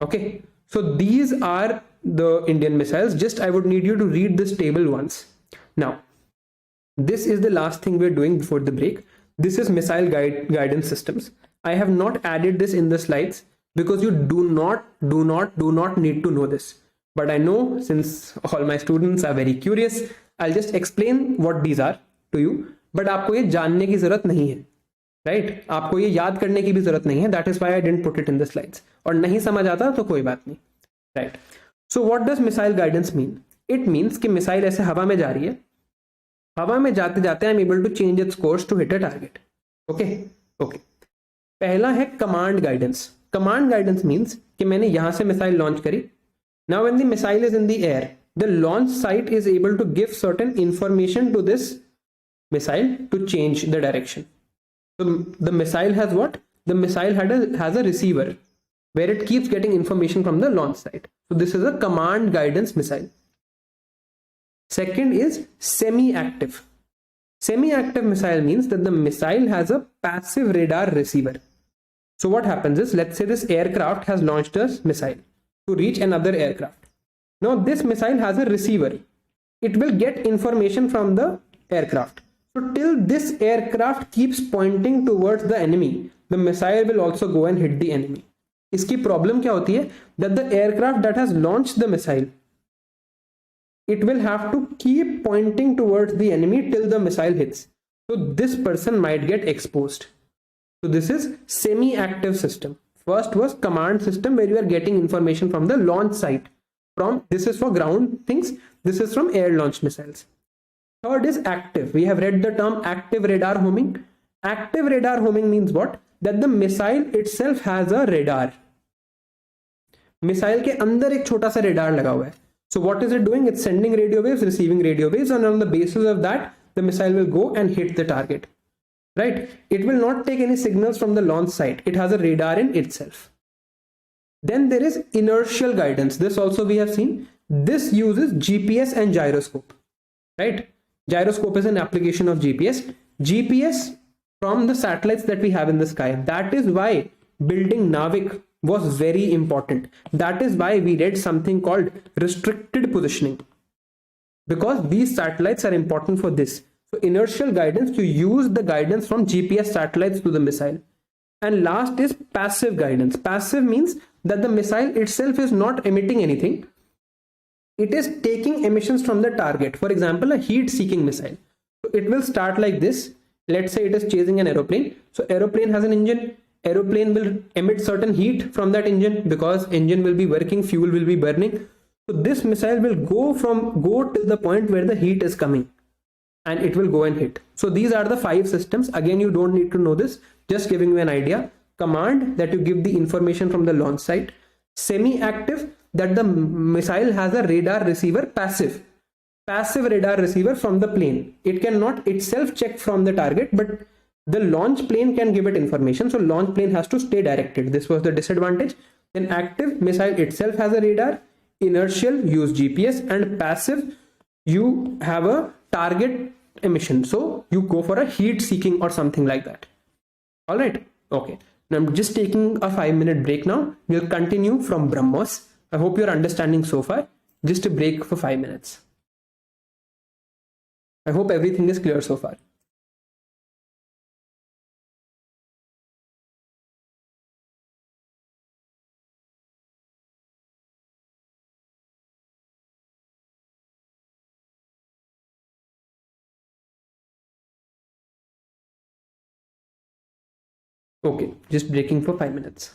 Okay. So these are the Indian missiles. Just I would need you to read this table once. Now, this is the last thing we're doing before the break. This is missile guidance systems. I have not added this in the slides because you do not need to know this. But I know since all my students are very curious, I'll just explain what these are to you. But आपको ये जानने की जरूरत नहीं है, right? आपको ये याद करने की भी जरूरत नहीं है. That is why I didn't put it in the slides. और नहीं समझ आता तो कोई बात नहीं, right? So what does missile guidance mean? It means कि मिसाइल ऐसे हवा में जा रही है, हवा में जाते जाते I am able to change its course to hit a target. Okay okay. पहला है command guidance. Command guidance means कि मैंने यहां से मिसाइल लॉन्च करी. Now when the missile is in the air, the launch site is able to give certain information to this missile to change the direction. So the missile has what? The missile has a receiver where it keeps getting information from the launch site. So this is a command guidance missile. Second is semi-active. Semi-active missile means that the missile has a passive radar receiver. So what happens is, let's say this aircraft has launched a missile to reach another aircraft. Now this missile has a receiver. It will get information from the aircraft. So till this aircraft keeps pointing towards the enemy, the missile will also go and hit the enemy. इसकी problem क्या होती है? That the aircraft that has launched the missile, it will have to keep pointing towards the enemy till the missile hits. So this person might get exposed. So this is semi-active system. First was command system where you are getting information from the launch site. This is for ground things. This is from air launched missiles. Third is active. We have read the term active radar homing. Active radar homing means what? That the missile itself has a radar. Missile के अंदर एक छोटा सा radar लगा हुआ है. So what is it doing? It's sending radio waves, receiving radio waves, and on the basis of that, the missile will go and hit the target. Right? It will not take any signals from the launch site. It has a radar in itself. Then there is inertial guidance. This also we have seen. This uses GPS and gyroscope. Right? Gyroscope is an application of GPS. GPS from the satellites that we have in the sky. That is why building Navik was very important. That is why we read something called restricted positioning. Because these satellites are important for this. So inertial guidance, to use the guidance from GPS satellites to the missile. And last is passive guidance. Passive means that the missile itself is not emitting anything. It is taking emissions from the target. For example, a heat-seeking missile. So it will start like this. Let's say it is chasing an aeroplane. So aeroplane has an engine. Aeroplane will emit certain heat from that engine because engine will be working, fuel will be burning. So this missile will go till the point where the heat is coming, and it will go and hit. So these are the 5 systems. Again, you don't need to know this. Just giving you an idea. Command, that you give the information from the launch site. Semi-active, that the missile has a radar receiver. Passive radar receiver from the plane. It cannot itself check from the target, but the launch plane can give it information. So launch plane has to stay directed. This was the disadvantage. Then active, missile itself has a radar. Inertial, use GPS. And passive, you have a target emission. So you go for a heat seeking or something like that. All right. Okay. Now I'm just taking a 5-minute break now. We'll continue from BrahMos. I hope you're understanding so far. Just a break for 5 minutes. I hope everything is clear so far. Okay, just breaking for 5 minutes.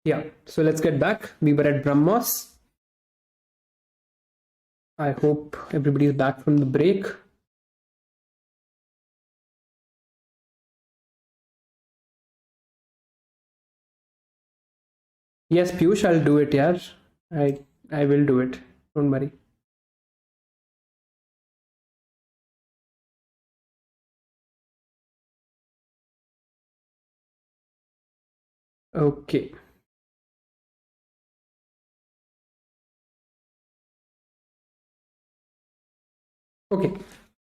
Yeah, so let's get back. We were at BrahMos. I hope everybody is back from the break. Yes, Piyush, I'll do it, yeah. I will do it. Don't worry. Okay. Okay.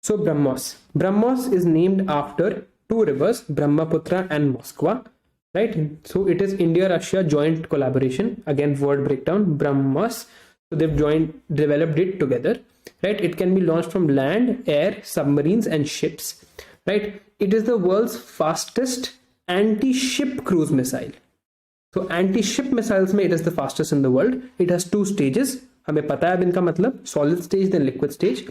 So BrahMos. BrahMos is named after two rivers, Brahmaputra and Moskva. Right? So it is India-Russia joint collaboration. Again, word breakdown, BrahMos. So they've developed it together. Right? It can be launched from land, air, submarines, and ships. Right? It is the world's fastest anti-ship cruise missile. So anti-ship missiles में it is the fastest in the world. It has two stages. हमें पता है अब इनका मतलब solid stage then liquid stage.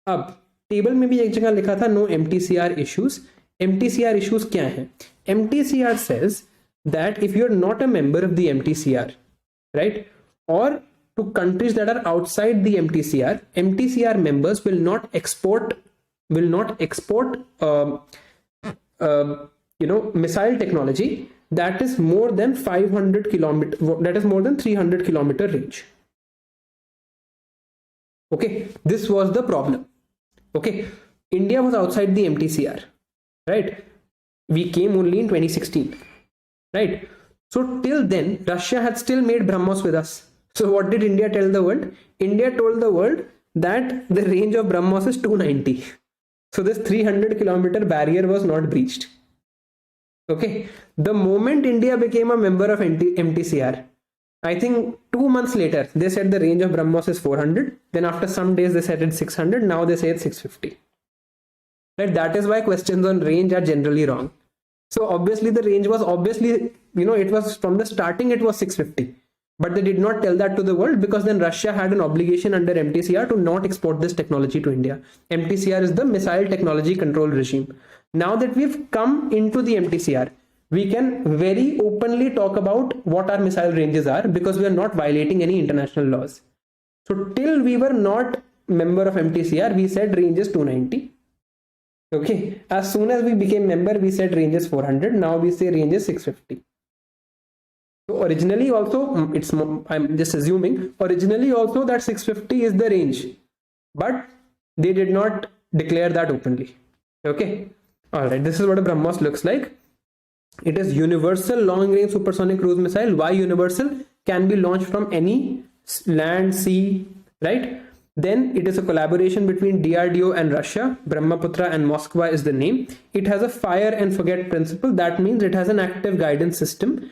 अब table में भी एक जगह लिखा था no MTCR issues. MTCR issues क्या हैं? MTCR says that if you are not a member of the MTCR, right, or to countries that are outside the MTCR, MTCR members will not export missile technology that is more than 500 kilometer, that is more than 300 kilometer range. Okay, this was the problem. Okay, India was outside the MTCR, right? We came only in 2016, right? So till then, Russia had still made BrahMos with us. So what did India tell the world? India told the world that the range of BrahMos is 290. So this 300 kilometer barrier was not breached. Okay, the moment India became a member of MTCR, I think 2 months later, they said the range of BrahMos is 400. Then after some days, they said it's 600. Now they say it's 650. Right? That is why questions on range are generally wrong. So obviously the range was it was from the starting, it was 650. But they did not tell that to the world because then Russia had an obligation under MTCR to not export this technology to India. MTCR is the Missile Technology Control Regime. Now that we've come into the MTCR, we can very openly talk about what our missile ranges are because we are not violating any international laws. So till we were not member of MTCR, we said range is 290. Okay, as soon as we became member, we said range is 400. Now we say range is 650. So originally also, I'm just assuming, originally also that 650 is the range, but they did not declare that openly. Okay, all right, this is what a BrahMos looks like. It is universal long range supersonic cruise missile. Why universal? Can be launched from any land, sea, right? Then it is a collaboration between DRDO and Russia. Brahmaputra and Moskva is the name. It has a fire and forget principle. That means it has an active guidance system,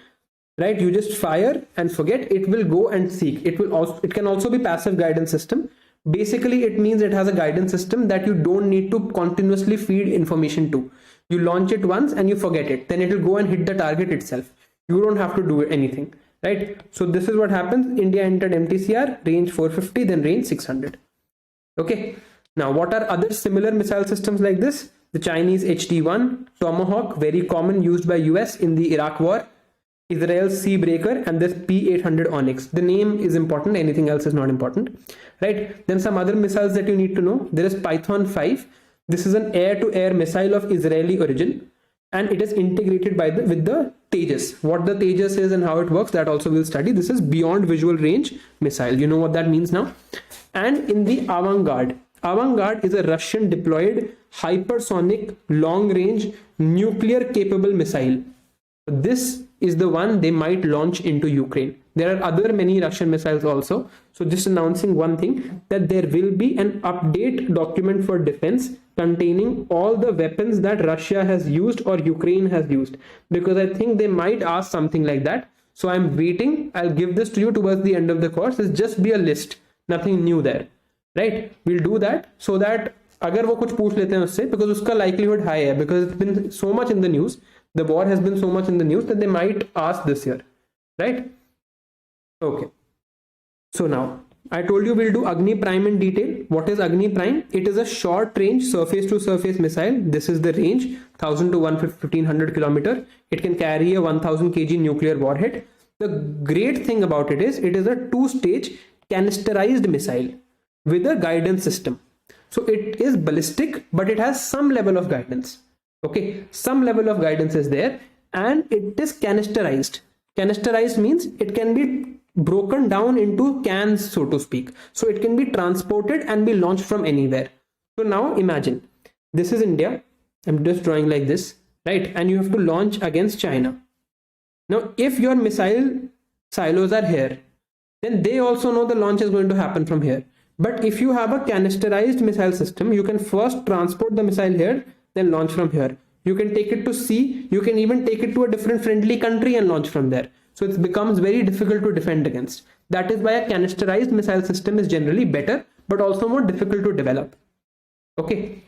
right? You just fire and forget, it will go and seek. It can also be passive guidance system. Basically, it means it has a guidance system that you don't need to continuously feed information to. You launch it once and you forget it. Then it will go and hit the target itself. You don't have to do anything, right? So this is what happens. India entered MTCR, range 450, then range 600. Okay. Now, what are other similar missile systems like this? The Chinese HD-1, Tomahawk, very common, used by US in the Iraq war. Israel's Seabreaker, and this P-800 Onyx. The name is important, anything else is not important, right? Then some other missiles that you need to know. There is Python 5. This is an air-to-air missile of Israeli origin, and it is integrated with the Tejas. What the Tejas is and how it works, that also we'll study. This is beyond visual range missile. You know what that means now. And in the Avangard. Avangard is a Russian deployed hypersonic long-range nuclear-capable missile. This is the one they might launch into Ukraine. There are other many Russian missiles also. So just announcing one thing, that there will be an update document for defense containing all the weapons that Russia has used or Ukraine has used, because I think they might ask something like that. So I'm waiting. I'll give this to you towards the end of the course. It's just be a list, nothing new there, right? We'll do that so that अगर वो कुछ पूछ लेते हैं उससे, because उसका likelihood high है, because it's been so much in the news. The war has been so much in the news that they might ask this year, right? Okay. So now, I told you we'll do Agni Prime in detail. What is Agni Prime? It is a short range surface to surface missile. This is the range, 1000 to 1500 kilometer. It can carry a 1000 kg nuclear warhead. The great thing about it is a two-stage canisterized missile with a guidance system. So it is ballistic, but it has some level of guidance. Okay, some level of guidance is there, and it is canisterized. Canisterized means it can be broken down into cans, so to speak. So it can be transported and be launched from anywhere. So now imagine, this is India. I'm just drawing like this, right? And you have to launch against China. Now, if your missile silos are here, then they also know the launch is going to happen from here. But if you have a canisterized missile system, you can first transport the missile here, then launch from here. You can take it to sea. You can even take it to a different friendly country and launch from there. So it becomes very difficult to defend against. That is why a canisterized missile system is generally better, but also more difficult to develop. Okay.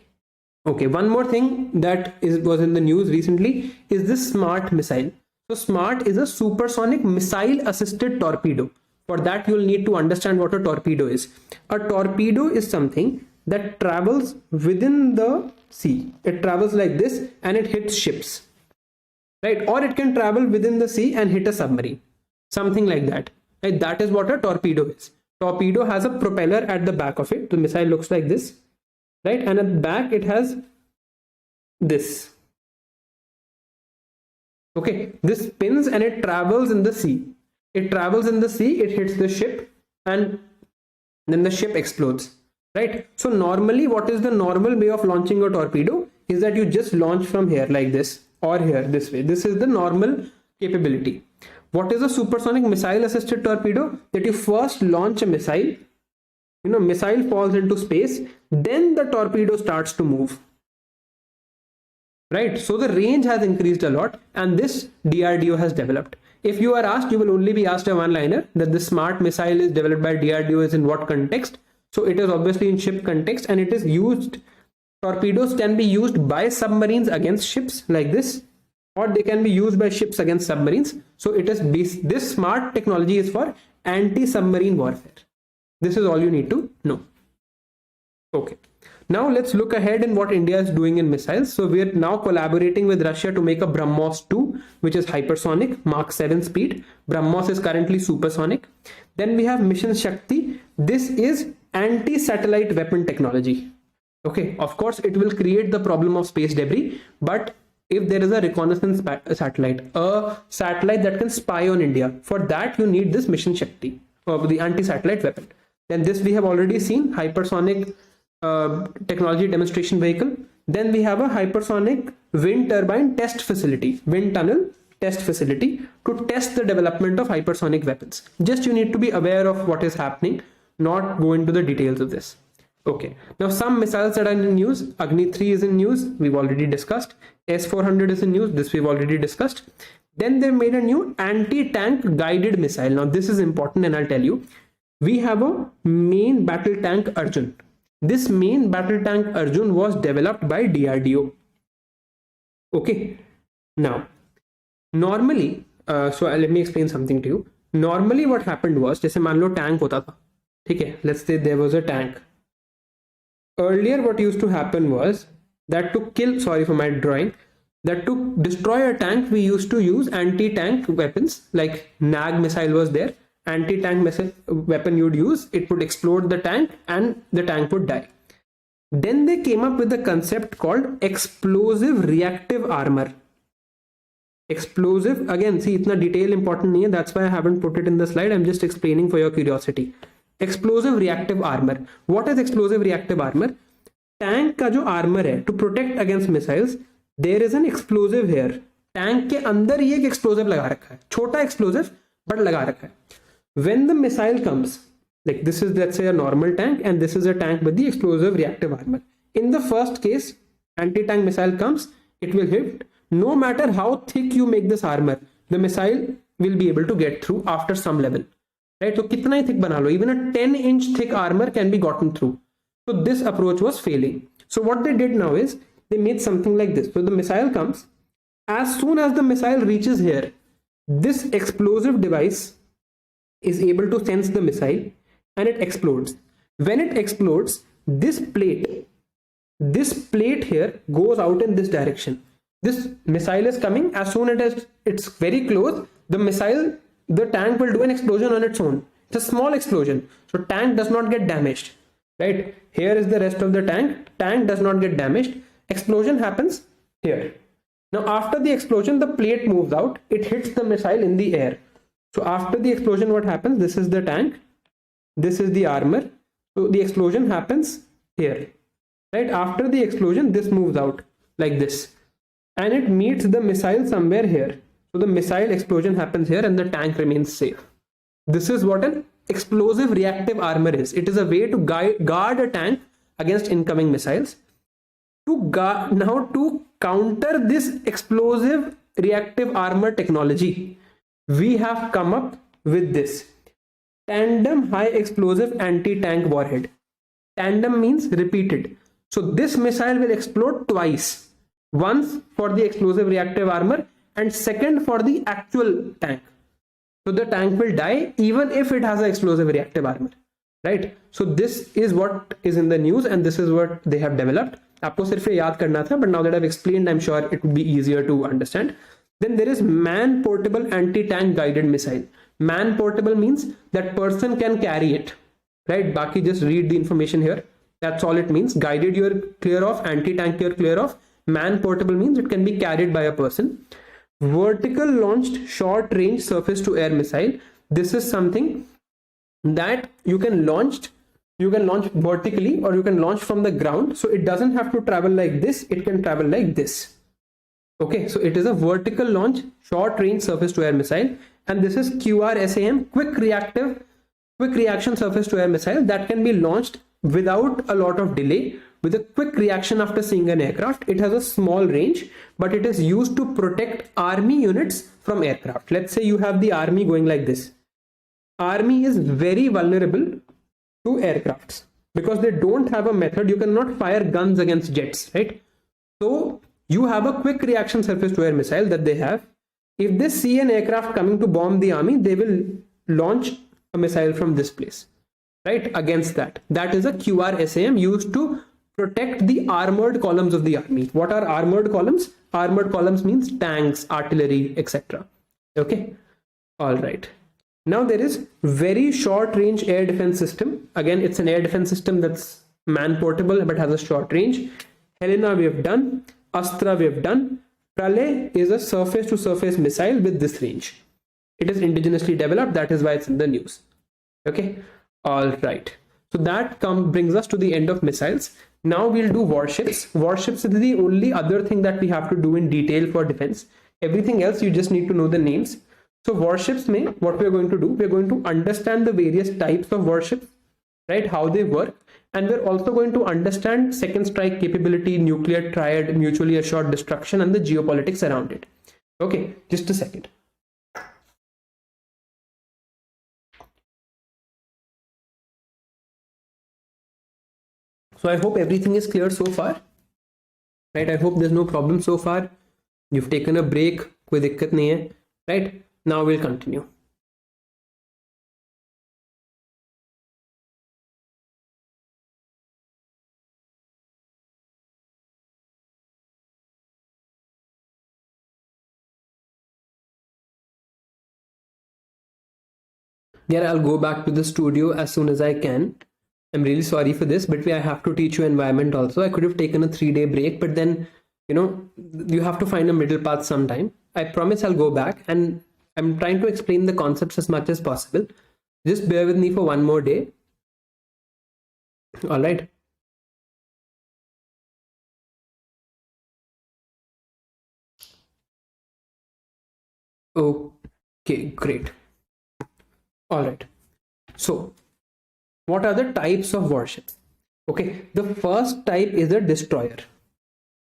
Okay. One more thing that was in the news recently is this SMART missile. So SMART is a supersonic missile assisted torpedo. For that, you'll need to understand what a torpedo is. A torpedo is something that travels within the sea. It travels like this and it hits ships, right? Or it can travel within the sea and hit a submarine, something like that. Right? That is what a torpedo is. Torpedo has a propeller at the back of it. The missile looks like this, right? And at the back, it has this. Okay, this spins and it travels in the sea. It travels in the sea, it hits the ship, and then the ship explodes, right? So normally, what is the normal way of launching a torpedo is that you just launch from here like this, or here this way. This is the normal capability. What is a supersonic missile assisted torpedo? That you first launch a missile, missile falls into space, then the torpedo starts to move. Right, so the range has increased a lot, and this DRDO has developed. If you are asked, you will only be asked a one-liner that the SMART missile is developed by DRDO is in what context. So it is obviously in ship context, and it is used. Torpedoes can be used by submarines against ships like this, or they can be used by ships against submarines. So it is this SMART technology is for anti-submarine warfare. This is all you need to know. Okay. Now let's look ahead in what India is doing in missiles. So we are now collaborating with Russia to make a BrahMos 2, which is hypersonic, Mach 7 speed. BrahMos is currently supersonic. Then we have Mission Shakti. This is anti-satellite weapon technology. Okay, of course, it will create the problem of space debris, but if there is a reconnaissance satellite, a satellite that can spy on India, for that you need this Mission Shakti, or the anti-satellite weapon. Then this we have already seen, hypersonic technology demonstration vehicle. Then we have a hypersonic wind turbine test facility, wind tunnel test facility to test the development of hypersonic weapons. Just you need to be aware of what is happening, not go into the details of this. Okay, now some missiles that are in news. Agni 3 is in news, we've already discussed. S-400 is in news, this we've already discussed. Then they made a new anti-tank guided missile. Now this is important, and I'll tell you. We have a main battle tank Arjun. This main battle tank Arjun was developed by DRDO. Okay, now normally, so let me explain something to you. Normally what happened was, जैसे मान लो tank होता था, ठीक है? Let's say there was a tank. Earlier what used to happen was that to kill, sorry for my drawing, that to destroy a tank we used to use anti-tank weapons, like NAG missile was there. Anti-tank missile weapon you'd use, it would explode the tank and the tank would die. Then they came up with a concept called explosive reactive armor. Explosive, again, see, itna detail important nahi hai, that's why I haven't put it in the slide. I'm just explaining for your curiosity. Explosive reactive armor. What is explosive reactive armor? Tank का जो armor है to protect against missiles, there is an explosive here. Tank के अंदर ही एक explosive लगा रखा है, छोटा explosive but लगा रखा है. When the missile comes, like this is, let's say, a normal tank, and this is a tank with the explosive reactive armor. In the first case, anti-tank missile comes, it will hit. No matter how thick you make this armor, the missile will be able to get through after some level. Right? So kitna hi thick bana lo, even a 10-inch thick armor can be gotten through. So this approach was failing. So what they did now is they made something like this. So the missile comes. As soon as the missile reaches here, this explosive device is able to sense the missile and it explodes. When it explodes, this plate here goes out in this direction. This missile is coming. As soon as it's very close, the missile the tank will do an explosion on its own. It's a small explosion, so tank does not get damaged, right? Here is the rest of the tank does not get damaged. Explosion happens here. Now after the explosion, the plate moves out, it hits the missile in the air. So after the explosion, what happens? This is the tank, this is the armor. So the explosion happens here, right? After the explosion, this moves out like this, and it meets the missile somewhere here. So the missile explosion happens here and the tank remains safe. This is what an explosive reactive armor is. It is a way to guard a tank against incoming missiles. To counter this explosive reactive armor technology, we have come up with this tandem high explosive anti-tank warhead. Tandem means repeated. So this missile will explode twice. Once for the explosive reactive armor and second for the actual tank. So the tank will die even if it has an explosive reactive armor, right? So this is what is in the news and this is what they have developed. आपको सिर्फ ये याद करना था, but now that I've explained, I'm sure it would be easier to understand. Then there is man portable anti-tank guided missile. Man portable means that person can carry it, right? Baki, just read the information here. That's all it means. Guided you're clear of, anti-tank you're clear of. Man portable means it can be carried by a person. Vertical launched short range surface to air missile. This is something that you can launch vertically or you can launch from the ground. So it doesn't have to travel like this, it can travel like this. Okay, so it is a vertical launch short range surface to air missile, and this is QRSAM, quick reaction surface to air missile, that can be launched without a lot of delay with a quick reaction after seeing an aircraft. It has a small range, but it is used to protect army units from aircraft. Let's say you have the army going like this. Army is very vulnerable to aircrafts because they don't have a method. You cannot fire guns against jets, right? So you have a quick reaction surface to air missile that they have. If they see an aircraft coming to bomb the army, they will launch a missile from this place, right? Against that. That is a QRSAM used to protect the armored columns of the army. What are armored columns? Armored columns means tanks, artillery, etc. Okay. All right. Now there is very short range air defense system. Again, it's an air defense system that's man portable but has a short range. Helena we have done. Astra we have done. Pralay is a surface to surface missile with this range. It is indigenously developed. That is why it's in the news. Okay. All right. So that brings us to the end of missiles. Now we'll do warships. Warships is the only other thing that we have to do in detail for defense. Everything else you just need to know the names. So warships what we're going to do, we're going to understand the various types of warships, right? How they work. And we're also going to understand second strike capability, nuclear triad, mutually assured destruction, and the geopolitics around it. Okay, just a second. So I hope everything is clear so far, right? I hope there's no problem so far. You've taken a break, koi dikkat nahi hai, right? Now we'll continue. Yeah, I'll go back to the studio as soon as I can. I'm really sorry for this, but I have to teach you environment also. I could have taken a 3-day break, but then, you have to find a middle path sometime. I promise I'll go back, and I'm trying to explain the concepts as much as possible. Just bear with me for one more day. All right. Okay, great. All right. So what are the types of warships? Okay, the first type is a destroyer.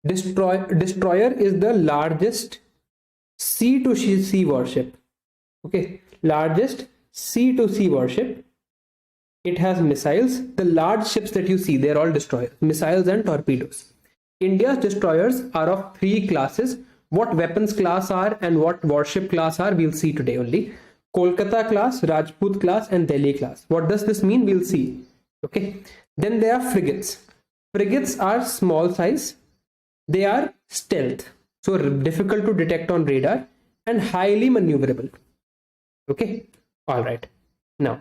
Destroyer is the largest sea to sea warship. Okay, largest sea to sea warship. It has missiles. The large ships that you see, they're all destroyers, missiles and torpedoes. India's destroyers are of 3 classes. What weapons class are and what warship class are, we'll see today only. Kolkata class, Rajput class, and Delhi class. What does this mean? We'll see. Okay. Then there are frigates. Frigates are small size. They are stealth, so difficult to detect on radar and highly maneuverable. Okay, all right. Now,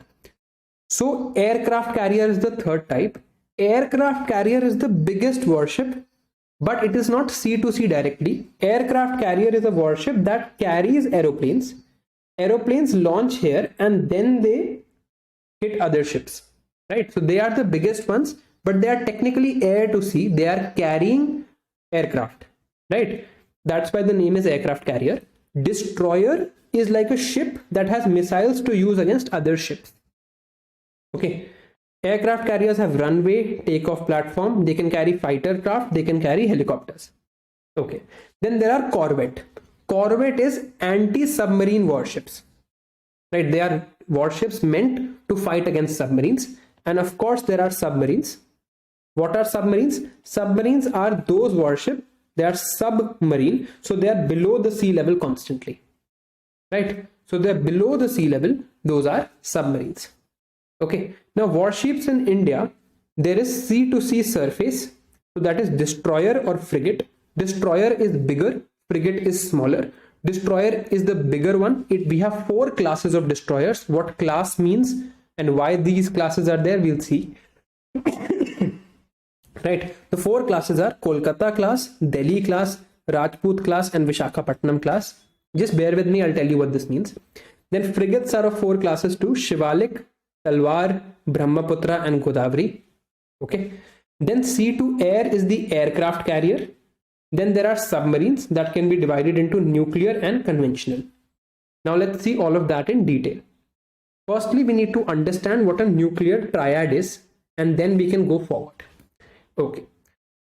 so aircraft carrier is the third type. Aircraft carrier is the biggest warship, but it is not sea to sea directly. Aircraft carrier is a warship that carries aeroplanes. Aeroplanes launch here and then they hit other ships, right? So they are the biggest ones, but they are technically air to sea. They are carrying aircraft, right? That's why the name is aircraft carrier. Destroyer is like a ship that has missiles to use against other ships. Okay, aircraft carriers have runway, takeoff platform. They can carry fighter craft. They can carry helicopters. Okay, then there are corvette. Corvette is anti-submarine warships, right? They are warships meant to fight against submarines. And of course, there are submarines. What are submarines? Submarines are those warships. They are submarine, so they are below the sea level constantly, right? So they're below the sea level. Those are submarines. Okay, now warships in India, there is sea to sea surface, so that is destroyer or frigate. Destroyer is bigger, frigate is smaller. Destroyer is the bigger one. We have 4 classes of destroyers. What class means and why these classes are there, we'll see. Right, the 4 classes are Kolkata class, Delhi class, Rajput class, and Vishakhapatnam class. Just bear with me, I'll tell you what this means. Then frigates are of 4 classes too: Shivalik, Talwar, Brahmaputra, and Godavari. Okay, then sea to air is the aircraft carrier. Then there are submarines that can be divided into nuclear and conventional. Now let's see all of that in detail. Firstly, we need to understand what a nuclear triad is, and then we can go forward. Okay,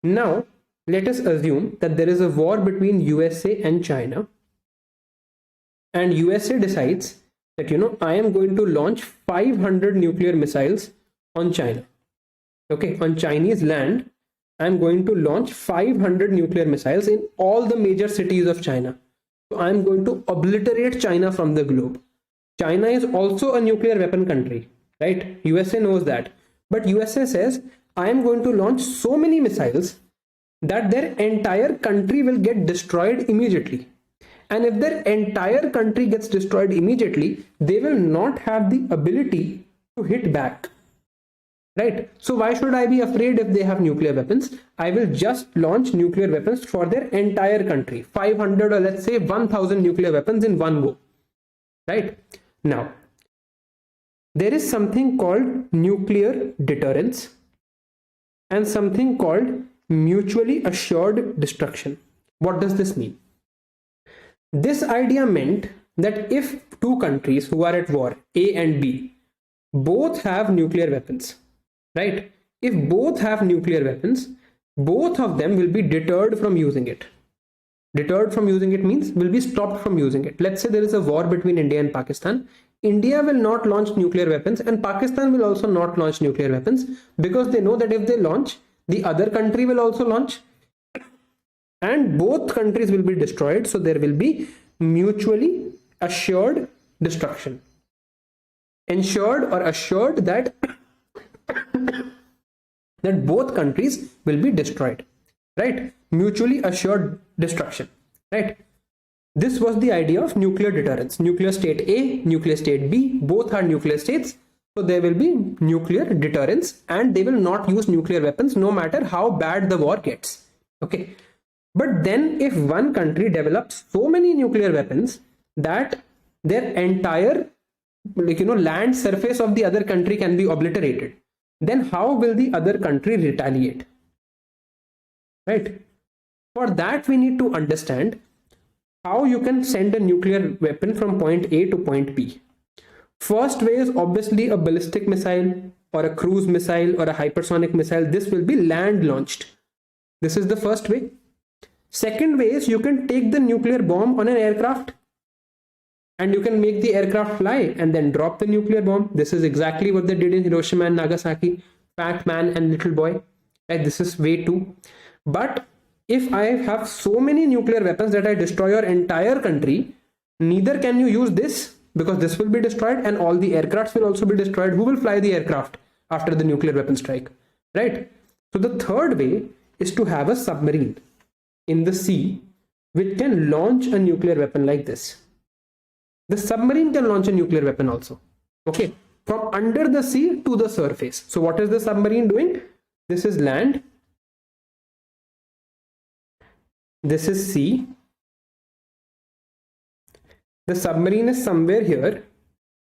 now let us assume that there is a war between USA and China, and USA decides that, I am going to launch 500 nuclear missiles on China. Okay, on Chinese land, I am going to launch 500 nuclear missiles in all the major cities of China. So I am going to obliterate China from the globe. China is also a nuclear weapon country, right? USA knows that. But USA says, I am going to launch so many missiles that their entire country will get destroyed immediately. And if their entire country gets destroyed immediately, they will not have the ability to hit back. Right? So why should I be afraid if they have nuclear weapons? I will just launch nuclear weapons for their entire country. 500 or let's say 1000 nuclear weapons in one go. Right? Now, there is something called nuclear deterrence and something called mutually assured destruction. What does this mean? This idea meant that if 2 countries who are at war, A and B, both have nuclear weapons, right? If both have nuclear weapons, both of them will be deterred from using it. Deterred from using it means will be stopped from using it. Let's say there is a war between India and Pakistan. India will not launch nuclear weapons and Pakistan will also not launch nuclear weapons, because they know that if they launch, the other country will also launch and both countries will be destroyed. So there will be mutually assured destruction. Ensured or assured that that both countries will be destroyed, right? Mutually assured destruction, right? This was the idea of nuclear deterrence. Nuclear state A, nuclear state B, both are nuclear states. So there will be nuclear deterrence and they will not use nuclear weapons no matter how bad the war gets. Okay. But then if one country develops so many nuclear weapons that their entire land surface of the other country can be obliterated, then how will the other country retaliate? Right? For that, we need to understand how you can send a nuclear weapon from point A to point B. First way is obviously a ballistic missile or a cruise missile or a hypersonic missile. This will be land launched. This is the first way. Second way is you can take the nuclear bomb on an aircraft and you can make the aircraft fly and then drop the nuclear bomb. This is exactly what they did in Hiroshima and Nagasaki. Fat man and little boy. Right? This is way 2. But if I have so many nuclear weapons that I destroy your entire country, neither can you use this, because this will be destroyed and all the aircrafts will also be destroyed. Who will fly the aircraft after the nuclear weapon strike? Right? So the third way is to have a submarine in the sea which can launch a nuclear weapon like this. The submarine can launch a nuclear weapon also. Okay, from under the sea to the surface. So what is the submarine doing? This is land, this is sea. The submarine is somewhere here.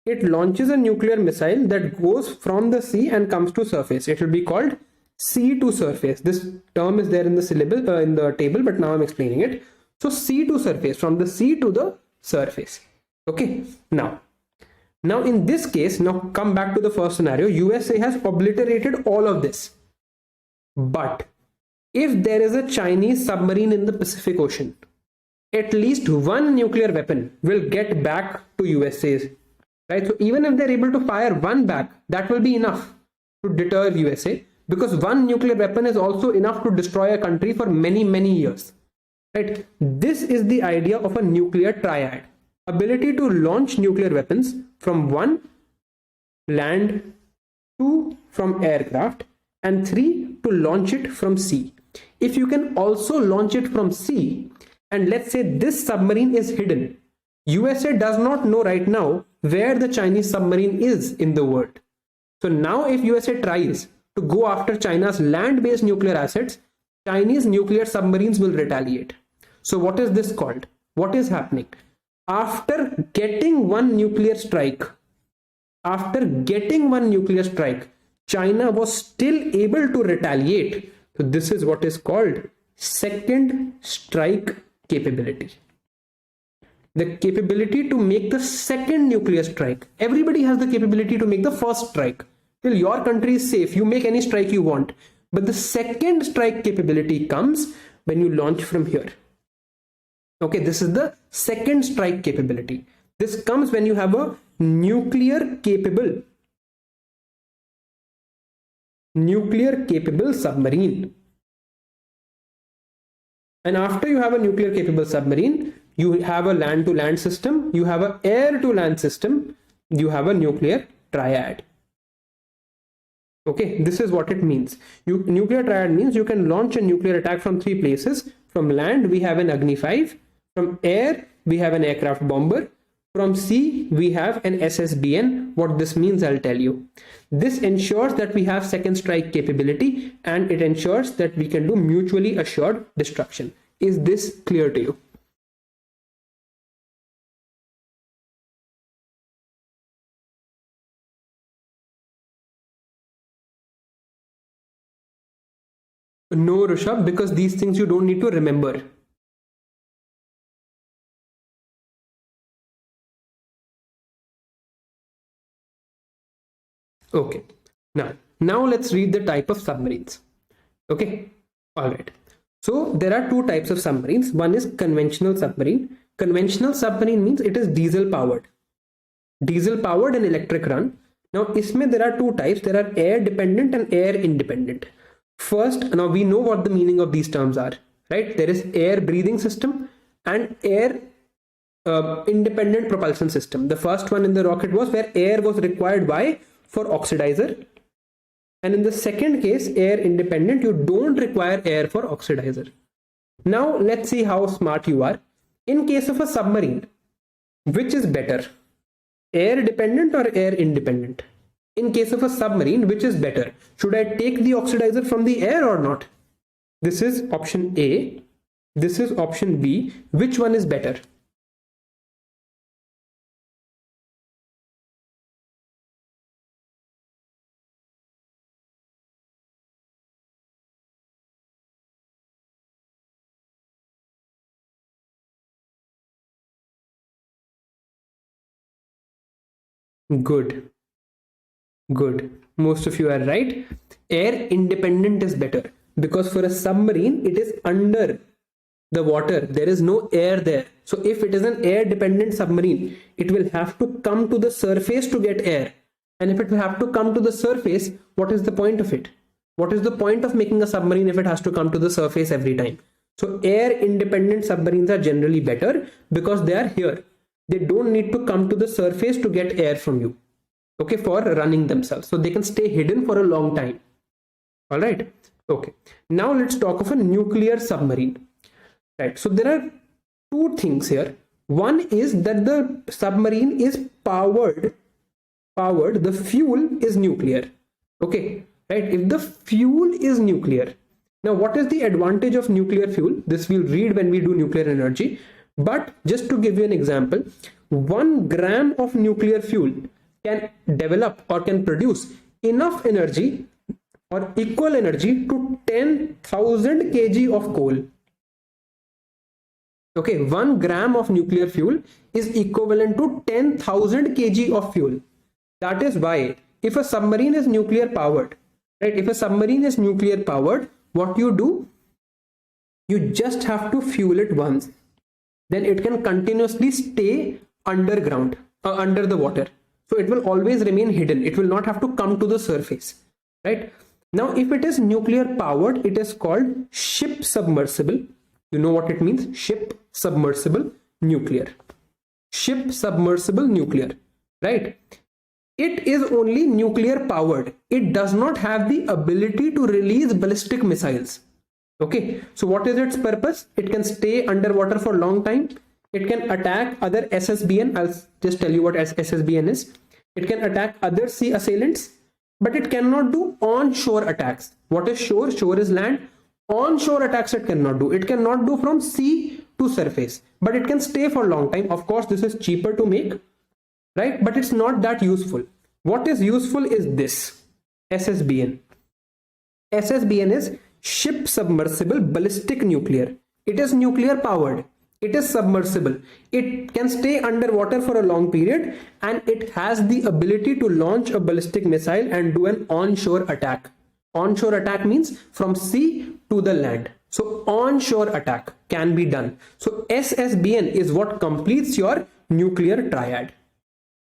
It launches a nuclear missile that goes from the sea and comes to surface. It will be called sea to surface. This term is there in the syllable, in the table, but now I'm explaining it. So sea to surface, from the sea to the surface. Okay, now in this case, now come back to the first scenario. USA has obliterated all of this. But if there is a Chinese submarine in the Pacific Ocean, at least one nuclear weapon will get back to USA, right? So even if they're able to fire one back, that will be enough to deter USA, because one nuclear weapon is also enough to destroy a country for many, many years, right? This is the idea of a nuclear triad: ability to launch nuclear weapons from one, land; two, from aircraft; and three, to launch it from sea. If you can also launch it from sea, and let's say this submarine is hidden, USA does not know right now where the Chinese submarine is in the world. So now if USA tries to go after China's land-based nuclear assets, Chinese nuclear submarines will retaliate. So what is this called? What is happening? After getting one nuclear strike, China was still able to retaliate. So this is what is called second strike capability. The capability to make the second nuclear strike. Everybody has the capability to make the first strike. Till your country is safe, you make any strike you want. But the second strike capability comes when you launch from here. Okay, this is the second strike capability. This comes when you have a nuclear capable submarine. And after you have a nuclear capable submarine, you have a land to land system, you have an air to land system, you have a nuclear triad. Okay, this is what it means. Nuclear triad means you can launch a nuclear attack from three places. From land, we have an Agni 5. From air, we have an aircraft bomber. From sea, we have an SSBN. What this means, I'll tell you. This ensures that we have second strike capability, and it ensures that we can do mutually assured destruction. Is this clear to you? No, Rishabh, because these things you don't need to remember. Okay, now let's read the type of submarines. Okay, all right. So there are two types of submarines. One is conventional submarine. Conventional submarine means it is diesel powered and electric run. Now isme there are two types. There are air dependent and air independent. First, now we know what the meaning of these terms are, right? There is air breathing system and air independent propulsion system. The first one in the rocket was where air was required for oxidizer, and in the second case, air independent, you don't require air for oxidizer. Now let's see how smart you are. In case of a submarine, which is better, air dependent or air independent? In case of a submarine, which is better? Should I take the oxidizer from the air or not? This is option A, this is option B. Which one is better? Good. Most of you are right. Air independent is better, because for a submarine, it is under the water. There is no air there. So if it is an air dependent submarine, it will have to come to the surface to get air. And if it will have to come to the surface, what is the point of it? What is the point of making a submarine if it has to come to the surface every time? So air independent submarines are generally better because they are here. They don't need to come to the surface to get air from you, okay, for running themselves. So they can stay hidden for a long time. All right. Okay. Now let's talk of a nuclear submarine. Right. So there are two things here. One is that the submarine is powered, the fuel is nuclear. Okay, right? If the fuel is nuclear, now what is the advantage of nuclear fuel? This we'll read when we do nuclear energy. But just to give you an example, 1 gram of nuclear fuel can develop or can produce enough energy or equal energy to 10,000 kg of coal. Okay, 1 gram of nuclear fuel is equivalent to 10,000 kg of fuel. That is why if a submarine is nuclear powered, right? If a submarine is nuclear powered, what you do, you just have to fuel it once. Then it can continuously stay underground, under the water. So it will always remain hidden. It will not have to come to the surface, right? Now, if it is nuclear powered, it is called ship submersible. You know what it means? Ship submersible nuclear. Ship submersible nuclear, right? It is only nuclear powered. It does not have the ability to release ballistic missiles. Okay, so what is its purpose? It can stay underwater for a long time. It can attack other SSBN. I'll just tell you what SSBN is. It can attack other sea assailants, but it cannot do onshore attacks. What is shore? Shore is land. Onshore attacks it cannot do. It cannot do from sea to surface, but it can stay for a long time. Of course, this is cheaper to make, right? But it's not that useful. What is useful is this SSBN. SSBN is ship submersible ballistic nuclear. It is nuclear powered. It is submersible. It can stay underwater for a long period, and it has the ability to launch a ballistic missile and do an onshore attack. Onshore attack means from sea to the land. So onshore attack can be done. So SSBN is what completes your nuclear triad.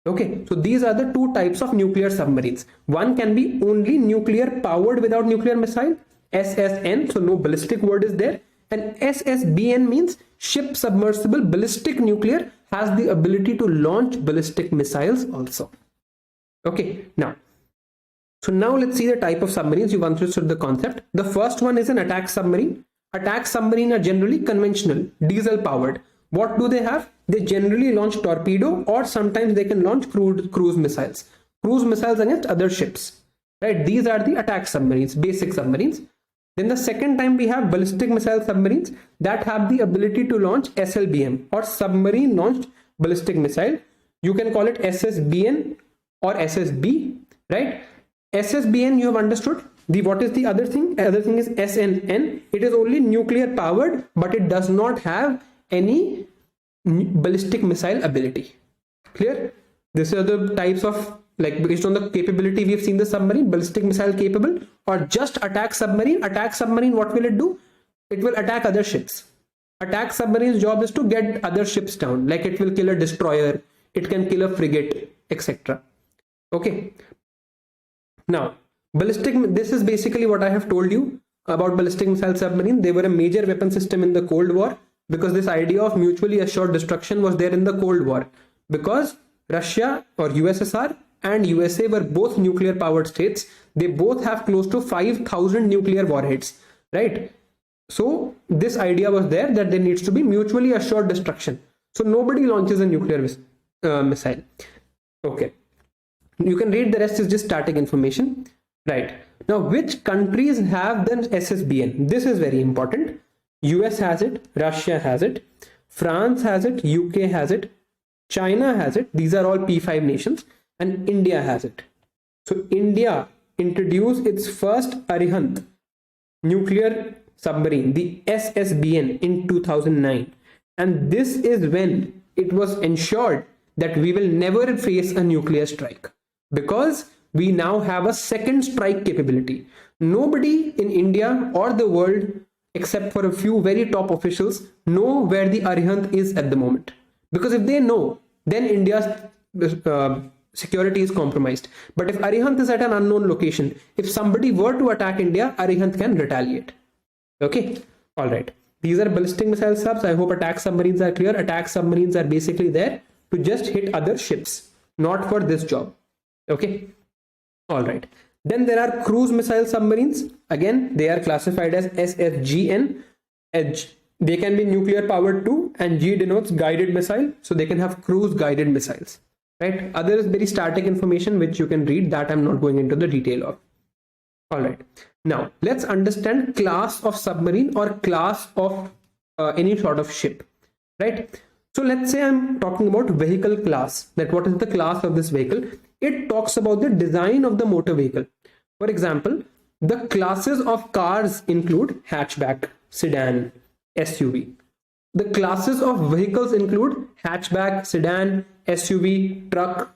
Okay, so these are the two types of nuclear submarines. One can be only nuclear powered without nuclear missile, SSN, so no ballistic word is there. And SSBN means ship submersible ballistic nuclear, has the ability to launch ballistic missiles also. Okay, so now let's see the type of submarines. You've understood the concept. The first one is an attack submarine. Attack submarine are generally conventional, diesel powered. What do they have? They generally launch torpedo, or sometimes they can launch cruise missiles. Cruise missiles against other ships, right? These are the attack submarines, basic submarines. Then the second time we have ballistic missile submarines that have the ability to launch SLBM, or submarine launched ballistic missile. You can call it SSBN or SSB, right? SSBN you have understood. What is the other thing? The other thing is SNN. It is only nuclear powered, but it does not have any ballistic missile ability. Clear? These are the types of, like, based on the capability we have seen the submarine, ballistic missile capable, or just attack submarine. Attack submarine, what will it do? It will attack other ships. Attack submarine's job is to get other ships down, like it will kill a destroyer, it can kill a frigate, etc. Okay. Now, this is basically what I have told you about ballistic missile submarine. They were a major weapon system in the Cold War, because this idea of mutually assured destruction was there in the Cold War, because Russia or USSR and USA were both nuclear powered states. They both have close to 5,000 nuclear warheads, right? So this idea was there that there needs to be mutually assured destruction. So nobody launches a nuclear missile. Okay. You can read, the rest is just static information, right? Now, which countries have the SSBN? This is very important. US has it, Russia has it, France has it, UK has it, China has it. These are all P5 nations, and India has it. So India introduced its first Arihant nuclear submarine, the SSBN, in 2009. And this is when it was ensured that we will never face a nuclear strike, because we now have a second strike capability. Nobody in India or the world, except for a few very top officials, know where the Arihant is at the moment. Because if they know, then India's security is compromised. But if Arihant is at an unknown location, if somebody were to attack India, Arihant can retaliate. Okay, all right. These are ballistic missile subs. I hope attack submarines are clear. Attack submarines are basically there to just hit other ships, not for this job. Okay, all right. Then there are cruise missile submarines. Again, they are classified as SSGN. They can be nuclear powered too, and G denotes guided missile, so they can have cruise guided missiles, right? Other is very static information which you can read, that I'm not going into the detail of. All right, now let's understand class of submarine or class of any sort of ship, right? So let's say I'm talking about vehicle class, that what is the class of this vehicle? It talks about the design of the motor vehicle. For example, the classes of cars include hatchback, sedan, SUV. The classes of vehicles include hatchback, sedan, SUV, truck,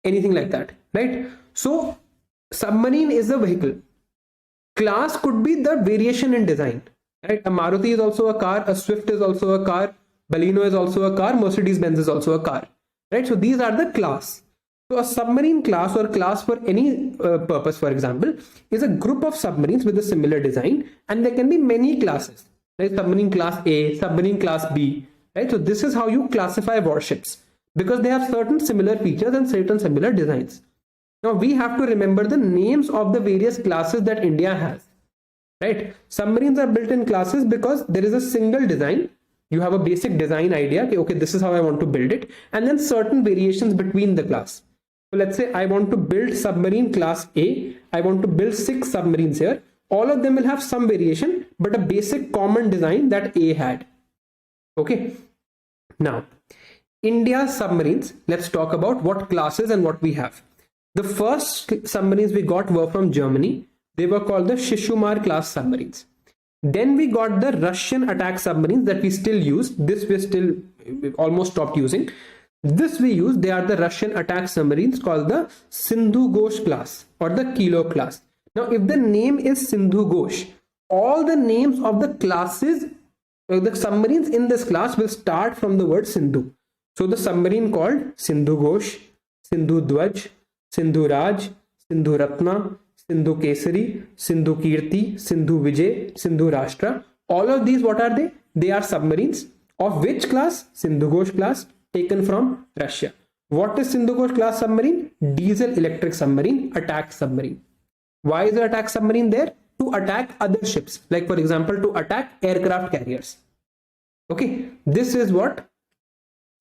anything like that, right? So submarine is a vehicle. Class could be the variation in design, right? A Maruti is also a car, a Swift is also a car, Baleno is also a car, Mercedes-Benz is also a car, right? So these are the class. So a submarine class or class for any purpose, for example, is a group of submarines with a similar design, and there can be many classes, right? Submarine class A, submarine class B, right? So this is how you classify warships, because they have certain similar features and certain similar designs. Now we have to remember the names of the various classes that India has, right? Submarines are built in classes because there is a single design. You have a basic design idea, okay, this is how I want to build it, and then certain variations between the class. So let's say I want to build submarine class A. I want to build 6 submarines here. All of them will have some variation, but a basic common design that A had. Okay. Now, India's submarines, let's talk about what classes and what we have. The first submarines we got were from Germany. They were called the Shishumar class submarines. Then we got the Russian attack submarines that we still use. This we still almost stopped using. This we use, they are the Russian attack submarines called the Sindhu Ghosh class or the Kilo class. Now, if the name is Sindhu Ghosh, all the names of the classes, the submarines in this class will start from the word Sindhu. So the submarine called Sindhu Ghosh, Sindhu Dwaj, Sindhu Raj, Sindhu Ratna, Sindhu Kesari, Sindhu Kirti, Sindhu Vijay, Sindhu Rashtra. All of these, what are they? They are submarines of which class? Sindhu Ghosh class, taken from Russia. What is Sindhu Ghosh class submarine? Diesel electric submarine, attack submarine. Why is the attack submarine there? To attack other ships, like for example to attack aircraft carriers. Okay, this is what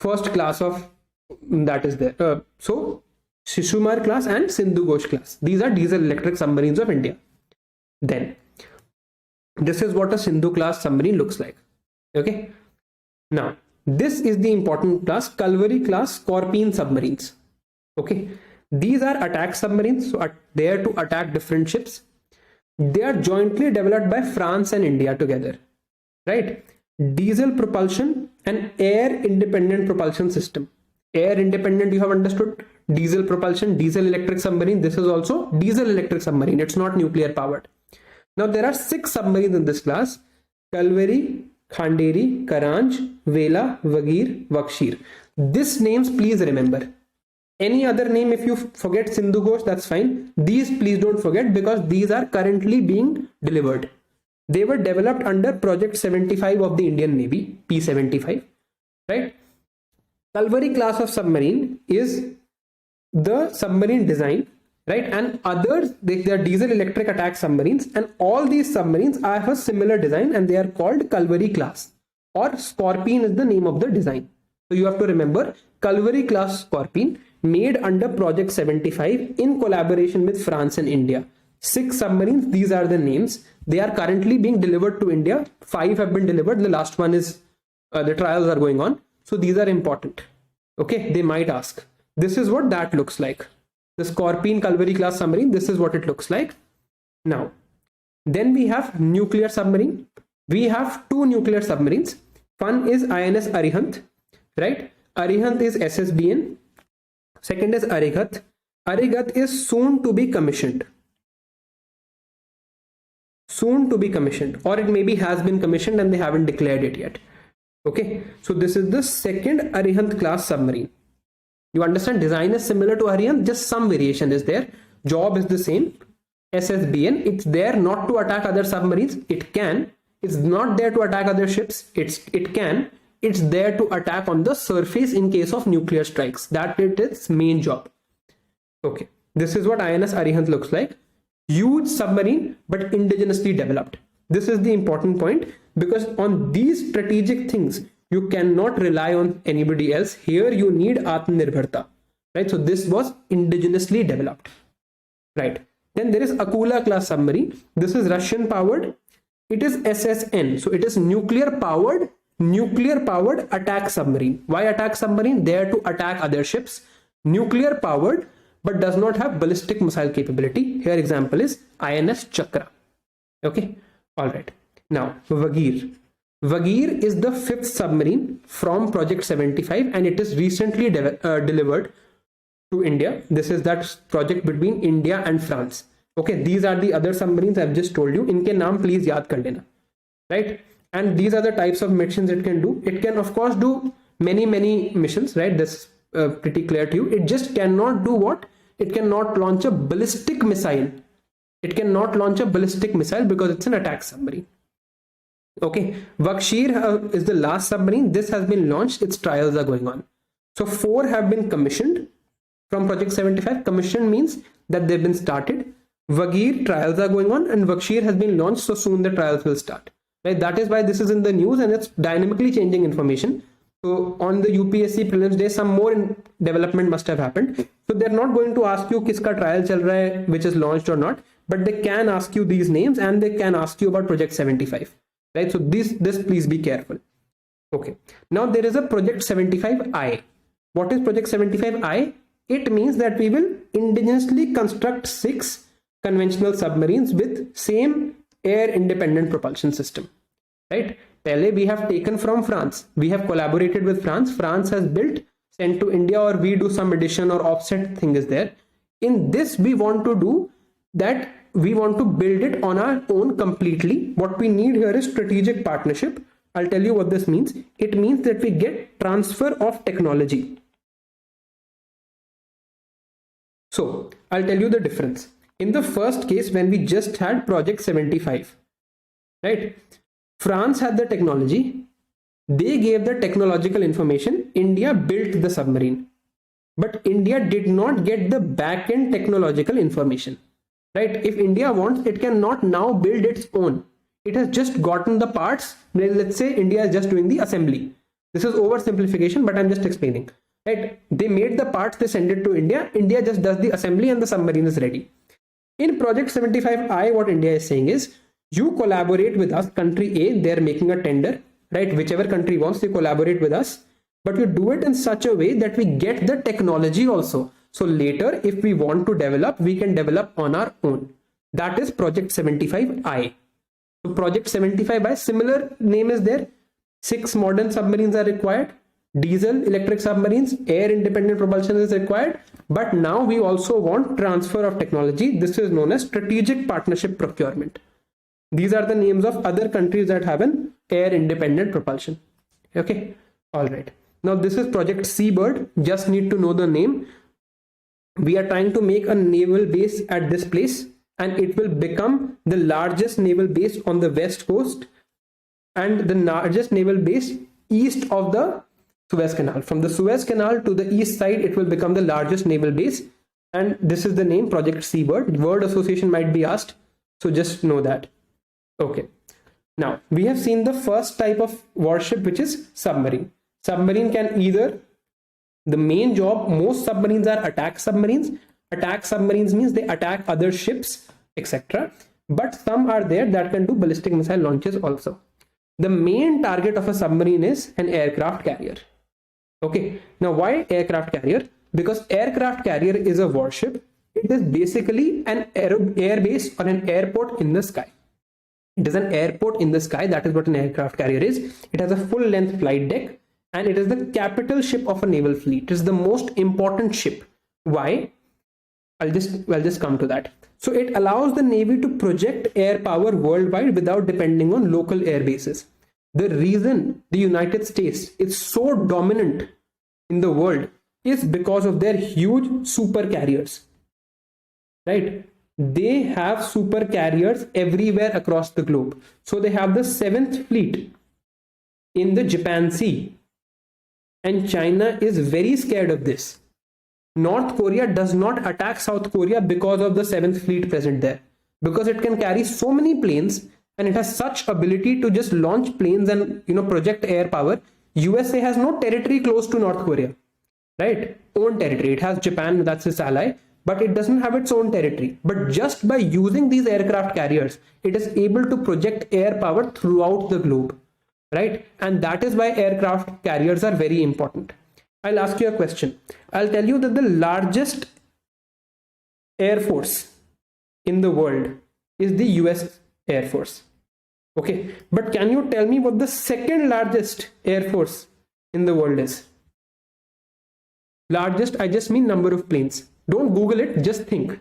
first class of that is there. So Shishumar class and Sindhu Ghosh class, these are diesel electric submarines of India. Then this is what a Sindhu class submarine looks like. Okay, now this is the important class, Kalvari class Scorpene submarines. Okay, these are attack submarines, so there to attack different ships. They are jointly developed by France and India together, right? Diesel propulsion and air independent propulsion system. Air independent, you have understood. Diesel propulsion, diesel electric submarine. This is also diesel electric submarine. It's not nuclear powered. Now there are 6 submarines in this class: Kalvari, Khanderi, Karanj, Vela, Vagir, Vakshir. These names please remember. Any other name, if you forget Sindhu Ghosh, that's fine. These please don't forget, because these are currently being delivered. They were developed under Project 75 of the Indian Navy, P75, right? Kalvari class of submarine is the submarine design, right? And others, they are diesel electric attack submarines, and all these submarines have a similar design and they are called Kalvari class, or Scorpene is the name of the design. So you have to remember Kalvari class Scorpene, made under Project 75 in collaboration with France and India. 6 submarines, these are the names. They are currently being delivered to India. 5 have been delivered. The last one is, the trials are going on. So these are important. Okay, they might ask. This is what that looks like. The Scorpene Kalvari class submarine, this is what it looks like. Now, then we have nuclear submarine. We have 2 nuclear submarines. One is INS Arihant, right? Arihant is SSBN. Second is Arigat. Arigat is soon to be commissioned. Soon to be commissioned, or it maybe has been commissioned and they haven't declared it yet. Okay, so this is the second Arihant class submarine. You understand, design is similar to Arihant, just some variation is there. Job is the same. SSBN, it's there not to attack other submarines. It can. It's not there to attack other ships. It can. It's there to attack on the surface in case of nuclear strikes. That is its main job. Okay, this is what INS Arihant looks like. Huge submarine, but indigenously developed. This is the important point, because on these strategic things, you cannot rely on anybody else. Here you need Atmanirbharta, right? So this was indigenously developed, right? Then there is Akula class submarine. This is Russian powered. It is SSN. So it is nuclear powered attack submarine. Why attack submarine? There to attack other ships. Nuclear powered, but does not have ballistic missile capability. Here example is INS Chakra. Okay, all right. Now Vagir. Vagir is the 5th submarine from Project 75, and it is recently delivered to India. This is that project between India and France. Okay, these are the other submarines I've just told you. Inke naam please yaad kar lena, right? And these are the types of missions it can do. It can of course do many missions, right? This is pretty clear to you. It just cannot do what? It cannot launch a ballistic missile. It cannot launch a ballistic missile because it's an attack submarine. Okay, Vakshir is the last submarine. This has been launched. Its trials are going on. So 4 have been commissioned from Project 75. Commission means that they've been started. Vagir trials are going on, and Vakshir has been launched. So soon the trials will start. Right? That is why this is in the news, and it's dynamically changing information. So on the UPSC prelims day, some more development must have happened. So they're not going to ask you kiska trial chal raha hai, which is launched or not, but they can ask you these names, and they can ask you about Project 75. Right? So this please be careful. Okay. Now there is a Project 75I. What is Project 75I? It means that we will indigenously construct 6 conventional submarines with same air independent propulsion system. Right? Pehle we have taken from France. We have collaborated with France. France has built, sent to India, or we do some addition or offset thing is there. In this we want to do that. We want to build it on our own completely. What we need here is strategic partnership. I'll tell you what this means. It means that we get transfer of technology. So I'll tell you the difference. In the first case, when we just had Project 75, right? France had the technology. They gave the technological information. India built the submarine. But India did not get the back-end technological information. Right? If India wants, it cannot now build its own. It has just gotten the parts. Let's say India is just doing the assembly. This is oversimplification, but I'm just explaining. Right? They made the parts, they send it to India. India just does the assembly and the submarine is ready. In Project 75I, what India is saying is, you collaborate with us, country A, they're making a tender, right? Whichever country wants, they collaborate with us, but you do it in such a way that we get the technology also. So later, if we want to develop, we can develop on our own. That is Project 75I. So Project 75I, similar name is there. 6 modern submarines are required. Diesel, electric submarines, air independent propulsion is required. But now we also want transfer of technology. This is known as strategic partnership procurement. These are the names of other countries that have an air independent propulsion. Okay. All right. Now this is Project Seabird. Just need to know the name. We are trying to make a naval base at this place, and it will become the largest naval base on the west coast and the largest naval base east of the Suez Canal. From the Suez Canal to the east side, it will become the largest naval base, and this is the name, Project Seabird. Word association might be asked, so just know that. Okay. Now we have seen the first type of warship, which is submarine. Submarine can either, the main job, most submarines are attack submarines. Attack submarines means they attack other ships, etc. But some are there that can do ballistic missile launches also. The main target of a submarine is an aircraft carrier. Okay. Now why aircraft carrier? Because aircraft carrier is a warship. It is basically an air base or an airport in the sky. It is an airport in the sky. That is what an aircraft carrier is. It has a full length flight deck, and it is the capital ship of a naval fleet. It is the most important ship. Why? I'll just come to that. So it allows the Navy to project air power worldwide without depending on local air bases. The reason the United States is so dominant in the world is because of their huge super carriers. Right? They have super carriers everywhere across the globe. So they have the 7th fleet in the Japan Sea. And China is very scared of this. North Korea does not attack South Korea because of the 7th fleet present there. Because it can carry so many planes and it has such ability to just launch planes and project air power. USA has no territory close to North Korea, right? Own territory. It has Japan, that's its ally, but it doesn't have its own territory. But just by using these aircraft carriers, it is able to project air power throughout the globe, right? And that is why aircraft carriers are very important. I'll ask you a question. I'll tell you that the largest air force in the world is the US Air Force. Okay, but can you tell me what the second largest air force in the world is? Largest, I just mean number of planes. Don't Google it, just think.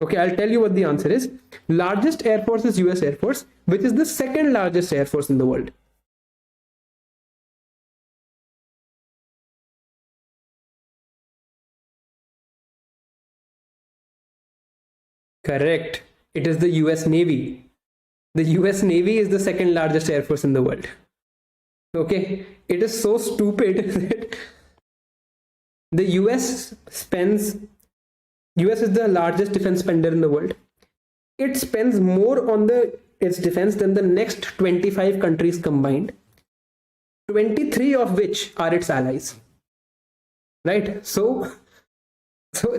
Okay, I'll tell you what the answer is. Largest air force is US Air Force, which is the second largest air force in the world. Correct. It is the US Navy. The US Navy is the second largest air force in the world. Okay, it is so stupid that the US is the largest defense spender in the world. It spends more on its defense than the next 25 countries combined, 23 of which are its allies. Right? So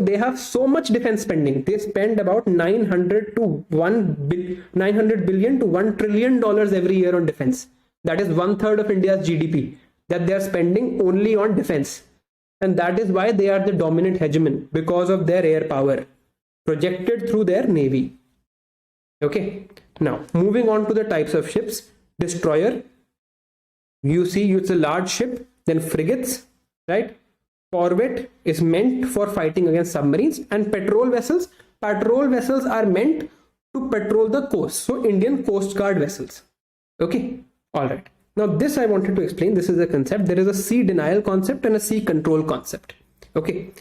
they have so much defense spending. They spend about 900 billion to $1 trillion every year on defense. That is 1/3 of India's GDP that they are spending only on defense. And that is why they are the dominant hegemon, because of their air power projected through their navy. Okay, now moving on to the types of ships. Destroyer, you see it's a large ship. Then frigates, right? Corvette is meant for fighting against submarines, and patrol vessels are meant to patrol the coast, so Indian Coast Guard vessels. Okay, all right. Now this I wanted to explain. This is a concept. There is a sea denial concept and a sea control concept. Okay,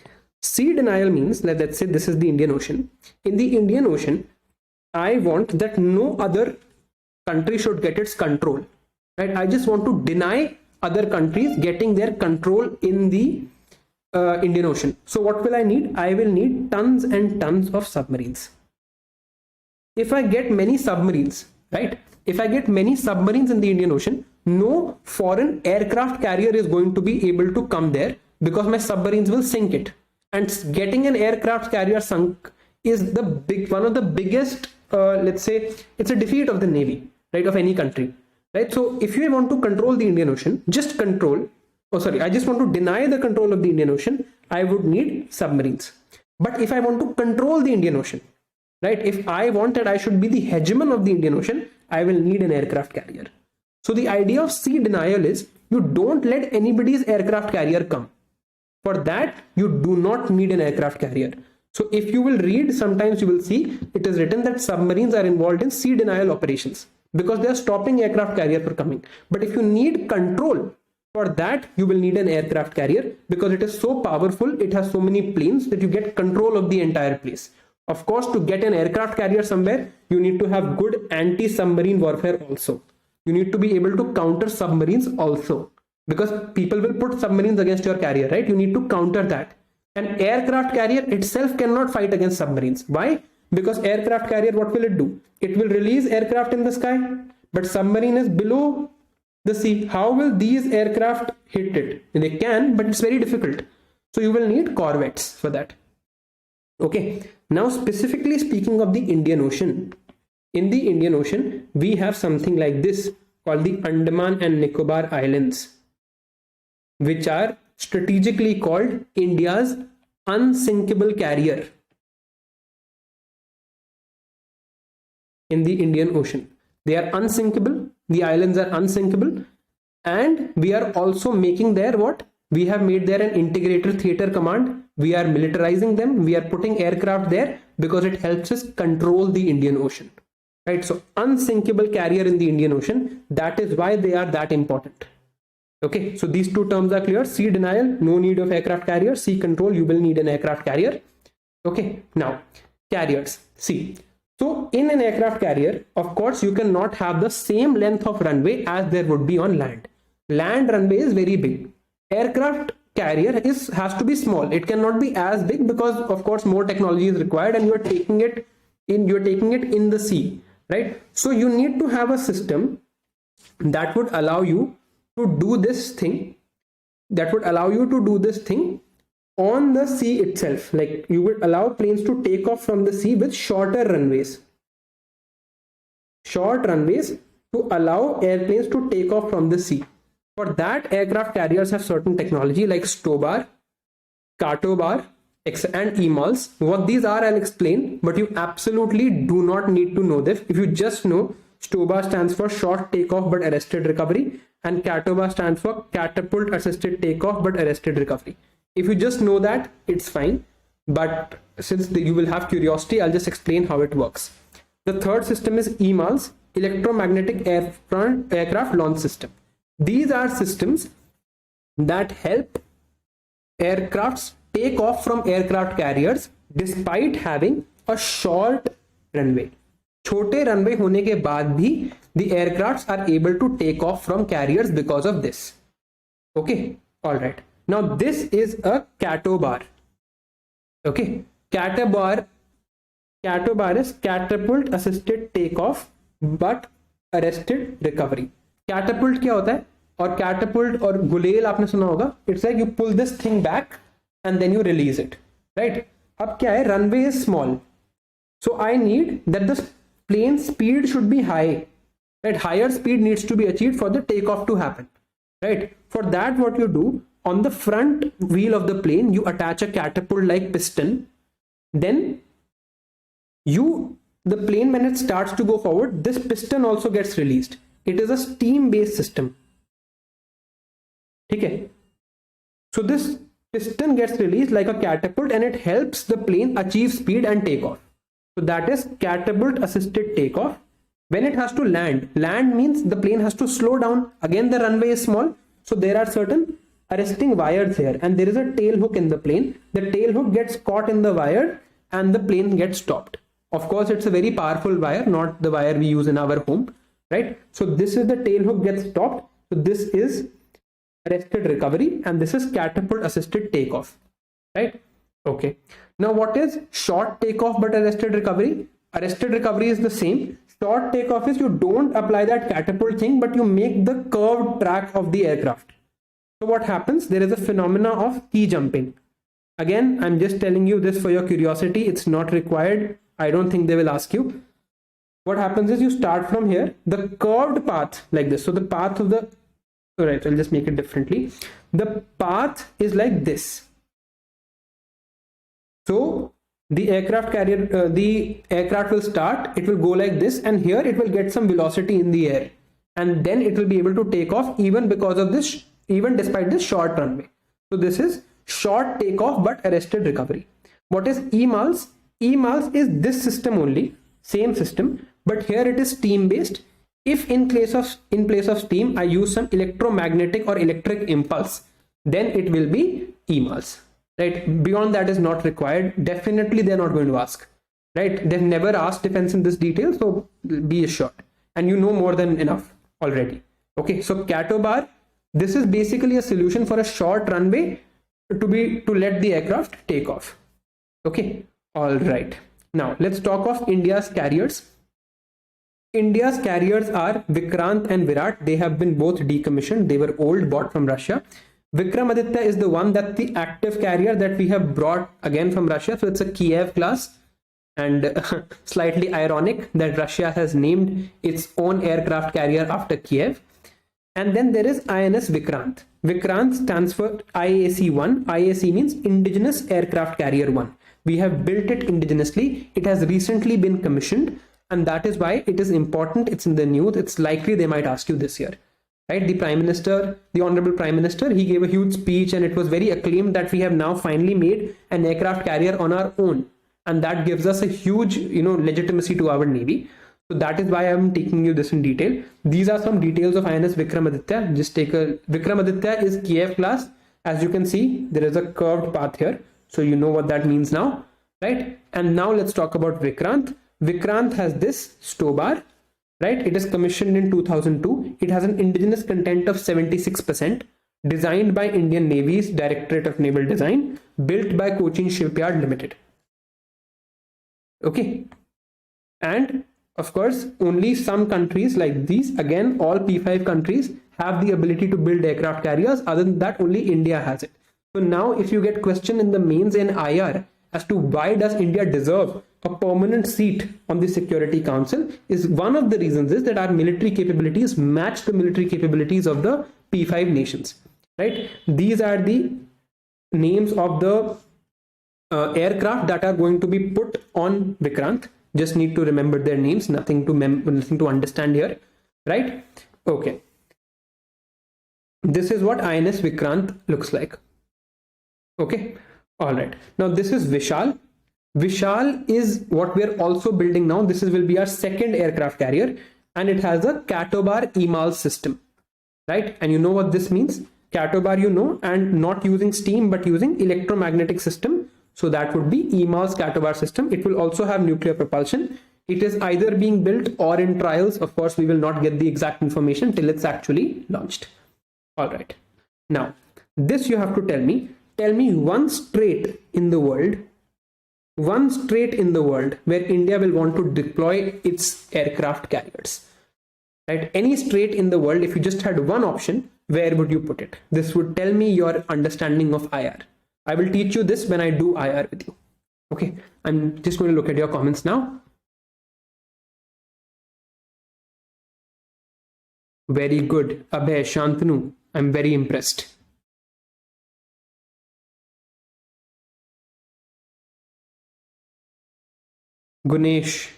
sea denial means that, let's say this is the Indian Ocean. In the Indian Ocean, I want that no other country should get its control, right? I just want to deny other countries getting their control in the Indian Ocean. So what will I need? I will need tons and tons of submarines. If I get many submarines, right? If I get many submarines in the Indian Ocean, no foreign aircraft carrier is going to be able to come there, because my submarines will sink it. And getting an aircraft carrier sunk is one of the biggest, let's say, it's a defeat of the navy, right, of any country, right? So if you want to control the Indian Ocean, I just want to deny the control of the Indian Ocean, I would need submarines. But if I want to control the Indian Ocean, right, if I want that I should be the hegemon of the Indian Ocean, I will need an aircraft carrier. So the idea of sea denial is you don't let anybody's aircraft carrier come. For that, you do not need an aircraft carrier. So if you will read, sometimes you will see it is written that submarines are involved in sea denial operations because they are stopping aircraft carrier from coming. But if you need control, for that you will need an aircraft carrier, because it is so powerful, it has so many planes that you get control of the entire place. Of course, to get an aircraft carrier somewhere, you need to have good anti-submarine warfare also. You need to be able to counter submarines also, because people will put submarines against your carrier, right? You need to counter that. An aircraft carrier itself cannot fight against submarines. Why? Because aircraft carrier, what will it do? It will release aircraft in the sky, but submarine is below the sea. How will these aircraft hit it? They can, but it's very difficult. So you will need corvettes for that. Okay, now specifically speaking of the Indian Ocean, in the Indian Ocean, we have something like this called the Andaman and Nicobar Islands, which are strategically called India's unsinkable carrier in the Indian Ocean. They are unsinkable. The islands are unsinkable. And we are also making there what? We have made there an integrated theater command. We are militarizing them. We are putting aircraft there because it helps us control the Indian Ocean. Right? So unsinkable carrier in the Indian Ocean. That is why they are that important. Okay, so these two terms are clear. Sea denial, no need of aircraft carrier. Sea control, you will need an aircraft carrier. Okay, now carriers. See, so in an aircraft carrier, of course, you cannot have the same length of runway as there would be on land. Land runway is very big. Aircraft carrier has to be small. It cannot be as big because, of course, more technology is required, and you are taking it in the sea. right? So you need to have a system that would allow you to do this thing, on the sea itself. Like you would allow planes to take off from the sea with short runways to allow airplanes to take off from the sea. For that, aircraft carriers have certain technology like STOBAR, CATOBAR, and EMALS. What these are, I'll explain, but you absolutely do not need to know this. If you just know STOBAR stands for short takeoff but arrested recovery, and CATOBAR stands for catapult assisted takeoff but arrested recovery. If you just know that, it's fine. But since you will have curiosity, I'll just explain how it works. The third system is EMALS, electromagnetic aircraft launch system. These are systems that help aircrafts take off from aircraft carriers despite having a short runway. छोटे runway होने के बाद भी the aircrafts are able to take off from carriers because of this. Okay, all right. Now this is a CATOBAR. Okay, CATOBAR is catapult assisted takeoff but arrested recovery. Catapult क्या होता है? और catapult और गुलेल आपने सुना होगा. It's like you pull this thing back and then you release it, right? अब क्या है? Runway is small, so I need that the plane speed should be high, right? Higher speed needs to be achieved for the takeoff to happen, right? For that, what you do, on the front wheel of the plane, you attach a catapult like piston. Then the plane, when it starts to go forward, this piston also gets released. It is a steam based system. Okay, so this piston gets released like a catapult and it helps the plane achieve speed and take off. So that is catapult assisted takeoff. When it has to land means the plane has to slow down. Again, the runway is small, so there are certain arresting wires here, and there is a tail hook in the plane. The tail hook gets caught in the wire and the plane gets stopped. Of course, it's a very powerful wire, not the wire we use in our home, right? So this is the tail hook gets stopped. So this is arrested recovery and this is catapult assisted takeoff, right? Okay, now what is short takeoff but arrested recovery? Arrested recovery is the same. Short takeoff is you don't apply that catapult thing, but you make the curved track of the aircraft. So what happens? There is a phenomena of key jumping. Again, I'm just telling you this for your curiosity. It's not required. I don't think they will ask you. What happens is you start from here, the curved path like this. So the path of the, all right, I'll just make it differently. The path is like this. So the aircraft carrier, the aircraft will start, it will go like this, and here it will get some velocity in the air, and then it will be able to take off even because of this, even despite this short runway. So this is short takeoff but arrested recovery. What is EMALS? EMALS is this system only, same system, but here it is steam based. If in place of steam I use some electromagnetic or electric impulse, then it will be EMALS. Right? Beyond that is not required. Definitely they're not going to ask. Right? They've never asked defense in this detail, so be assured. And you know more than enough already. Okay, so CATOBAR, this is basically a solution for a short runway to let the aircraft take off. Okay, all right. Now let's talk of India's carriers. India's carriers are Vikrant and Virat. They have been both decommissioned. They were old, bought from Russia. Vikramaditya is the one, that the active carrier that we have brought again from Russia. So it's a Kiev class, and slightly ironic that Russia has named its own aircraft carrier after Kiev. And then there is INS Vikrant. Vikrant stands for IAC-1. IAC means Indigenous Aircraft Carrier 1. We have built it indigenously. It has recently been commissioned, and that is why it is important. It's in the news. It's likely they might ask you this year. Right? The Prime Minister, the Honorable Prime Minister, he gave a huge speech and it was very acclaimed that we have now finally made an aircraft carrier on our own. And that gives us a huge, legitimacy to our Navy. So that is why I'm taking you this in detail. These are some details of INS Vikramaditya. Just take a, Vikramaditya is Kiev class. As you can see, there is a curved path here. So you know what that means now, right? And now let's talk about Vikrant. Vikrant has this STOBAR. Right, it is commissioned in 2002. It has an indigenous content of 76%, designed by Indian Navy's Directorate of Naval Design, built by Cochin Shipyard Limited. Okay, and Of course, only some countries like these, again, all P5 countries have the ability to build aircraft carriers. Other than that, only India has it. So now if you get question in the mains in IR as to why does India deserve a permanent seat on the Security Council, is one of the reasons is that our military capabilities match the military capabilities of the P5 nations, right? These are the names of the aircraft that are going to be put on Vikrant. Just need to remember their names, nothing to understand here, right? Okay. This is what INS Vikrant looks like. Okay. All right. Now this is Vishal. Vishal is what we are also building now. This will be our second aircraft carrier, and it has a Catobar EMAL system, right? And you know what this means? Catobar, you know, and not using steam but using electromagnetic system. So that would be EMAL's Catobar system. It will also have nuclear propulsion. It is either being built or in trials. Of course, we will not get the exact information till it's actually launched. All right. Now, this you have to tell me one strait in the world where India will want to deploy its aircraft carriers, right? Any strait in the world, if you just had one option, where would you put it? This would tell me your understanding of IR. I will teach you this when I do IR with you. Okay, I'm just going to look at your comments now. Very good, Abhay, Shantanu. I'm very impressed. Gunesh,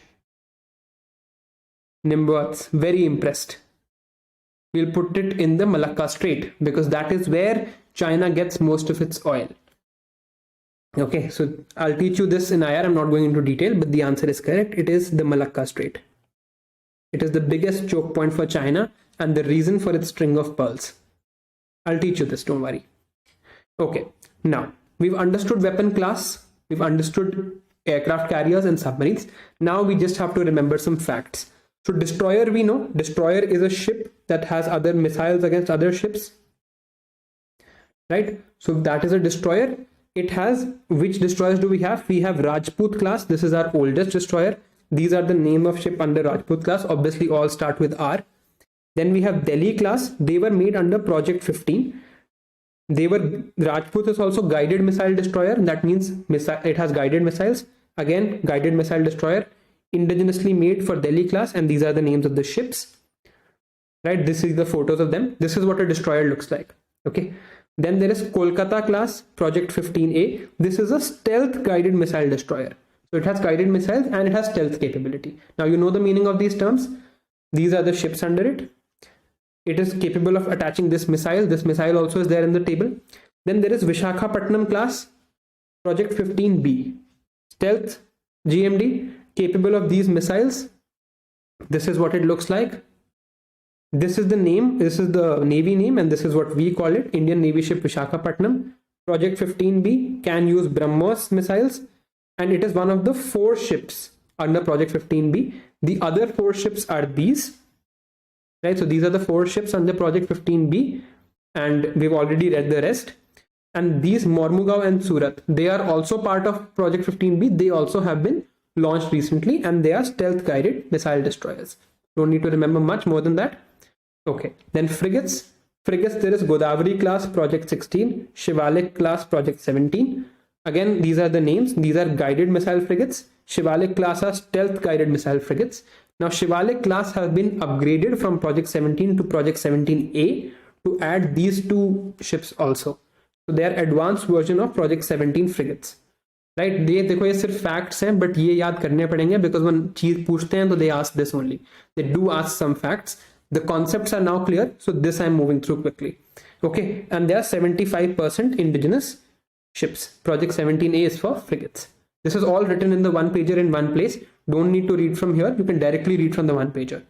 Nimbats, very impressed. We'll put it in the Malacca Strait because that is where China gets most of its oil. Okay, so I'll teach you this in IR. I'm not going into detail, but the answer is correct. It is the Malacca Strait. It is the biggest choke point for China and the reason for its string of pearls. I'll teach you this, don't worry. Okay, now we've understood weapon class, we've understood aircraft carriers and submarines. Now we just have to remember some facts. So destroyer, we know destroyer is a ship that has other missiles against other ships, right? So that is a destroyer. It has, which destroyers do we have? We have Rajput class. This is our oldest destroyer. These are the name of ship under Rajput class. Obviously all start with R. Then we have Delhi class. They were made under Project 15. Rajput is also guided missile destroyer. That means it has guided missiles. Again, guided missile destroyer, indigenously made for Delhi class, and these are the names of the ships, right? This is the photos of them. This is what a destroyer looks like. Okay. Then there is Kolkata class, Project 15A. This is a stealth guided missile destroyer. So it has guided missiles and it has stealth capability. Now you know the meaning of these terms. These are the ships under it. It is capable of attaching this missile. This missile also is there in the table. Then there is Vishakhapatnam class, Project 15B. Stealth GMD, capable of these missiles. This is what it looks like. This is the name, this is the Navy name, and this is what we call it, Indian Navy ship Vishakhapatnam. Project 15B can use BrahMos missiles, and it is one of the 4 ships under Project 15B. The other 4 ships are these, right? So these are the 4 ships under Project 15B, and we've already read the rest. And these Mormugao and Surat, they are also part of Project 15B. They also have been launched recently, and they are stealth guided missile destroyers. Don't need to remember much more than that. Okay, then frigates. Frigates, there is Godavari class, Project 16, Shivalik class, Project 17. Again, these are the names. These are guided missile frigates. Shivalik class are stealth guided missile frigates. Now, Shivalik class has been upgraded from Project 17 to Project 17A to add these 2 ships also. So they are advanced version of Project 17 frigates. Right? ये देखो ये सिर्फ facts हैं, but ये याद करने पड़ेंगे because when चीज पूछते हैं तो they ask this only. They do ask some facts. The concepts are now clear, so this I'm moving through quickly. Okay, and there are 75% indigenous ships. Project 17A is for frigates. This is all written in the one pager in one place. Don't need to read from here. You can directly read from the one pager.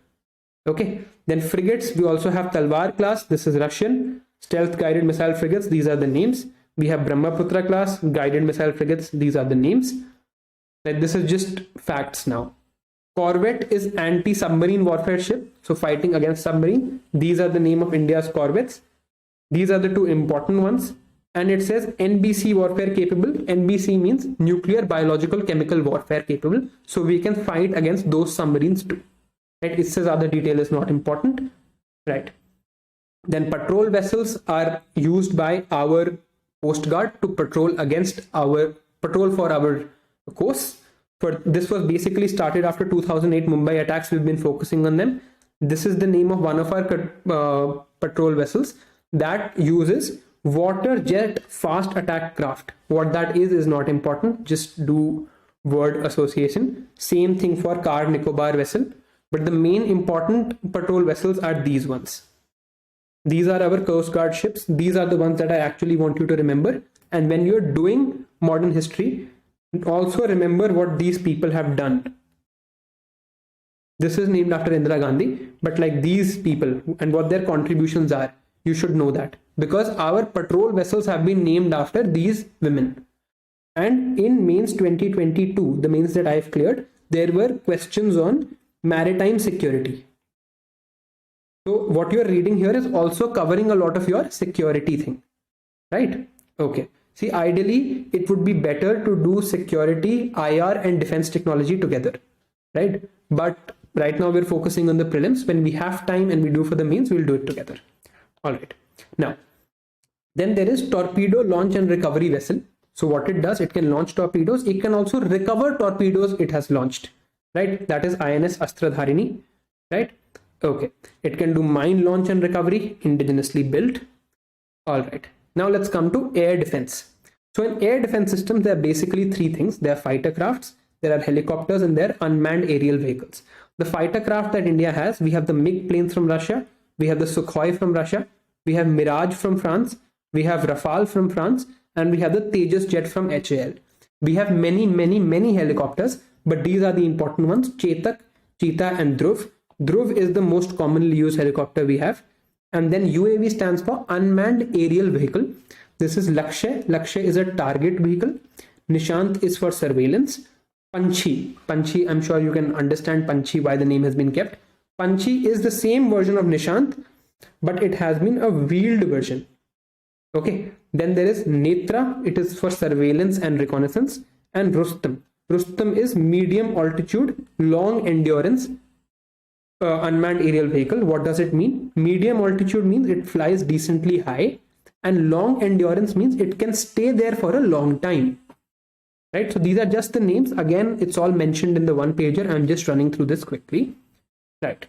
Okay, then frigates, we also have Talwar class. This is Russian. Stealth guided missile frigates. These are the names. We have Brahmaputra class, guided missile frigates. These are the names. Like, this is just facts now. Corvette is anti-submarine warfare ship, so fighting against submarine. These are the name of India's corvettes. These are the 2 important ones. and it says NBC warfare capable. NBC means nuclear, biological, chemical warfare capable. So we can fight against those submarines too. Right? It says other detail is not important. Right. Then patrol vessels are used by our coast guard to patrol for our coast. For this was basically started after 2008 Mumbai attacks. We've been focusing on them. This is the name of one of our patrol vessels that uses water jet fast attack craft. What that is not important. Just do word association. Same thing for Car Nicobar vessel. But the main important patrol vessels are these ones. These are our Coast Guard ships. These are the ones that I actually want you to remember. And when you're doing modern history, also remember what these people have done. This is named after Indira Gandhi, but like these people and what their contributions are, you should know that, because our patrol vessels have been named after these women. And in mains 2022, the mains that I've cleared, there were questions on maritime security. So what you're reading here is also covering a lot of your security thing, right? Okay. See, ideally, it would be better to do security, IR, and defense technology together, right? But right now we're focusing on the prelims. When we have time and we do for the mains, we'll do it together. All right. Now, then there is torpedo launch and recovery vessel. So what it does, it can launch torpedoes. It can also recover torpedoes it has launched, right? That is INS Astradharini, right? Okay. It can do mine launch and recovery, indigenously built. All right. Now let's come to air defense. So in air defense systems, there are basically three things. There are fighter crafts, there are helicopters, and there are unmanned aerial vehicles. The fighter craft that India has, we have the MiG planes from Russia, we have the Sukhoi from Russia, we have Mirage from France, we have Rafale from France, and we have the Tejas jet from HAL. We have many helicopters, but these are the important ones: Chetak, Cheetah, and Dhruv. Dhruv is the most commonly used helicopter we have. And then UAV stands for unmanned aerial vehicle. This is Lakshya. Lakshya is a target vehicle. Nishant is for surveillance. Panchi. Panchi, I'm sure you can understand Panchi, why the name has been kept. Panchi is the same version of Nishant, but it has been a wheeled version. Okay. Then there is Netra. It is for surveillance and reconnaissance. And Rustam. Rustam is medium altitude, long endurance unmanned aerial vehicle. What does it mean? Medium altitude means it flies decently high, and long endurance means it can stay there for a long time, right? So these are just the names. Again, it's all mentioned in the one pager. I'm just running through this quickly, right?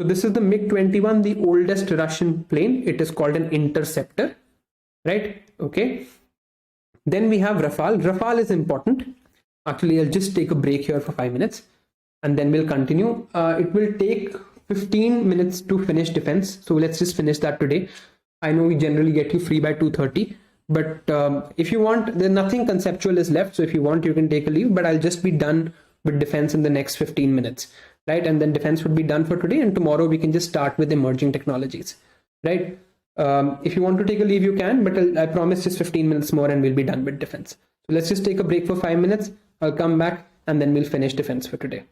So this is the MiG-21, the oldest Russian plane. It is called an interceptor, right? Okay. Then we have Rafale. Rafale is important. Actually, I'll just take a break here for 5 minutes, and then we'll continue. It will take 15 minutes to finish defense. So let's just finish that today. I know we generally get you free by 2:30, but if you want, there's nothing conceptual is left. So if you want, you can take a leave, but I'll just be done with defense in the next 15 minutes, right? And then defense would be done for today. And tomorrow we can just start with emerging technologies, right? If you want to take a leave, you can, but I promise just 15 minutes more and we'll be done with defense. So let's just take a break for 5 minutes. I'll come back and then we'll finish defense for today.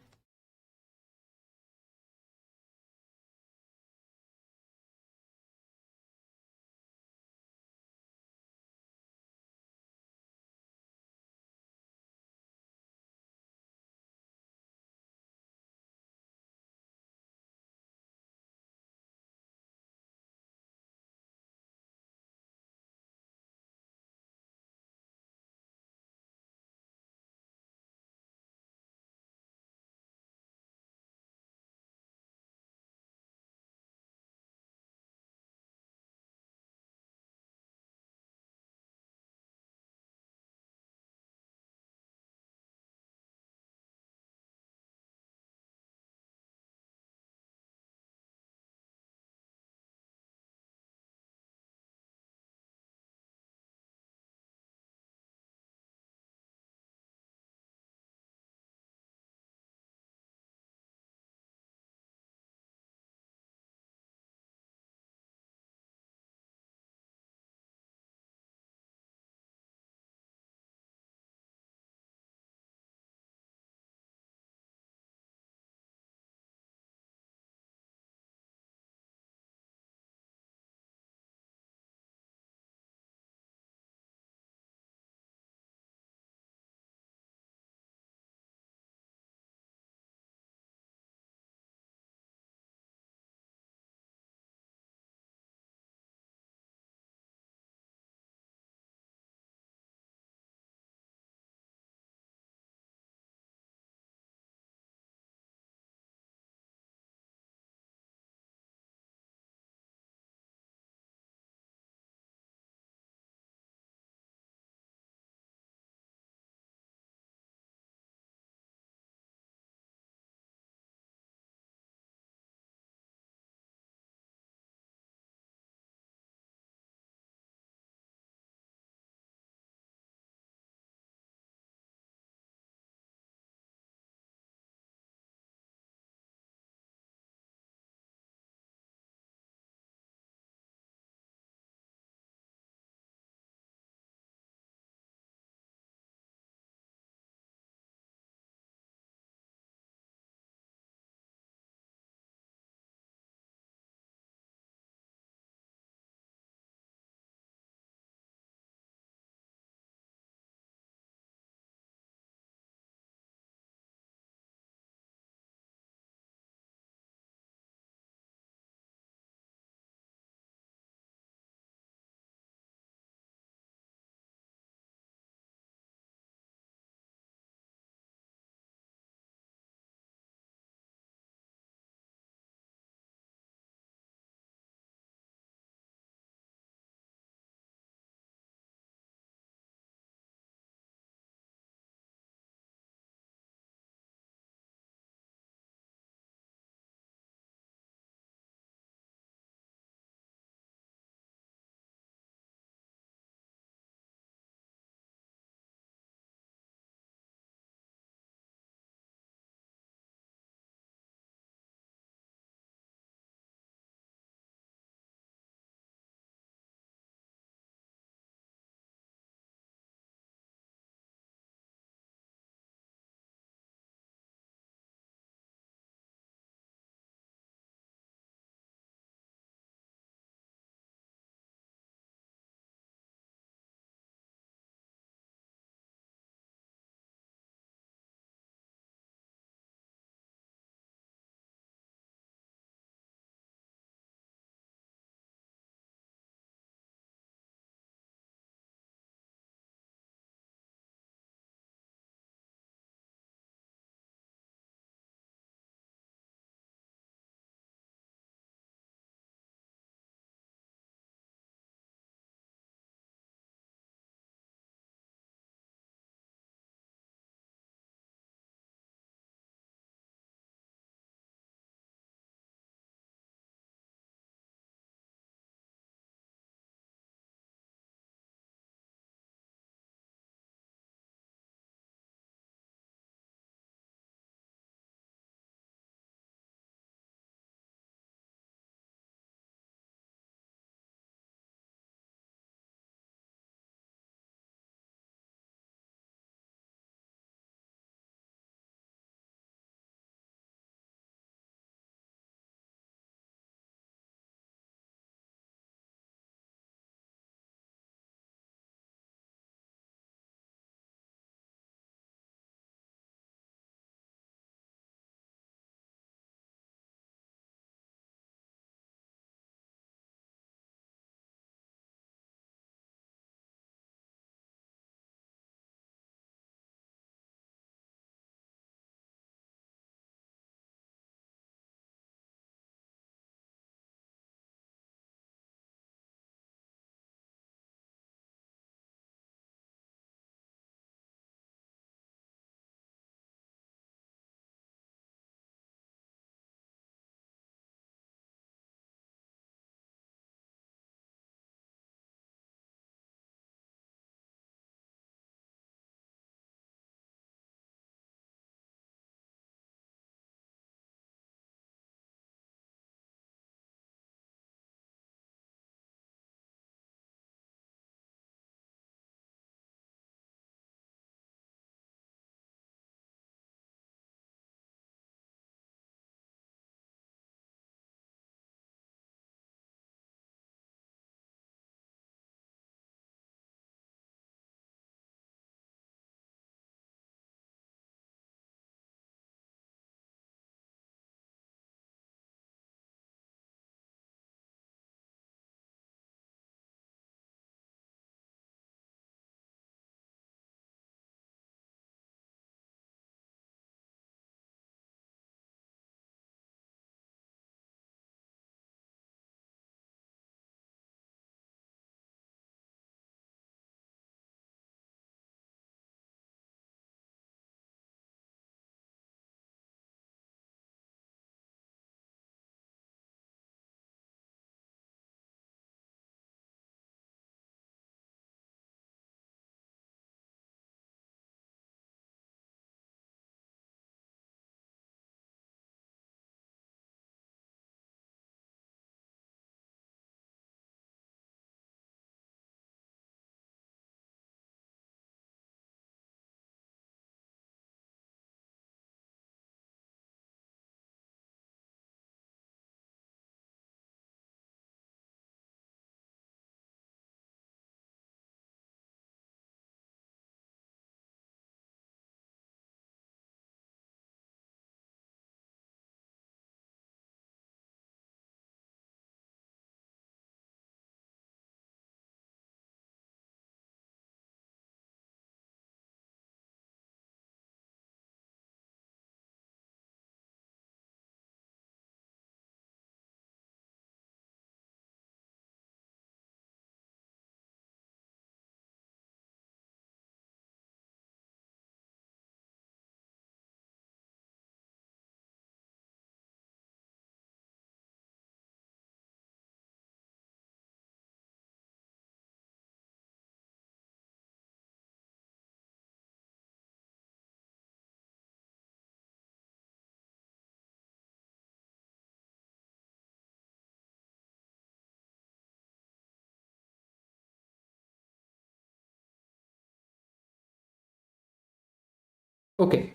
Okay,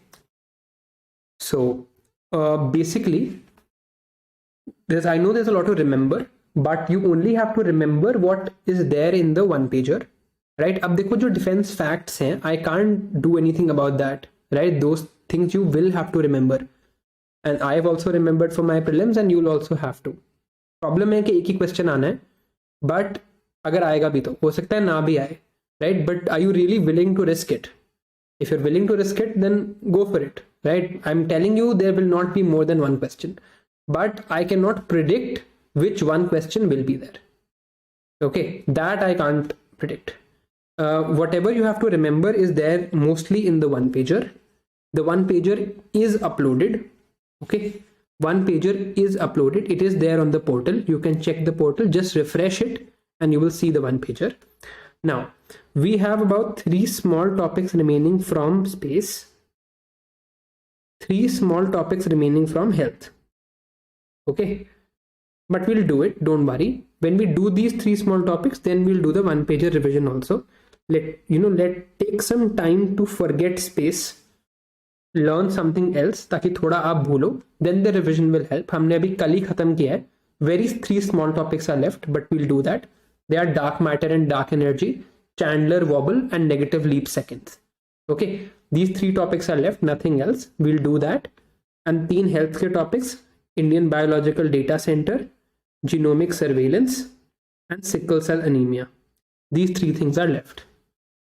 so basically, I know there's a lot to remember, but you only have to remember what is there in the one pager, right? अब देखो जो defense facts हैं, I can't do anything about that, right? Those things you will have to remember, and I've also remembered for my prelims, and you'll also have to. Problem है कि एक ही question आना है, but अगर आएगा भी तो हो सकता है ना भी आए, right? But are you really willing to risk it? If you're willing to risk it, then go for it, right? I'm telling you there will not be more than one question, but I cannot predict which one question will be there. Okay, that I can't predict. Whatever you have to remember is there mostly in the one pager. The one pager is uploaded. Okay, one pager is uploaded. It is there on the portal. You can check the portal, just refresh it and you will see the one pager. Now we have about 3 small topics remaining from space, 3 small topics remaining from health. Okay, but we'll do it, don't worry. When we do these 3 small topics, then we'll do the one pager revision also. Let take some time to forget space, learn something else ताकि थोड़ा आप भूलो, then the revision will help. हमने अभी कल ही खत्म किया है. Very 3 small topics are left, but we'll do that. They are dark matter and dark energy, Chandler wobble and negative leap seconds. Okay, these 3 topics are left, nothing else. We'll do that. And 3 healthcare topics: Indian Biological Data Center, genomic surveillance, and sickle cell anemia. These 3 things are left.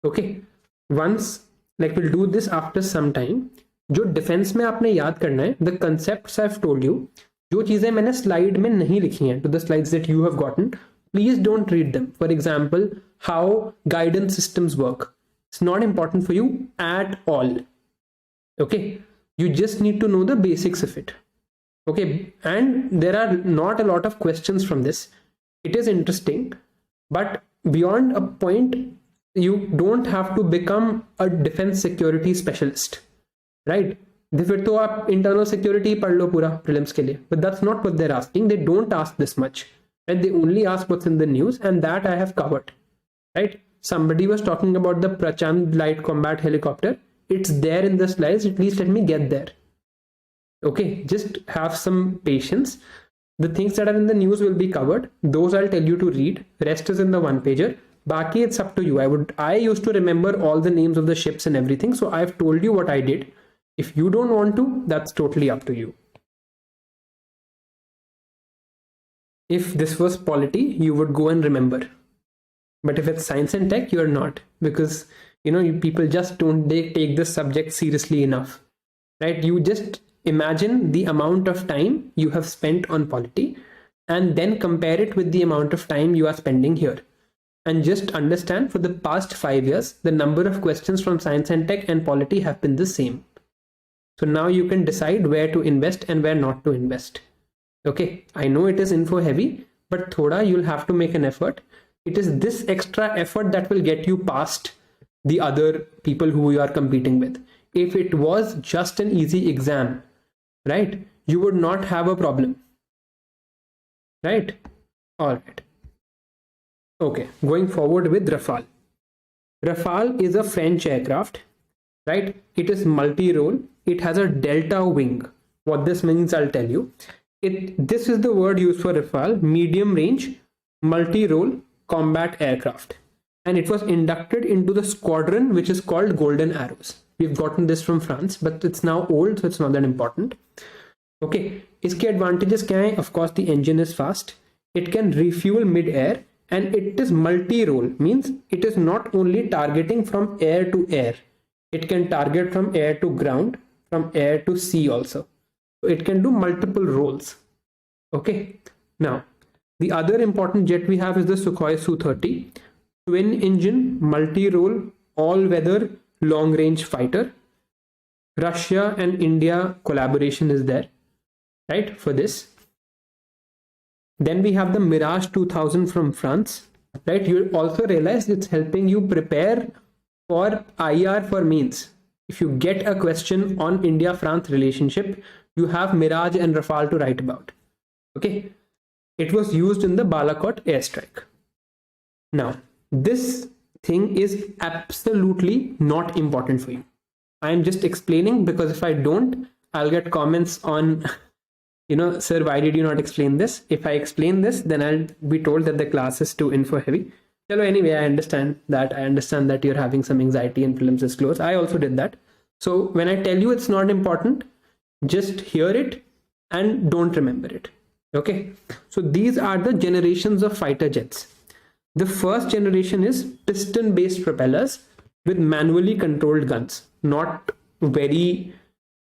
Okay, once, like, we'll do this after some time. जो defence में आपने याद करना है, the concepts I've told you, जो चीजें मैंने slide में नहीं लिखी हैं, to the slides that you have gotten, please don't read them. For example, how guidance systems work. It's not important for you at all. Okay, you just need to know the basics of it. Okay, and there are not a lot of questions from this. It is interesting, but beyond a point, you don't have to become a defense security specialist, right? फिर तो आप internal security पढ़ लो पूरा prelims के लिए, but that's not what they're asking. They don't ask this much, right? They only ask what's in the news, and that I have covered, right? Somebody was talking about the Prachand light combat helicopter. It's there in the slides. At least let me get there. Okay, just have some patience. The things that are in the news will be covered. Those I'll tell you to read. Rest is in the one pager. Baki, it's up to you. I used to remember all the names of the ships and everything, so I've told you what I did. If you don't want to, that's totally up to you. If this was polity, you would go and remember. But if it's science and tech, you're not, because people just don't take this subject seriously enough, right? You just imagine the amount of time you have spent on polity and then compare it with the amount of time you are spending here. And just understand, for the past 5 years, the number of questions from science and tech and polity have been the same. So now you can decide where to invest and where not to invest. Okay, I know it is info heavy, but thoda you'll have to make an effort. It is this extra effort that will get you past the other people who you are competing with. If it was just an easy exam, right, you would not have a problem, right? All right. Okay, going forward with Rafale. Rafale is a French aircraft, right? It is multi-role. It has a delta wing. What this means, I'll tell you. This is the word used for Rafale: medium range, multi-role combat aircraft. And it was inducted into the squadron which is called Golden Arrows. We've gotten this from France, but it's now old, so it's not that important. Okay, iske advantages kya hai? Of course, the engine is fast. It can refuel mid-air, and it is multi-role, means it is not only targeting from air to air. It can target from air to ground, from air to sea also. So it can do multiple roles. Okay, now the other important jet we have is the Sukhoi Su-30, twin engine, multi-role, all-weather, long-range fighter. Russia and India collaboration is there, right, for this. Then we have the Mirage 2000 from France, right? You also realize it's helping you prepare for IR for mains. If you get a question on India-France relationship, you have Mirage and Rafale to write about. Okay, it was used in the Balakot airstrike. Now, this thing is absolutely not important for you. I'm just explaining, because if I don't, I'll get comments on, sir, why did you not explain this? If I explain this, then I'll be told that the class is too info heavy. Hello, anyway, I understand that you're having some anxiety and prelims is close. I also did that. So when I tell you it's not important, just hear it and don't remember it. Okay. So these are the generations of fighter jets. The first generation is piston based propellers with manually controlled guns, not very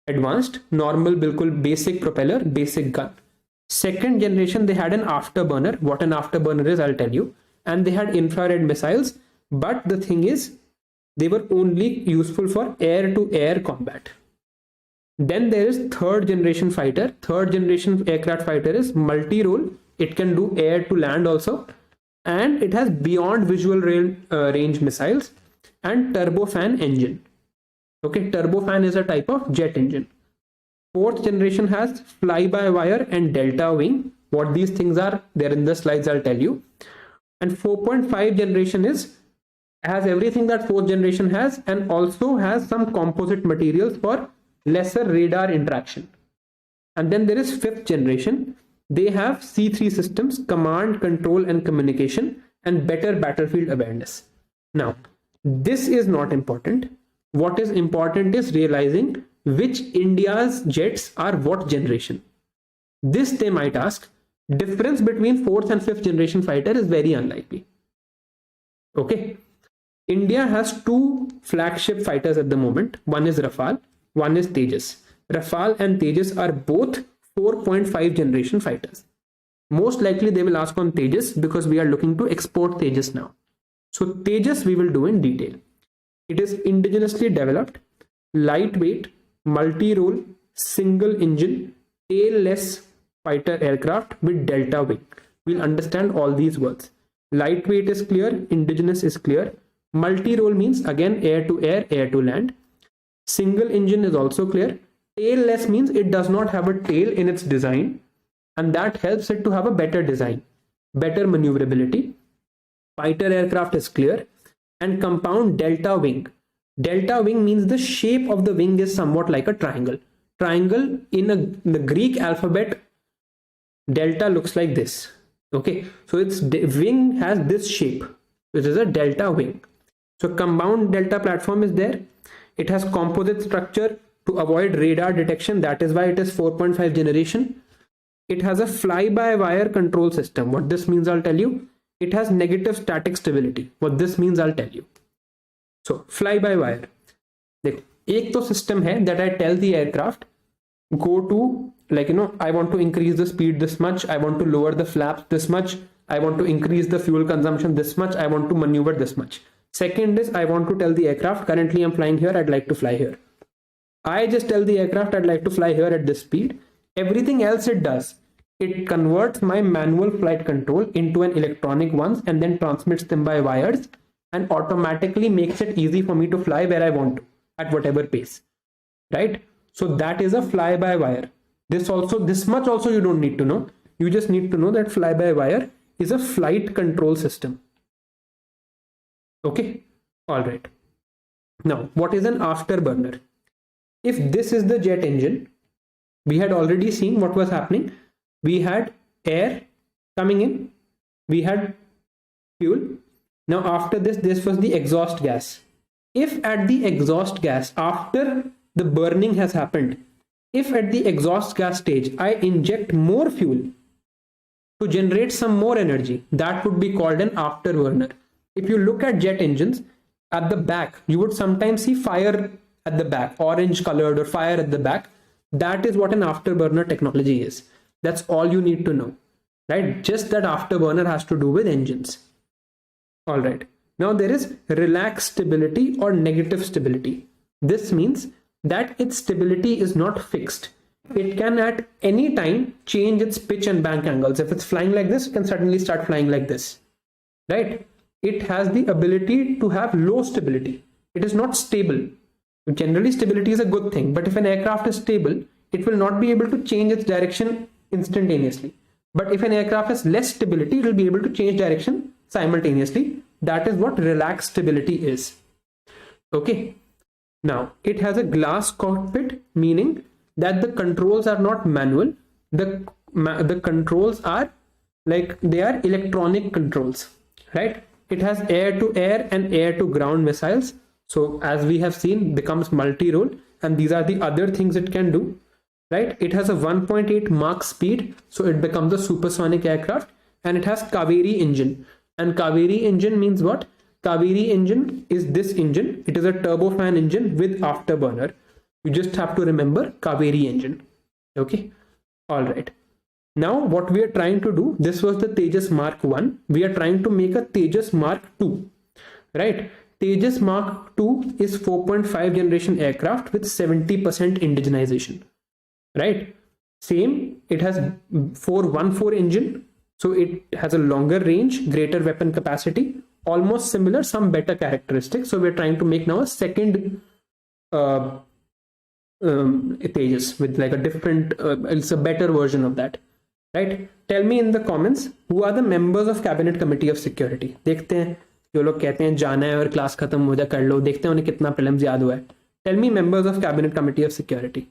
advanced, normal, bilkul basic propeller, basic gun. Second generation, they had an afterburner. What an afterburner is, I'll tell you. And they had infrared missiles. But the thing is, they were only useful for air to air combat. Then there is third generation fighter. Third generation aircraft fighter is multi-role. It can do air to land also. And it has beyond visual range missiles and turbofan engine. Okay, turbofan is a type of jet engine. Fourth generation has fly-by-wire and delta wing. What these things are, they're in the slides, I'll tell you. And 4.5 generation has everything that fourth generation has, and also has some composite materials for lesser radar interaction. And then there is fifth generation. They have C3 systems, command, control, and communication, and better battlefield awareness. Now, this is not important. What is important is realizing which India's jets are what generation. This they might ask. Difference between fourth and fifth generation fighter is very unlikely. Okay. India has two flagship fighters at the moment. One is Rafale, one is Tejas. Rafale and Tejas are both 4.5 generation fighters. Most likely they will ask on Tejas because we are looking to export Tejas now. So Tejas we will do in detail. It is indigenously developed, lightweight, multi-role, single engine, tailless fighter aircraft with delta wing. We'll understand all these words. Lightweight is clear, indigenous is clear. Multi-role means again air to air, air to land. Single engine is also clear. Tailless means it does not have a tail in its design, and that helps it to have a better design, better maneuverability. Fighter aircraft is clear. And compound delta wing. Delta wing means the shape of the wing is somewhat like a triangle. Triangle in the Greek alphabet, delta looks like this. Okay, so its wing has this shape, which is a delta wing. So compound delta platform is there. It has composite structure to avoid radar detection. That is why it is 4.5 generation. It has a fly-by-wire control system. What this means, I'll tell you. It has negative static stability. What this means, I'll tell you. So fly-by-wire. एक तो system है that I tell the aircraft, go to, I want to increase the speed this much, I want to lower the flaps this much, I want to increase the fuel consumption this much, I want to maneuver this much. Second is, I want to tell the aircraft, currently I'm flying here, I'd like to fly here. I just tell the aircraft I'd like to fly here at this speed. Everything else it does, it converts my manual flight control into an electronic one and then transmits them by wires and automatically makes it easy for me to fly where I want to at whatever pace, right? So that is a fly-by-wire. This much also you don't need to know. You just need to know that fly-by-wire is a flight control system. Okay, all right. Now, what is an afterburner? If this is the jet engine, we had already seen what was happening. We had air coming in, we had fuel. Now after this was the exhaust gas. If at the exhaust gas, after the burning has happened, if at the exhaust gas stage I inject more fuel to generate some more energy, that would be called an afterburner. If you look at jet engines, at the back, you would sometimes see fire at the back, orange colored or fire at the back. That is what an afterburner technology is. That's all you need to know, right? Just that afterburner has to do with engines. All right. Now there is relaxed stability or negative stability. This means that its stability is not fixed. It can at any time change its pitch and bank angles. If it's flying like this, it can suddenly start flying like this, right? It has the ability to have low stability. It is not stable. Generally, stability is a good thing, but if an aircraft is stable, it will not be able to change its direction instantaneously. But if an aircraft has less stability, it will be able to change direction simultaneously. That is what relaxed stability is. Okay. Now it has a glass cockpit, meaning that the controls are not manual. The controls are like they are electronic controls, right? It has air to air and air to ground missiles. So as we have seen, becomes multi-role, and these are the other things it can do, right? It has a 1.8 Mach speed, so it becomes a supersonic aircraft, and it has Kaveri engine. And Kaveri engine means what? Kaveri engine is this engine. It is a turbofan engine with afterburner. You just have to remember Kaveri engine. Okay. All right. Now what we are trying to do, this was the Tejas Mark 1. We are trying to make a Tejas Mark 2, right? Tejas Mark 2 is 4.5 generation aircraft with 70% indigenization, right? Same, it has 414 engine, so it has a longer range, greater weapon capacity, almost similar, some better characteristics. So we're trying to make now a second Tejas with like a different, it's a better version of that, right? Tell me in the comments who are the members of Cabinet Committee of Security. देखते हैं जो लोग कहते हैं जाना है और class खत्म हो जाए कर लो, देखते हैं उन्हें कितना प्रीलिम्स याद हुआ है. Tell me members of Cabinet Committee of Security.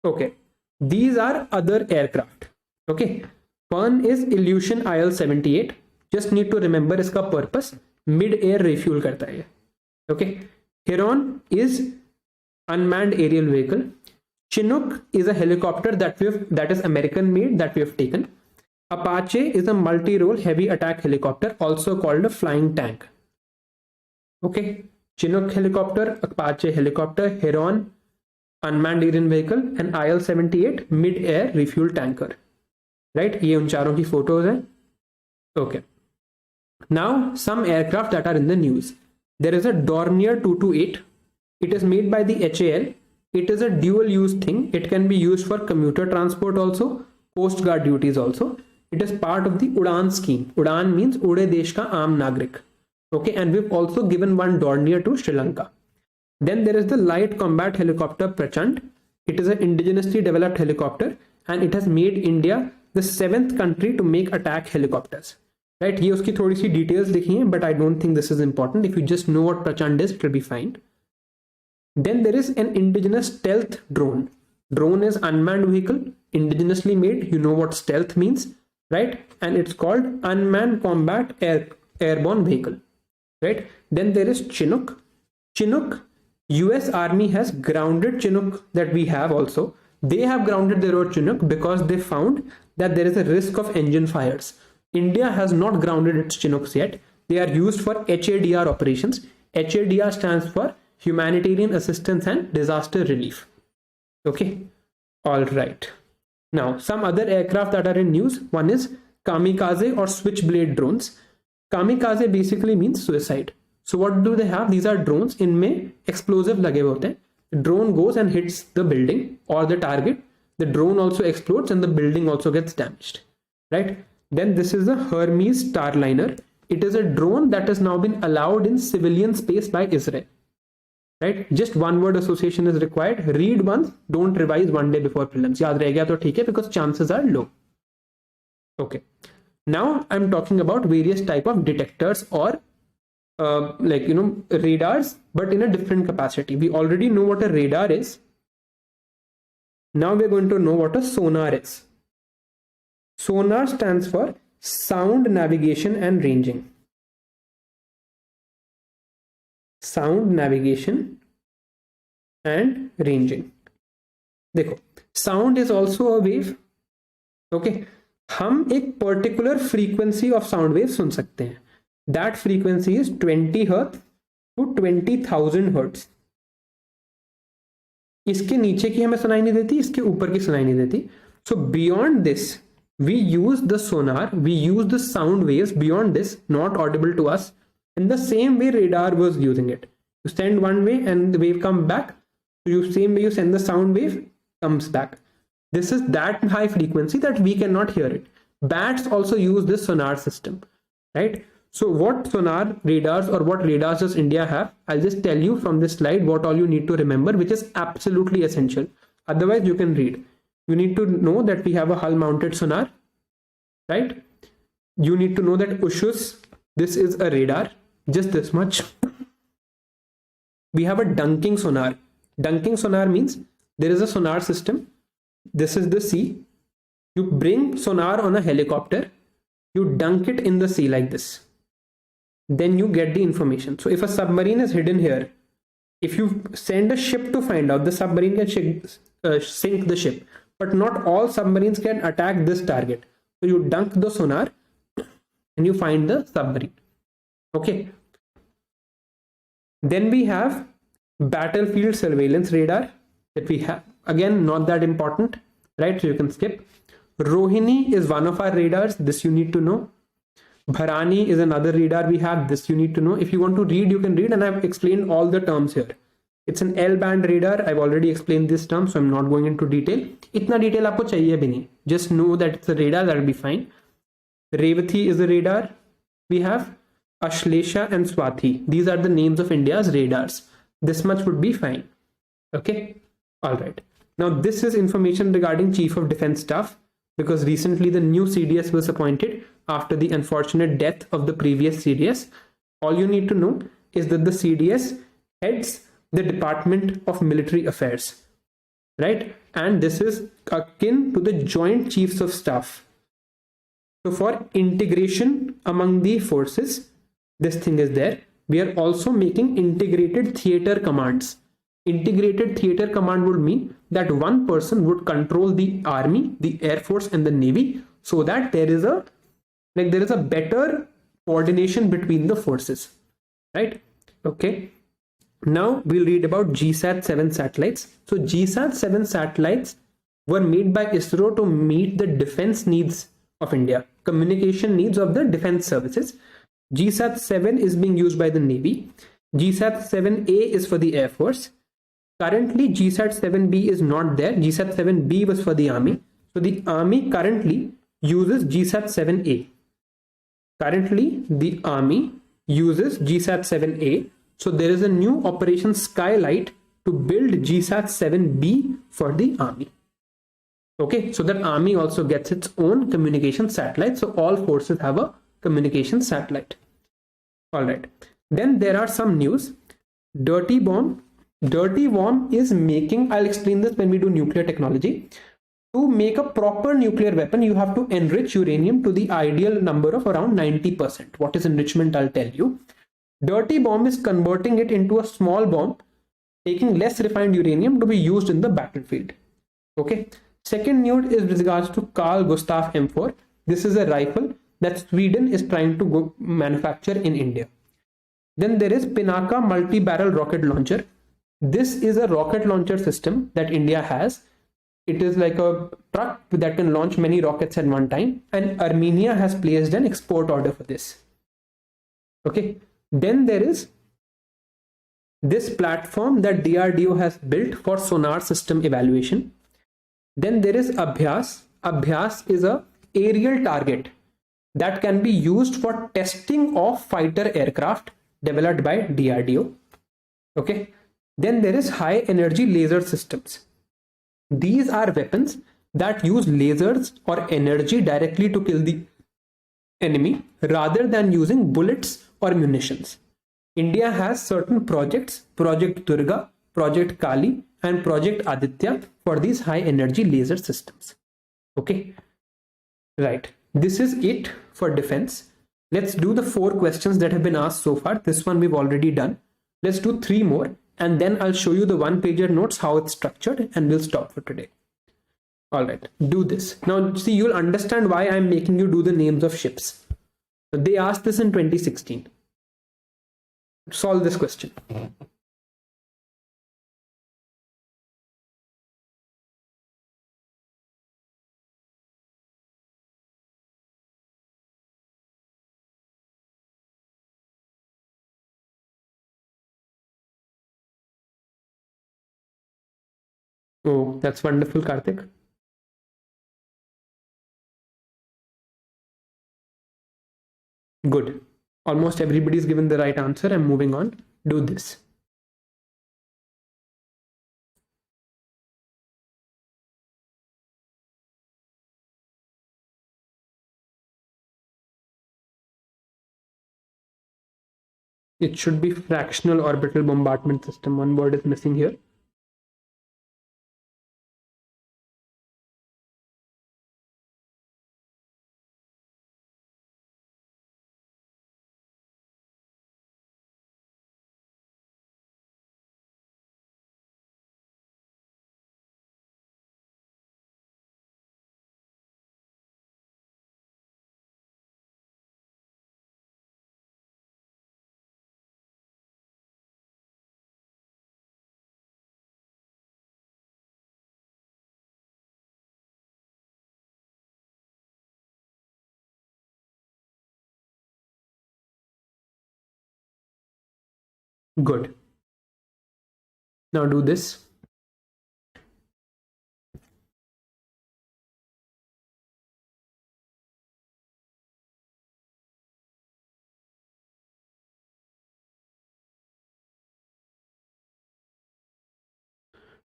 Okay, these are other aircraft. Okay, one is Ilyushin IL-78. Just need to remember इसका purpose, mid-air refuel करता है. Okay, Heron is unmanned aerial vehicle. Chinook is a helicopter that is American made that we have taken. Apache is a multi-role heavy attack helicopter, also called a flying tank. Okay, Chinook helicopter, Apache helicopter, Heron unmanned aerial vehicle, and IL-78 mid-air refuel tanker. Right? ये उन चारों की photos हैं. Okay. Now some aircraft that are in the news. There is a Dornier 228. It is made by the HAL. It is a dual use thing. It can be used for commuter transport also, Coast Guard duties also. It is part of the Udan scheme. Udan means Ude Desh ka Aam Nagrik. Okay, and we've also given one Dornier to Sri Lanka. Then there is the light combat helicopter Prachand. It is an indigenously developed helicopter, and it has made India the 7th country to make attack helicopters. Right? ये उसकी थोड़ी सी details लिखी हैं, but I don't think this is important. If you just know what Prachand is, it will be fine. Then there is an indigenous stealth drone. Drone is unmanned vehicle, indigenously made. You know what stealth means, right? And it's called unmanned combat airborne vehicle, right? Then there is Chinook. Chinook, US Army has grounded Chinook that we have also. They have grounded their own Chinook because they found that there is a risk of engine fires. India has not grounded its Chinooks yet. They are used for HADR operations. HADR stands for Humanitarian Assistance and Disaster Relief. Okay. All right. Now, some other aircraft that are in news. One is kamikaze or switchblade drones. Kamikaze basically means suicide. So what do they have? These are drones. इनमें explosive लगे होते हैं. The drone goes and hits the building or the target. The drone also explodes and the building also gets damaged. Right? Then this is the Hermes Starliner. It is a drone that has now been allowed in civilian space by Israel. Right? Just one word association is required. Read once, don't revise one day before prelims. याद रह गया तो ठीक है, because chances are low. Okay. Now I'm talking about various type of detectors or radars, but in a different capacity. We already know what a radar is. Now we're going to know what a sonar is. Sonar stands for sound navigation and ranging. Sound navigation and ranging. देखो, sound is also a wave. Okay, हम एक particular frequency of sound wave सुन सकते हैं. That frequency is 20 Hz to 20,000 Hz. इसके नीचे की हमें सुनाई नहीं देती, इसके ऊपर की सुनाई नहीं देती. So beyond this, we use the sonar, we use the sound waves beyond this, not audible to us. In the same way radar was using it. You send one way and the wave comes back. So same way you send the sound wave, comes back. This is that high frequency that we cannot hear it. Bats also use this sonar system, right? So what sonar radars or what radars does India have? I'll just tell you from this slide what all you need to remember, which is absolutely essential. Otherwise you can read. You need to know that we have a hull mounted sonar, right? You need to know that USHUS, this is a radar, just this much. We have a dunking sonar. Dunking sonar means there is a sonar system. This is the sea. You bring sonar on a helicopter, you dunk it in the sea like this. Then you get the information. So if a submarine is hidden here, if you send a ship to find out, the submarine can sink the ship, but not all submarines can attack this target. So you dunk the sonar and you find the submarine. Okay. Then we have battlefield surveillance radar that we have. Again, not that important, right? So you can skip. Rohini is one of our radars. This you need to know. Bharani is another radar we have. This you need to know. If you want to read, you can read, and I've explained all the terms here. It's an L-band radar. I've already explained this term, so I'm not going into detail. Itna detail aapko chahiye bhi nahi. Just know that it's a radar, that'll be fine. Revathi is a radar. We have Ashlesha and Swathi. These are the names of India's radars. This much would be fine. Okay. All right. Now this is information regarding Chief of Defense Staff, because recently the new CDS was appointed after the unfortunate death of the previous CDS. All you need to know is that the CDS heads the Department of Military Affairs, right? And this is akin to the Joint Chiefs of Staff. So for integration among the forces, this thing is there. We are also making integrated theater commands. Integrated theater command would mean that one person would control the army, the air force, and the navy, so that there is a better coordination between the forces, right? Okay. Now we'll read about GSAT-7 satellites. So GSAT-7 satellites were made by ISRO to meet the defense needs of India, communication needs of the defense services. GSAT-7 is being used by the Navy. GSAT-7A is for the Air Force. Currently, GSAT-7B is not there. GSAT-7B was for the Army. So the Army currently uses GSAT-7A. Currently, the Army uses GSAT-7A. So there is a new Operation Skylight to build GSAT-7B for the Army. Okay, so that Army also gets its own communication satellite. So all forces have a communication satellite. All right. Then there are some news. Dirty bomb. Dirty bomb is making, I'll explain this when we do nuclear technology. To make a proper nuclear weapon, you have to enrich uranium to the ideal number of around 90%. What is enrichment? I'll tell you. Dirty bomb is converting it into a small bomb, taking less refined uranium to be used in the battlefield. Okay. Second news is with regards to Carl Gustaf M4. This is a rifle that Sweden is trying to manufacture in India. Then there is Pinaka multi-barrel rocket launcher. This is a rocket launcher system that India has. It is like a truck that can launch many rockets at one time, and Armenia has placed an export order for this. Okay. Then there is this platform that DRDO has built for sonar system evaluation. Then there is Abhyas. Abhyas is a aerial target that can be used for testing of fighter aircraft developed by DRDO. Okay. Then there is high energy laser systems. These are weapons that use lasers or energy directly to kill the enemy rather than using bullets or munitions. India has certain projects, Project Durga, Project Kali, and Project Aditya for these high energy laser systems. Okay. Right. This is it for defense. Let's do the 4 questions that have been asked so far. This one we've already done. Let's do 3 more, and then I'll show you the one-pager notes, how it's structured, and we'll stop for today. All right, do this. Now, see, you'll understand why I'm making you do the names of ships. They asked this in 2016. Solve this question. Oh, that's wonderful, Karthik. Good. Almost everybody's given the right answer. I'm moving on. Do this. It should be fractional orbital bombardment system. One word is missing here. Good. Now do this.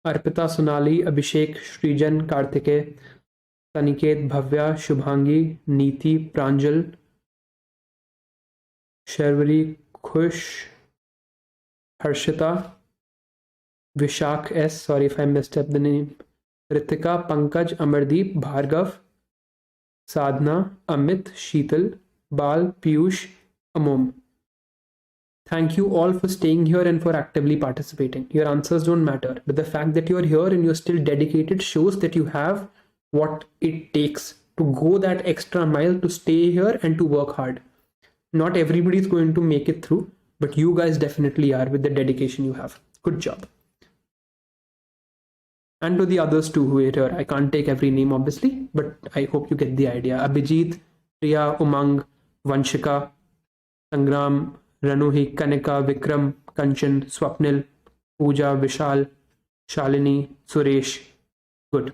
Arpita, Sonali, अभिषेक, श्रीजन, कार्तिकेय, तनिकेत, भव्या, शुभांगी, नीति, प्रांजल, शर्वरी, खुश, Harshita, Vishak S, sorry if I messed up the name, Ritika, Pankaj, Amardeep, Bhargav, Sadhna, Amit, Sheetal, Bal, Piyush, Amom. Thank you all for staying here and for actively participating. Your answers don't matter, but the fact that you're here and you're still dedicated shows that you have what it takes to go that extra mile to stay here and to work hard. Not everybody is going to make it through, but you guys definitely are with the dedication you have. Good job. And to the others too who are here. I can't take every name obviously, but I hope you get the idea. Abhijit, Priya, Umang, Vanshika, Sangram, Ranuhi, Kanika, Vikram, Kanchan, Swapnil, Pooja, Vishal, Shalini, Suresh. Good.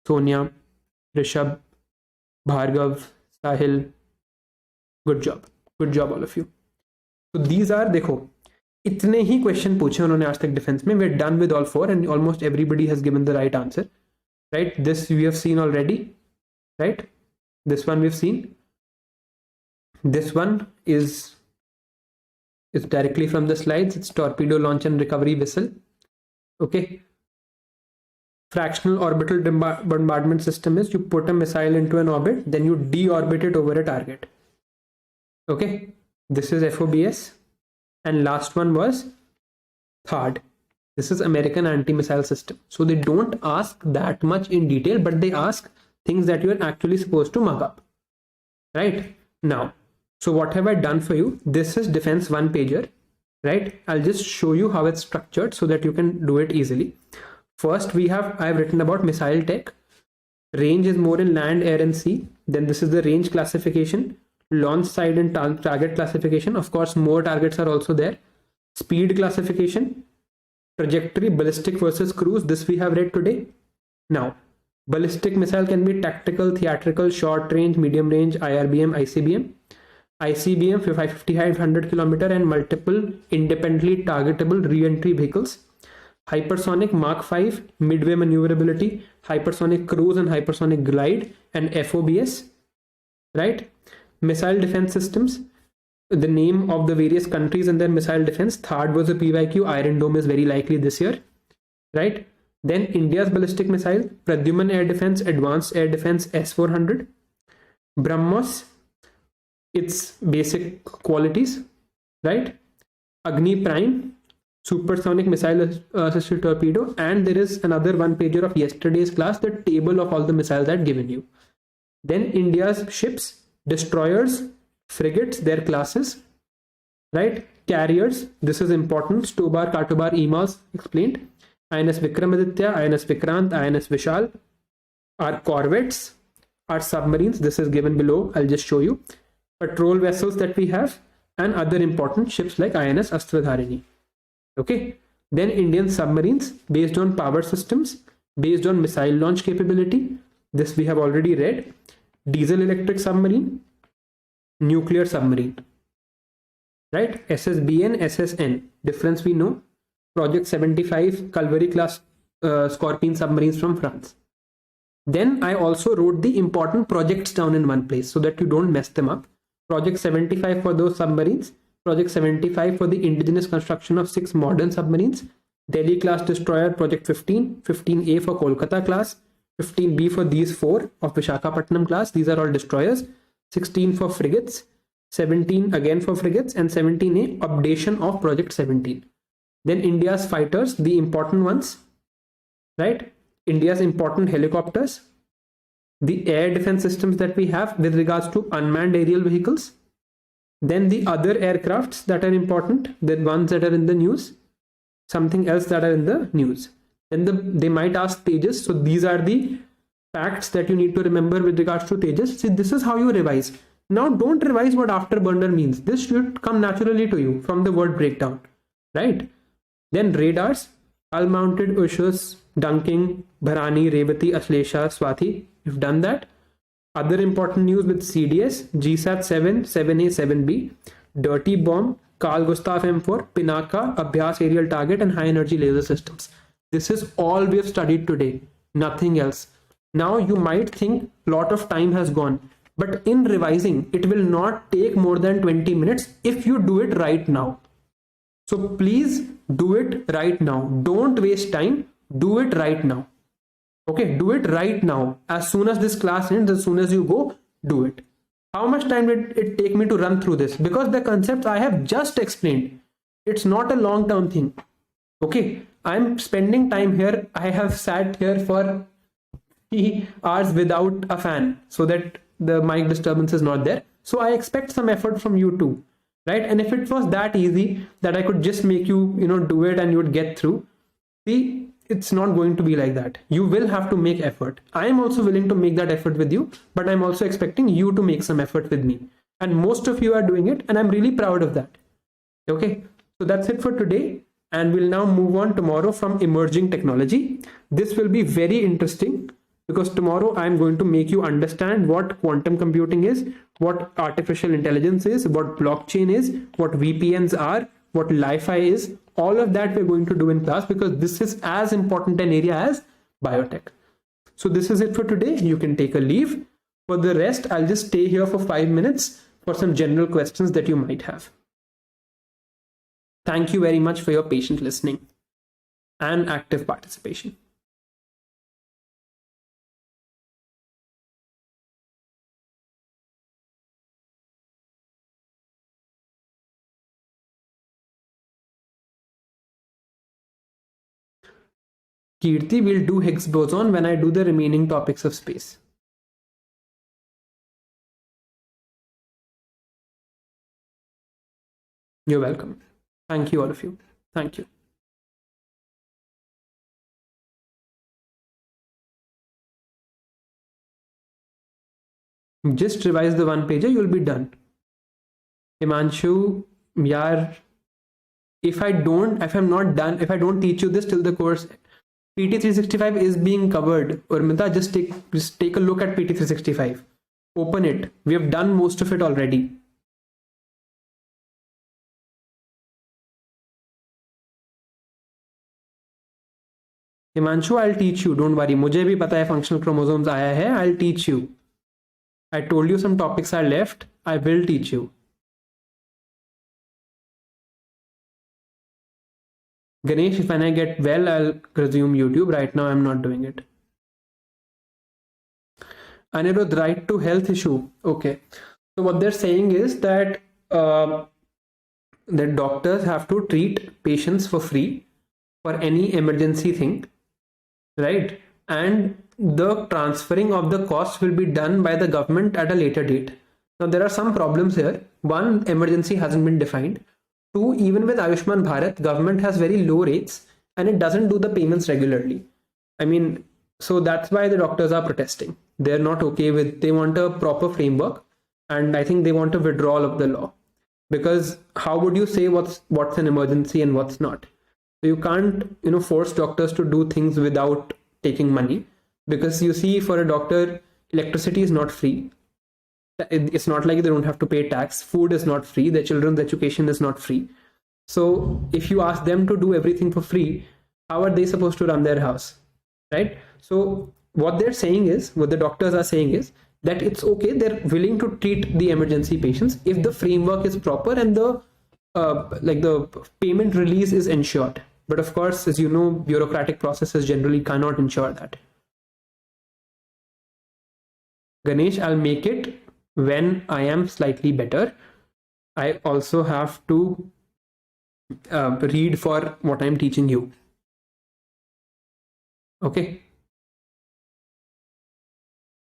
Sonia, Rishabh, Bhargav, Sahil. Good job. Good job all of you. So these are, देखो, इतने ही question पूछे उन्होंने आज तक defence में. We are done with all 4 and almost everybody has given the right answer. Right, this we have seen already. Right, this one we have seen. This one is directly from the slides. It's torpedo launch and recovery vessel. Okay, fractional orbital bombardment system is you put a missile into an orbit, then you deorbit it over a target. Okay, this is FOBS. And last one was THAAD. This is American anti-missile system. So they don't ask that much in detail, but they ask things that you are actually supposed to mug up. Right? Now, so what have I done for you? This is defense one pager. Right? I'll just show you how it's structured so that you can do it easily. First, I've written about missile tech. Range is more in land, air, and sea. Then this is the range classification. Launch side and target classification. Of course, more targets are also there. Speed classification, trajectory, ballistic versus cruise. This we have read today. Now, ballistic missile can be tactical, theatrical, short range, medium range, IRBM, ICBM. ICBM for 500 kilometer and multiple independently targetable re-entry vehicles. Hypersonic Mark 5, midway maneuverability, hypersonic cruise and hypersonic glide, and FOBS. Right? Missile defense systems, the name of the various countries and their missile defense. THAAD was a PYQ. Iron Dome is very likely this year, right? Then India's ballistic missile, Pradyuman Air Defense, Advanced Air Defense S-400. BrahMos, its basic qualities, right? Agni Prime, supersonic missile assisted torpedo, and there is another one pager of yesterday's class, the table of all the missiles I've given you. Then India's ships, destroyers, frigates, their classes, right? Carriers, this is important. Stobar, Katobar, EMAS explained. INS Vikramaditya, INS Vikrant, INS Vishal. Our corvettes, our submarines, this is given below. I'll just show you. Patrol vessels that we have, and other important ships like INS Astradharini. Okay. Then Indian submarines based on power systems, based on missile launch capability. This we have already read. Diesel electric submarine, nuclear submarine, right? SSBN, SSN, difference we know. Project 75, Calvary class Scorpion submarines from France. Then I also wrote the important projects down in one place so that you don't mess them up. Project 75 for those submarines, Project 75 for the indigenous construction of 6 modern submarines. Delhi class destroyer Project 15, 15A for Kolkata class, 15B for these 4 of Vishakhapatnam class. These are all destroyers. 16 for frigates, 17 again for frigates, and 17A updation of Project 17. Then India's fighters, the important ones, right? India's important helicopters, the air defense systems that we have with regards to unmanned aerial vehicles, then the other aircrafts that are important, the ones that are in the news, something else that are in the news. Then they might ask Tejas. So these are the facts that you need to remember with regards to Tejas. See, this is how you revise. Now don't revise what afterburner means. This should come naturally to you from the word breakdown, right? Then radars, hull-mounted Ushus, Dunking, Bharani, Revati, Ashlesha, Swathi. You've done that. Other important news with CDS, GSAT 7, 7A, 7B, Dirty Bomb, Carl Gustav M4, Pinaka, Abhyas aerial target, and high energy laser systems. This is all we have studied today, nothing else. Now you might think a lot of time has gone, but in revising, it will not take more than 20 minutes if you do it right now. So please do it right now. Don't waste time. Do it right now. Okay, do it right now. As soon as this class ends, as soon as you go, do it. How much time did it take me to run through this? Because the concepts I have just explained, it's not a long-term thing. Okay, I'm spending time here. I have sat here for 3 hours without a fan so that the mic disturbance is not there. So I expect some effort from you too, right? And if it was that easy that I could just make you, do it and you would get through, see, it's not going to be like that. You will have to make effort. I am also willing to make that effort with you, but I'm also expecting you to make some effort with me. And most of you are doing it, and I'm really proud of that. Okay, so that's it for today. And we'll now move on tomorrow from emerging technology. This will be very interesting because tomorrow I'm going to make you understand what quantum computing is, what artificial intelligence is, what blockchain is, what VPNs are, what Li-Fi is. All of that we're going to do in class because this is as important an area as biotech. So this is it for today. You can take a leave. For the rest, I'll just stay here for 5 minutes for some general questions that you might have. Thank you very much for your patient listening and active participation. Kirti will do Higgs boson when I do the remaining topics of space. You're welcome. Thank you, all of you. Thank you. Just revise the one pager, you'll be done. Himanshu, yaar, if I don't teach you this till the course, PT365 is being covered. Urmita, just take a look at PT365. Open it. We have done most of it already. Himanshu, I'll teach you. Don't worry. मुझे भी पता है functional chromosomes आया है. I'll teach you. I told you some topics are left. I will teach you. Ganesh, when I get well, I'll resume YouTube. Right now, I'm not doing it. Anirudh, right to health issue. Okay. So what they're saying is that the doctors have to treat patients for free for any emergency thing, right? And the transferring of the cost will be done by the government at a later date. Now, there are some problems here. One, emergency hasn't been defined. 2, even with Ayushman Bharat, government has very low rates and it doesn't do the payments regularly. I mean, so that's why the doctors are protesting. They're not okay with, they want a proper framework, and I think they want a withdrawal of the law. Because how would you say what's an emergency and what's not? So you can't, force doctors to do things without taking money. Because you see, for a doctor, electricity is not free. It's not like they don't have to pay tax. Food is not free. Their children's education is not free. So if you ask them to do everything for free, how are they supposed to run their house, right? So what they're saying is, what the doctors are saying is that it's okay. They're willing to treat the emergency patients if the framework is proper and the like the payment release is ensured. But of course, as you know, bureaucratic processes generally cannot ensure that. Ganesh, I'll make it when I am slightly better. I also have to read for what I'm teaching you. Okay.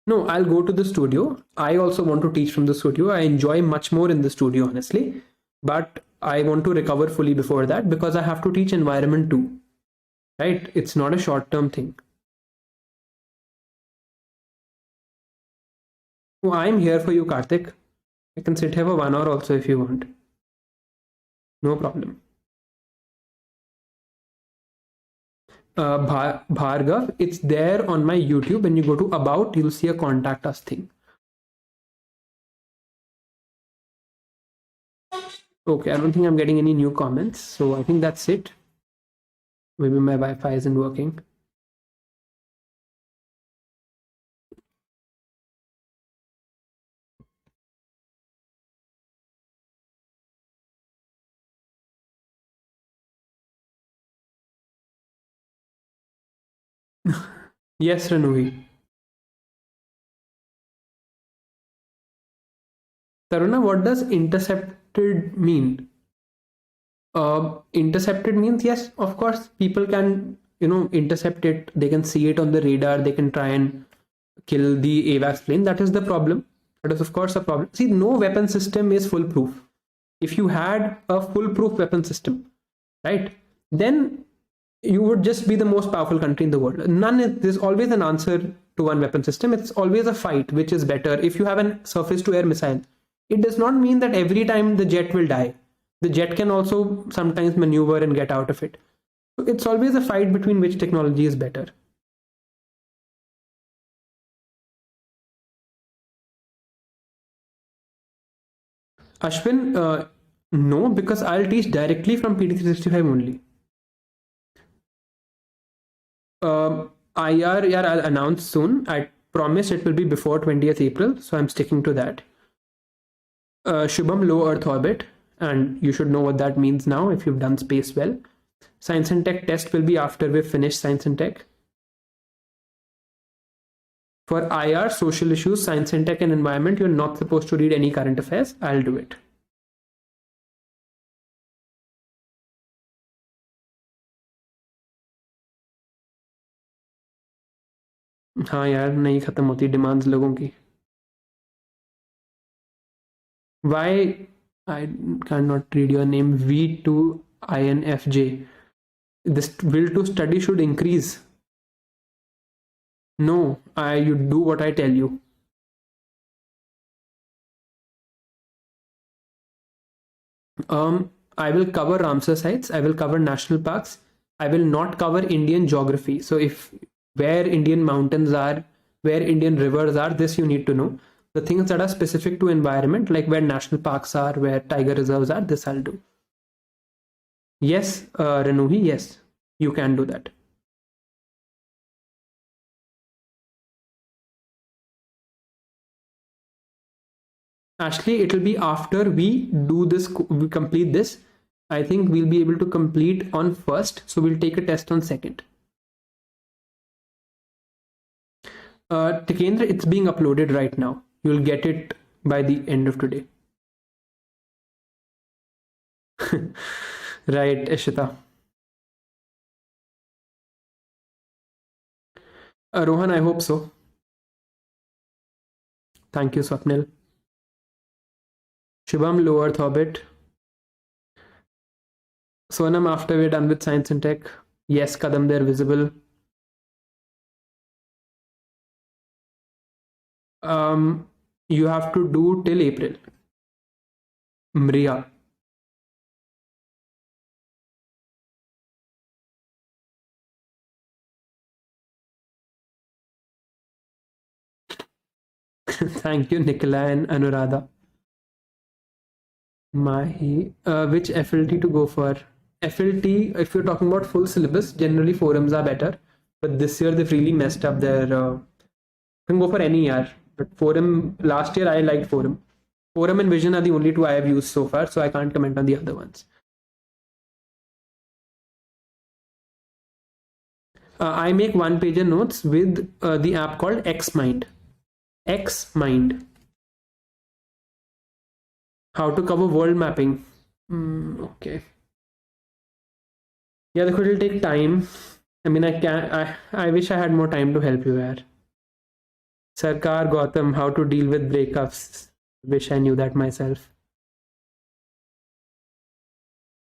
No, I'll go to the studio. I also want to teach from the studio. I enjoy much more in the studio, honestly. But I want to recover fully before that because I have to teach environment too. Right? It's not a short-term thing. Oh, I'm here for you, Karthik. I can sit here for 1 hour also if you want. No problem. Bhargav, it's there on my YouTube. When you go to about, you'll see a contact us thing. Okay, I don't think I'm getting any new comments, so I think that's it. Maybe my Wi-Fi isn't working. Yes, Ranui. Taruna, what does intercepted mean? Intercepted means, yes, of course, people can, intercept it. They can see it on the radar. They can try and kill the AWACS plane. That is the problem. That is, of course, a problem. See, no weapon system is foolproof. If you had a foolproof weapon system, right, then you would just be the most powerful country in the world. There's always an answer to one weapon system. It's always a fight, which is better. If you have a surface to air missile, it does not mean that every time the jet will die. The jet can also sometimes maneuver and get out of it. So it's always a fight between which technology is better. Ashwin, no, because I'll teach directly from PT365 only. IR, yeah, I'll announce soon. I promise it will be before 20th April, so I'm sticking to that. Shubham, low Earth orbit, and you should know what that means now if you've done space well. Science and Tech test will be after we've finished Science and Tech. For IR, social issues, Science and Tech and environment, you're not supposed to read any current affairs. I'll do it. हाँ यार, नहीं खत्म होती demands लोगों की. Why I cannot read your name? V2INFJ. This will to study should increase. No, you do what I tell you. I will cover Ramsar sites. I will cover national parks. I will not cover Indian geography. So if where Indian mountains are, where Indian rivers are, this you need to know. The things that are specific to environment, like where national parks are, where tiger reserves are, this I'll do. Yes, Renuhi, yes, you can do that. Ashley, it will be after we do this, we complete this. I think we'll be able to complete on first, so we'll take a test on second. Tikendra, it's being uploaded right now. You'll get it by the end of today. Right, Ishita. Rohan, I hope so. Thank you, Swapnil. Shubham, low Earth orbit. Sonam, after we're done with Science and Tech. Yes, Kadam, they're visible. You have to do till April. Mriya. Thank you, Nicola and Anuradha. Mahi, which FLT to go for? FLT, if you're talking about full syllabus, generally forums are better. But this year they've really messed up their. You can go for any year, but forum. Last year I liked forum. Forum and Vision are the only two I have used so far, so I can't comment on the other ones. I make one-pager notes with the app called Xmind. Xmind. How to cover world mapping. Okay. Yeah, it will take time. I mean, I wish I had more time to help you here. Sarkar Gautam, how to deal with breakups. Wish I knew that myself.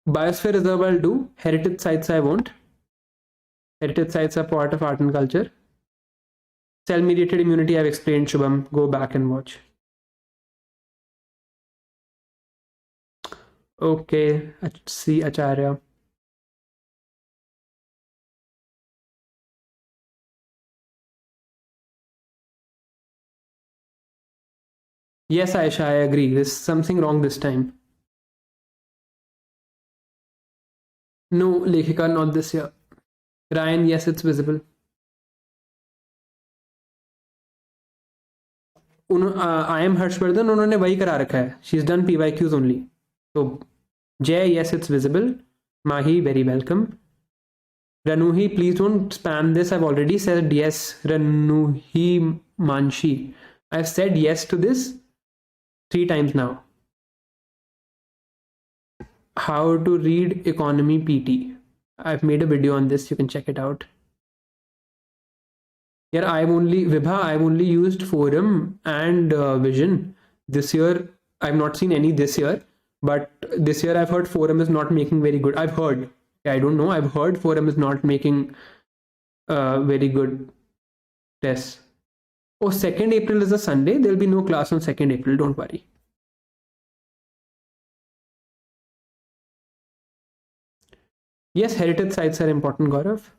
Biosphere Reserve I'll do. Heritage sites I won't. Heritage sites are part of art and culture. Cell-mediated immunity I've explained, Shubham. Go back and watch. Okay, see Acharya. Yes, Aisha, I agree. There's something wrong this time. No, Lekhika, not this year. Ryan, yes, it's visible. I am Harshvardhan, उन्होंने वही करा रखा है. She's done PYQs only. So, Jay, yes, it's visible. Mahi, very welcome. Ranuhi, please don't spam this. I've already said yes. Ranuhi Manshi. I've said yes to this 3 times now. How to read economy PT. I've made a video on this. You can check it out. Yeah, I've only used Forum and Vision. This year, I've not seen any this year. But this year I've heard Forum is not making very good. I've heard. I don't know. I've heard Forum is not making very good tests. Oh, 2nd April is a Sunday. There'll be no class on 2nd April. Don't worry. Yes, heritage sites are important, Gaurav.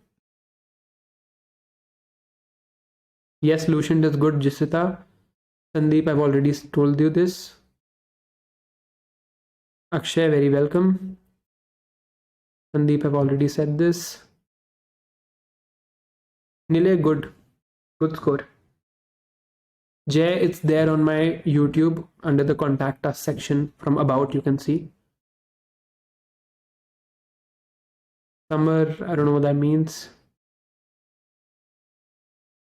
Yes, Lucian does good, Jisita. Sandeep, I've already told you this. Akshay, very welcome. Sandeep, I've already said this. Nile, good. Good score. Jay, it's there on my YouTube under the contact us section from about, you can see. Summer, I don't know what that means.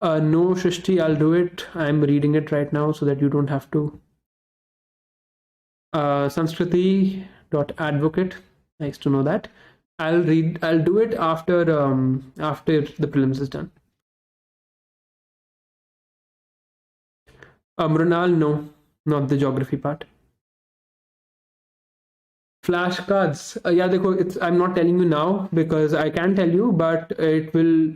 No, Shrishti, I'll do it. I'm reading it right now so that you don't have to. Sanskriti.advocate. Nice to know that. I'll do it after the prelims is done. Mrunal, no, not the geography part. Flashcards. Yeah, dekho, I'm not telling you now because I can tell you, but it will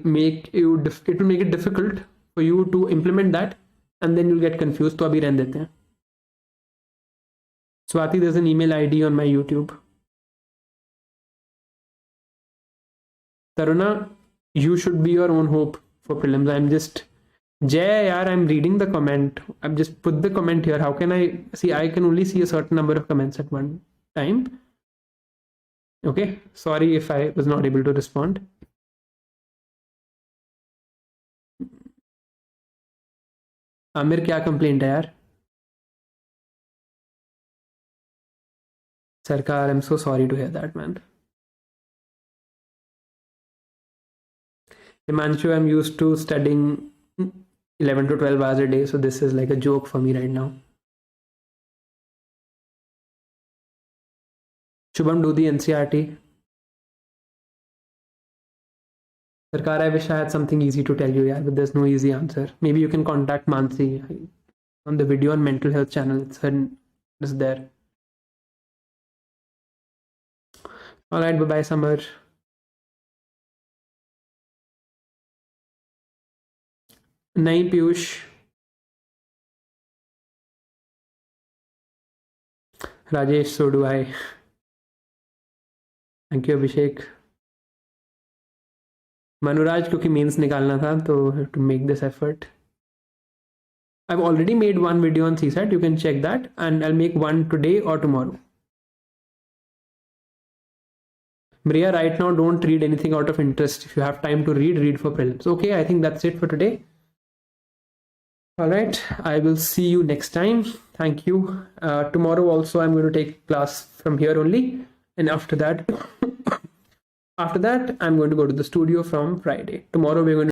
make it difficult for you to implement that, and then you'll get confused. तो अभी रहने देते हैं. Swati, there's an email ID on my YouTube. Taruna, you should be your own hope for prelims. Jay, I'm reading the comment. I've just put the comment here. How can I see? I can only see a certain number of comments at one time. Okay, sorry if I was not able to respond. Aamir, क्या complaint है यार? Sarkar, I'm so sorry to hear that, man. Himanshu, I'm used to studying 11 to 12 hours a day, so this is like a joke for me right now. Shubham, do the NCRT. Sarkar, I wish I had something easy to tell you, yeah, but there's no easy answer. Maybe you can contact Mansi on the video on mental health channel. It's there. All right, bye-bye, Summer. Nahi, Piyush. Rajesh, so do I. Thank you, Abhishek. Manuraj, क्योंकि means निकालना था, तो have to make this effort. I've already made one video on CSAT. You can check that, and I'll make one today or tomorrow. Maria, right now, don't read anything out of interest. If you have time to read for prelims. Okay, I think that's it for today. All right, I will see you next time. Thank you. Tomorrow also I'm going to take class from here only, and after that I'm going to go to the studio from Friday. Tomorrow we're going to